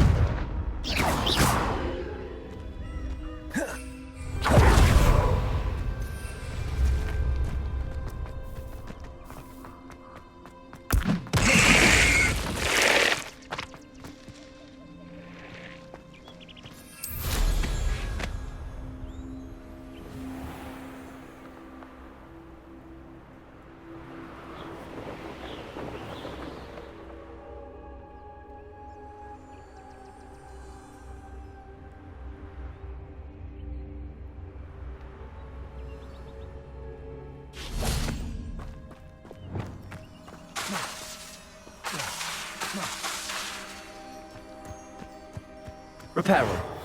[SPEAKER 16] Reparo.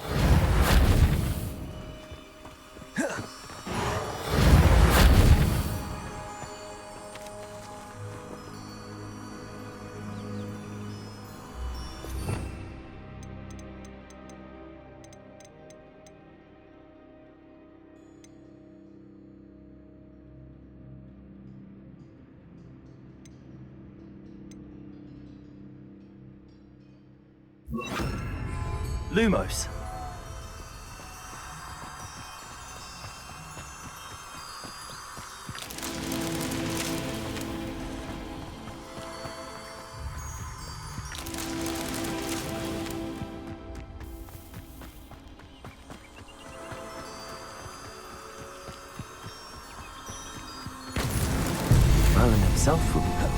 [SPEAKER 12] Lumos.
[SPEAKER 4] Merlin himself will be there.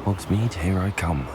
[SPEAKER 4] Hogsmeade, here I come.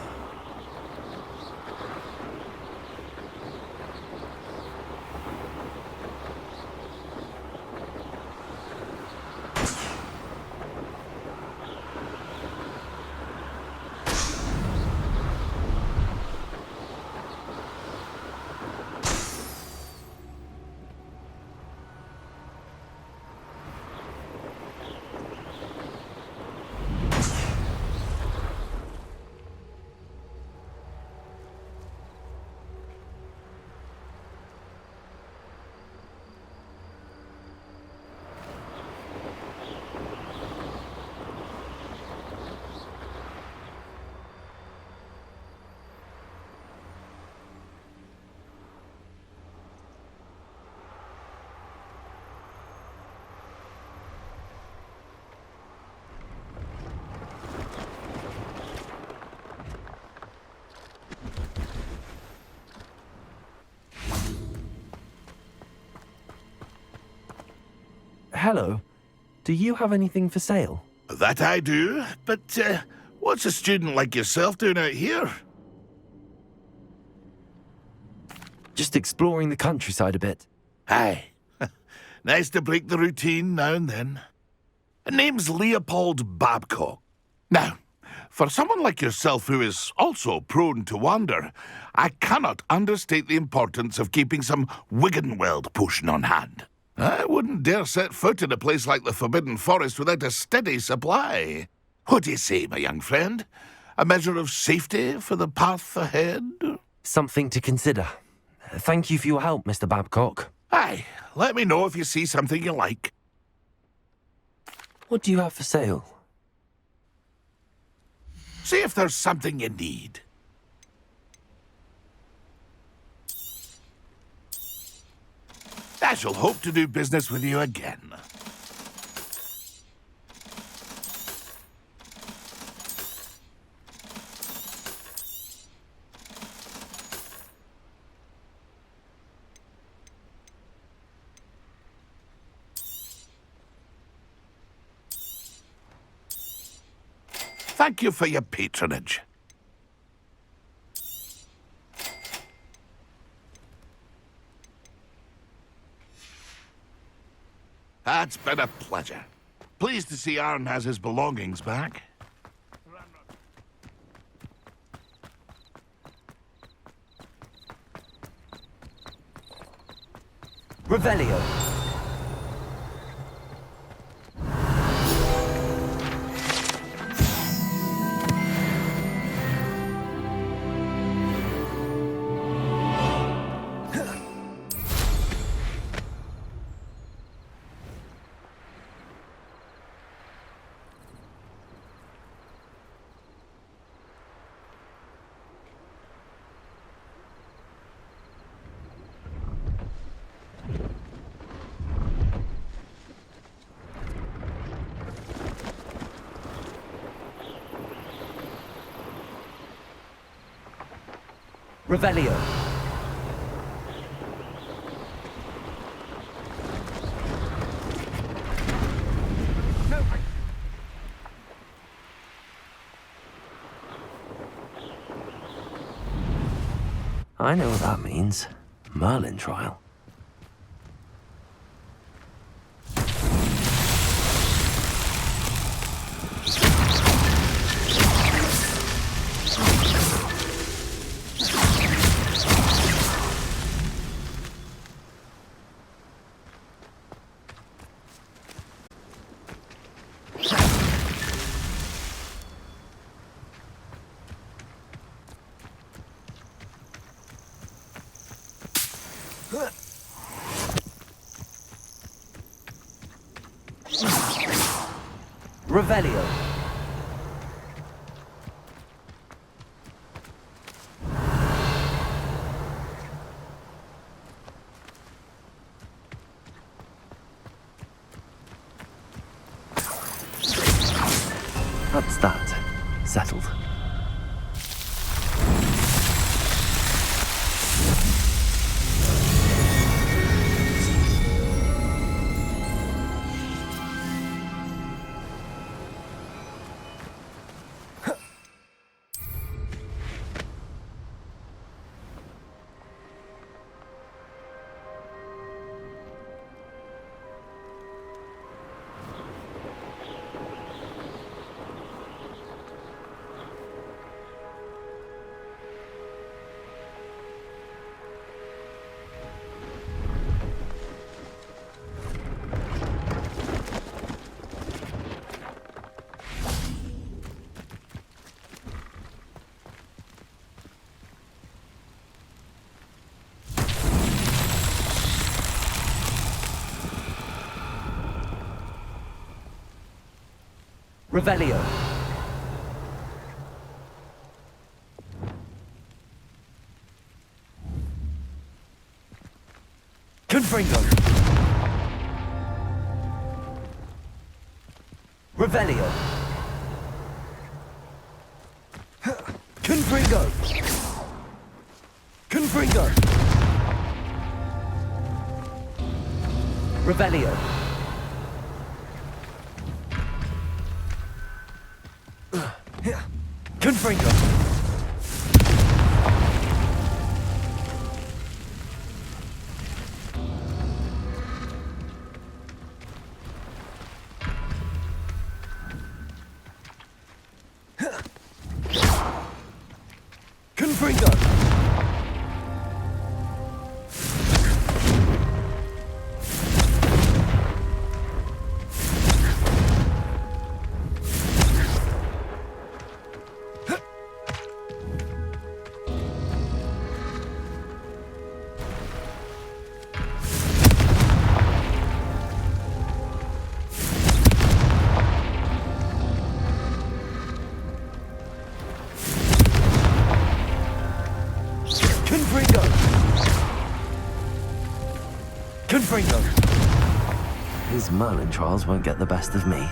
[SPEAKER 4] Hello. Do you have anything for sale?
[SPEAKER 19] That I do, but what's a student like yourself doing out here?
[SPEAKER 4] Just exploring the countryside a bit.
[SPEAKER 19] Aye. Nice to break the routine now and then. Name's Leopold Babcock. Now, for someone like yourself who is also prone to wander, I cannot understate the importance of keeping some Wiggenweld potion on hand. I wouldn't dare set foot in a place like the Forbidden Forest without a steady supply. What do you say, my young friend? A measure of safety for the path ahead?
[SPEAKER 4] Something to consider. Thank you for your help, Mr. Babcock.
[SPEAKER 19] Aye, let me know if you see something you like.
[SPEAKER 4] What do you have for sale?
[SPEAKER 19] See if there's something you need. I shall hope to do business with you again. Thank you for your patronage. It's been a pleasure. Pleased to see Arn has his belongings back.
[SPEAKER 4] Revelio. Revelio. I know what that means. Merlin trial. Revelio. That's that. Settled. Revelio. Confringo. Revelio. Confringo. Confringo. Revelio. Confringo. Confringo. Confringo. His Merlin trials won't get the best of me.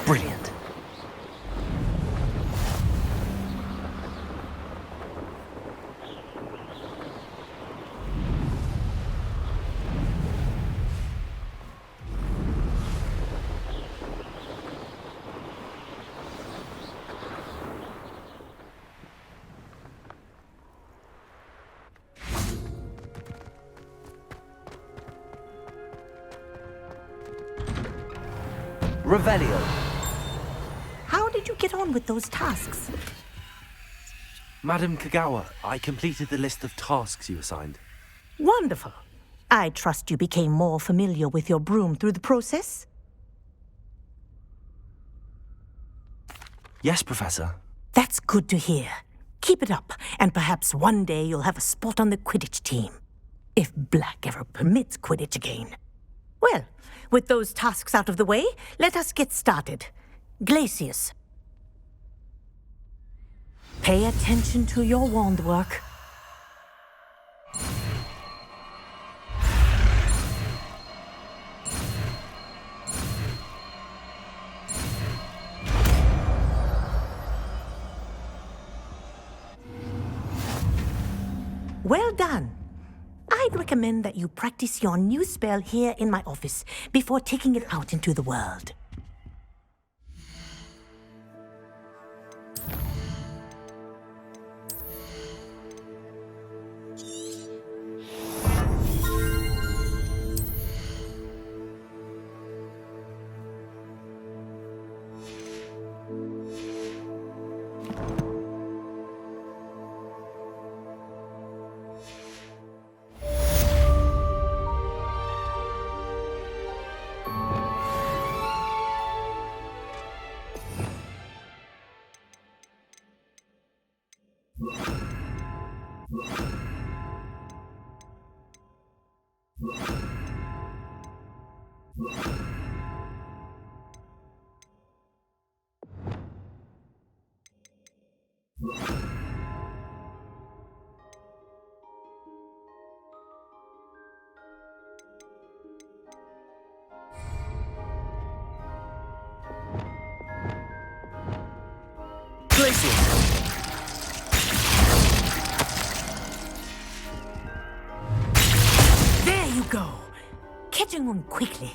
[SPEAKER 4] Brilliant. Revelio.
[SPEAKER 6] How did you get on with those tasks?
[SPEAKER 4] Madam Kagawa, I completed the list of tasks you assigned.
[SPEAKER 6] Wonderful. I trust you became more familiar with your broom through the process?
[SPEAKER 4] Yes, Professor.
[SPEAKER 6] That's good to hear. Keep it up, and perhaps one day you'll have a spot on the Quidditch team. If Black ever permits Quidditch again. Well, with those tasks out of the way, let us get started. Glacius. Pay attention to your wand work. Well done. I'd recommend that you practice your new spell here in my office before taking it out into the world. There you go. Catching one quickly.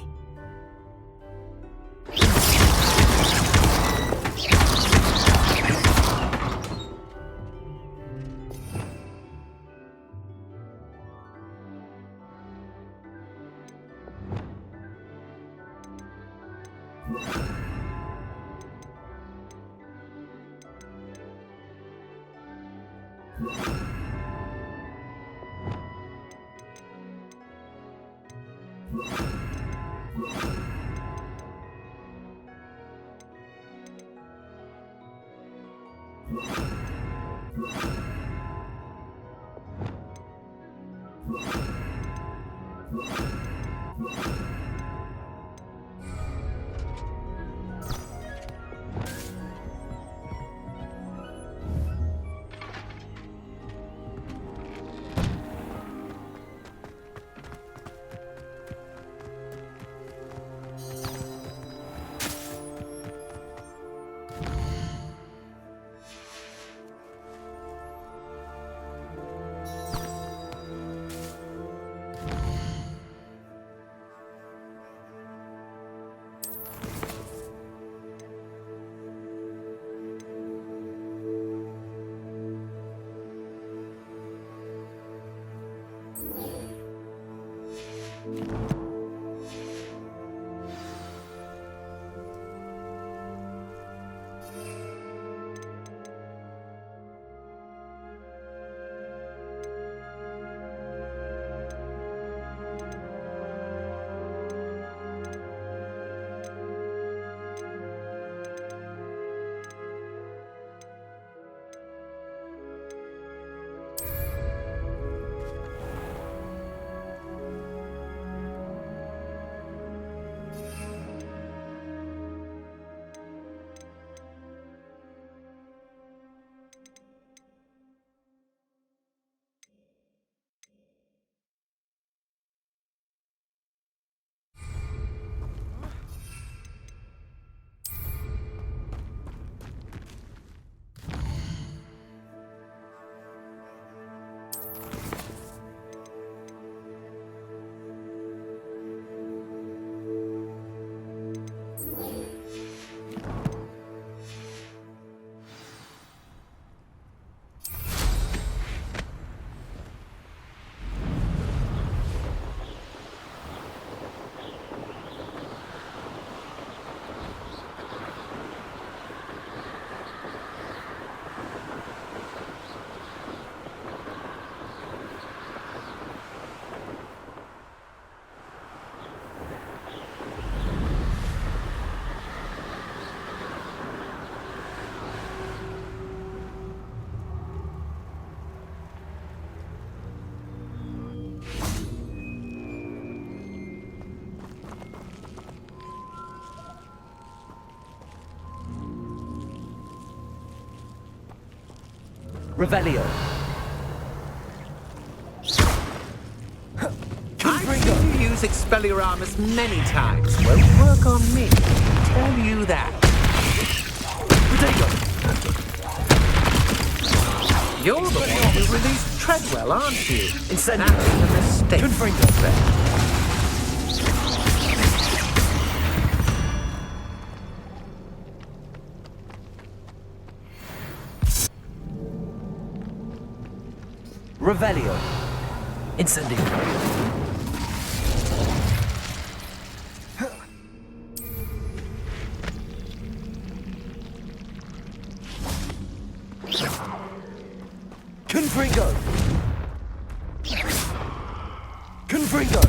[SPEAKER 4] Revelio.
[SPEAKER 11] I've seen you use Expelliarmus many times. Won't work on me. Tell you that. You're the one who released Treadwell, aren't you?
[SPEAKER 4] Incendio.
[SPEAKER 11] That's a mistake.
[SPEAKER 4] Confringo, then. Revelio. Incendio. Confringo. Confringo.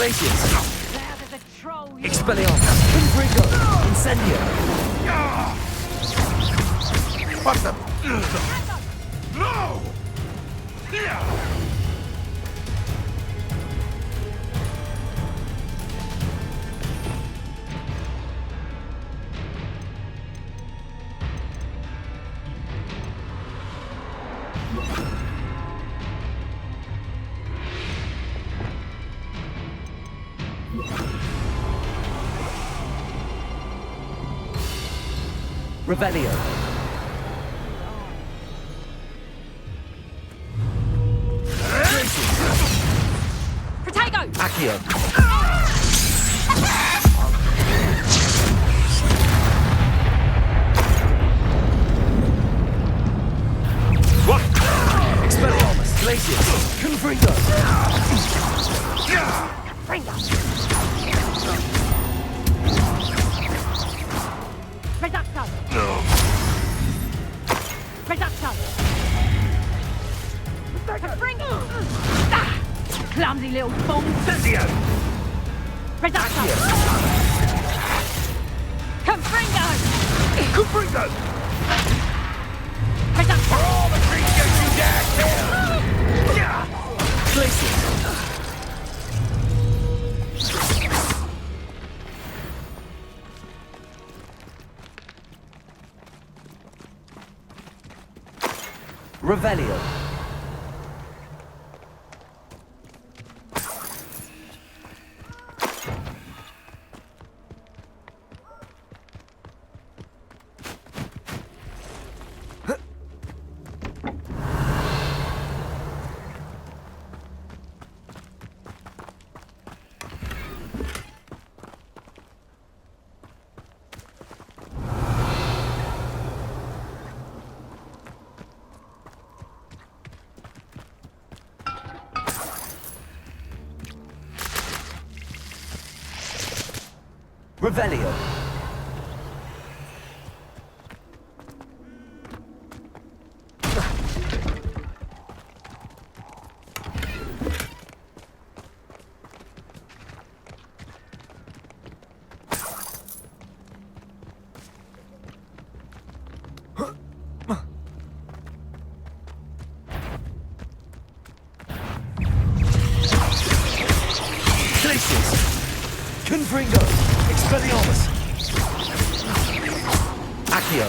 [SPEAKER 4] Glacius!
[SPEAKER 6] There's a troll.
[SPEAKER 4] Expelliarmus! Confringo! Incendio!
[SPEAKER 19] What the?
[SPEAKER 9] No!
[SPEAKER 4] Revelio.
[SPEAKER 22] Protego!
[SPEAKER 4] Accio. What? Expelliarmus. Glacius. Confringo.
[SPEAKER 6] Reducto! Reducto! Clumsy little fool!
[SPEAKER 9] Incendio!
[SPEAKER 6] Reducto! Confringo!
[SPEAKER 9] Confringo!
[SPEAKER 6] Reducto!
[SPEAKER 9] For all the creatures you dare kill!
[SPEAKER 4] Glacius. Revelio. Revelio. Glacius. Confringo. Expelliarmus. Accio.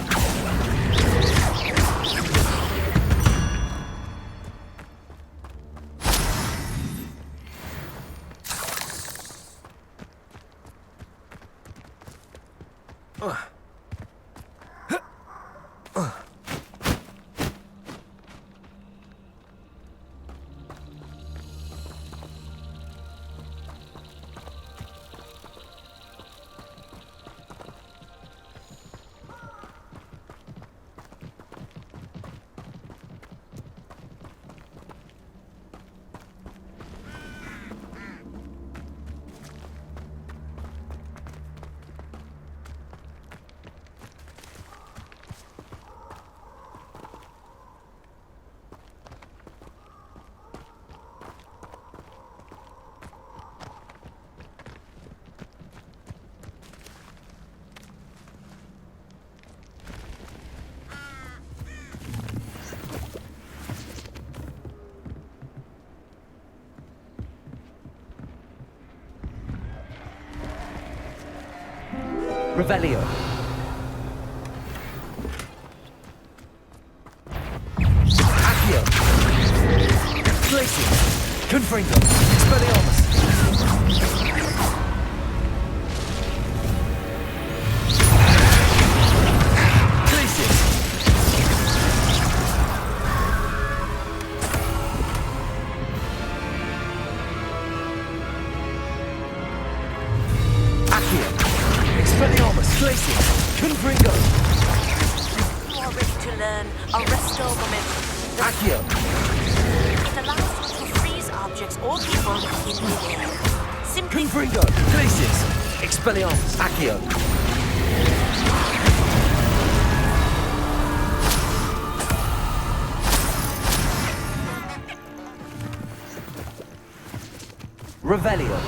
[SPEAKER 4] Revelio. Accio. Glacius. Confringo. Expelliarmus. Glacius. Accio. Expelliarmus. Glacius. Confringo.
[SPEAKER 22] You are ready to learn a restore momentum.
[SPEAKER 4] Accio.
[SPEAKER 22] It allows you to freeze objects or people in midair. Simply
[SPEAKER 4] Confringo. Glacius. Expelliarmus. Accio. Revelio.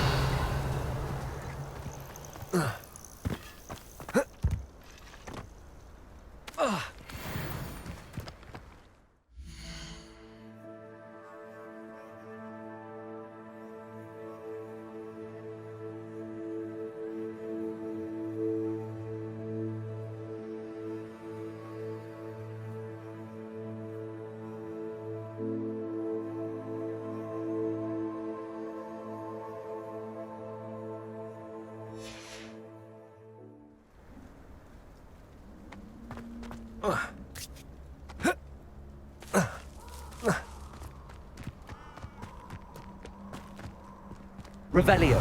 [SPEAKER 4] Revelio.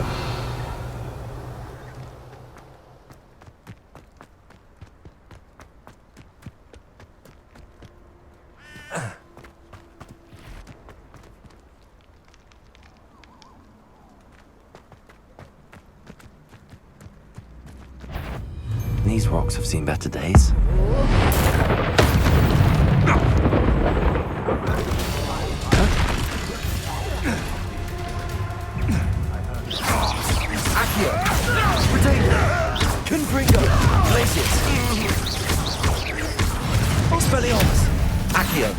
[SPEAKER 4] These rocks have seen better days. Accio! Potato! Confringo! Glacius! Expelliarmus! Accio!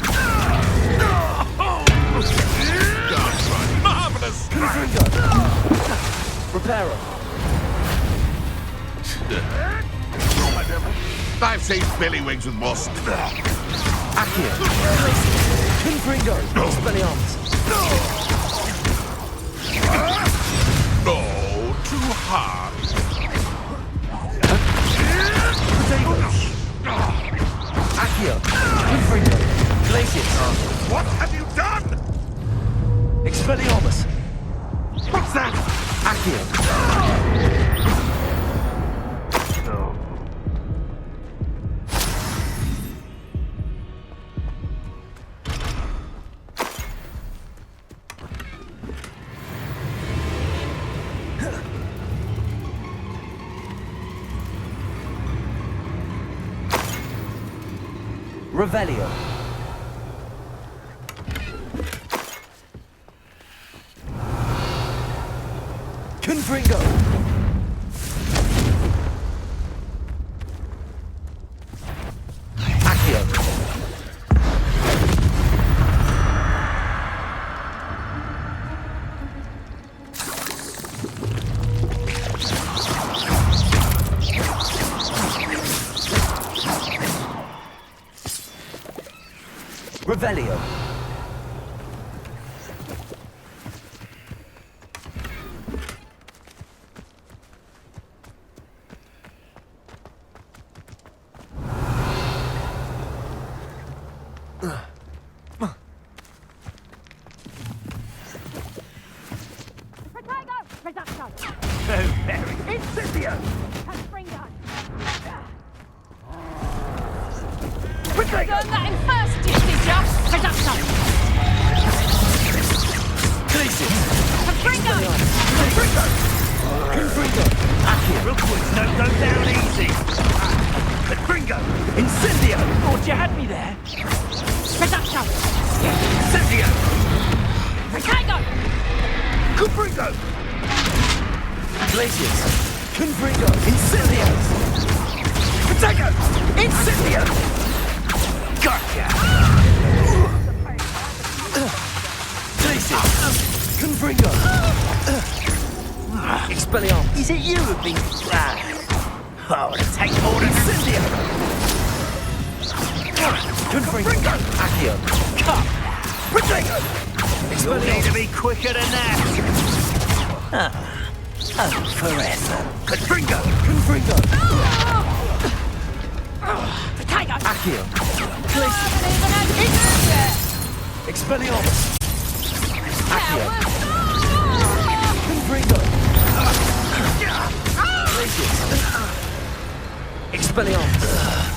[SPEAKER 19] Marvelous!
[SPEAKER 4] Confringo! Reparo!
[SPEAKER 19] I've saved Billywings with more stuff.
[SPEAKER 4] Accio! Confringo! Expelliarmus!
[SPEAKER 19] No, too hard.
[SPEAKER 4] Accio! Confringo! Glacius!
[SPEAKER 19] What have you done?
[SPEAKER 4] Expelliarmus!
[SPEAKER 19] What's that?
[SPEAKER 4] Accio! Revelio. Confringo. Accio. Revelio.
[SPEAKER 8] Is it you who've been... Oh, it'll take more than... Incendio!
[SPEAKER 4] Confringo! Accio!
[SPEAKER 8] Come! Potato! You'll need to be quicker than that! Oh, forever. Confringo!
[SPEAKER 4] Confringo!
[SPEAKER 8] Potato!
[SPEAKER 4] Accio! Expelliarmus! Accio! Confringo! Expelliarmus!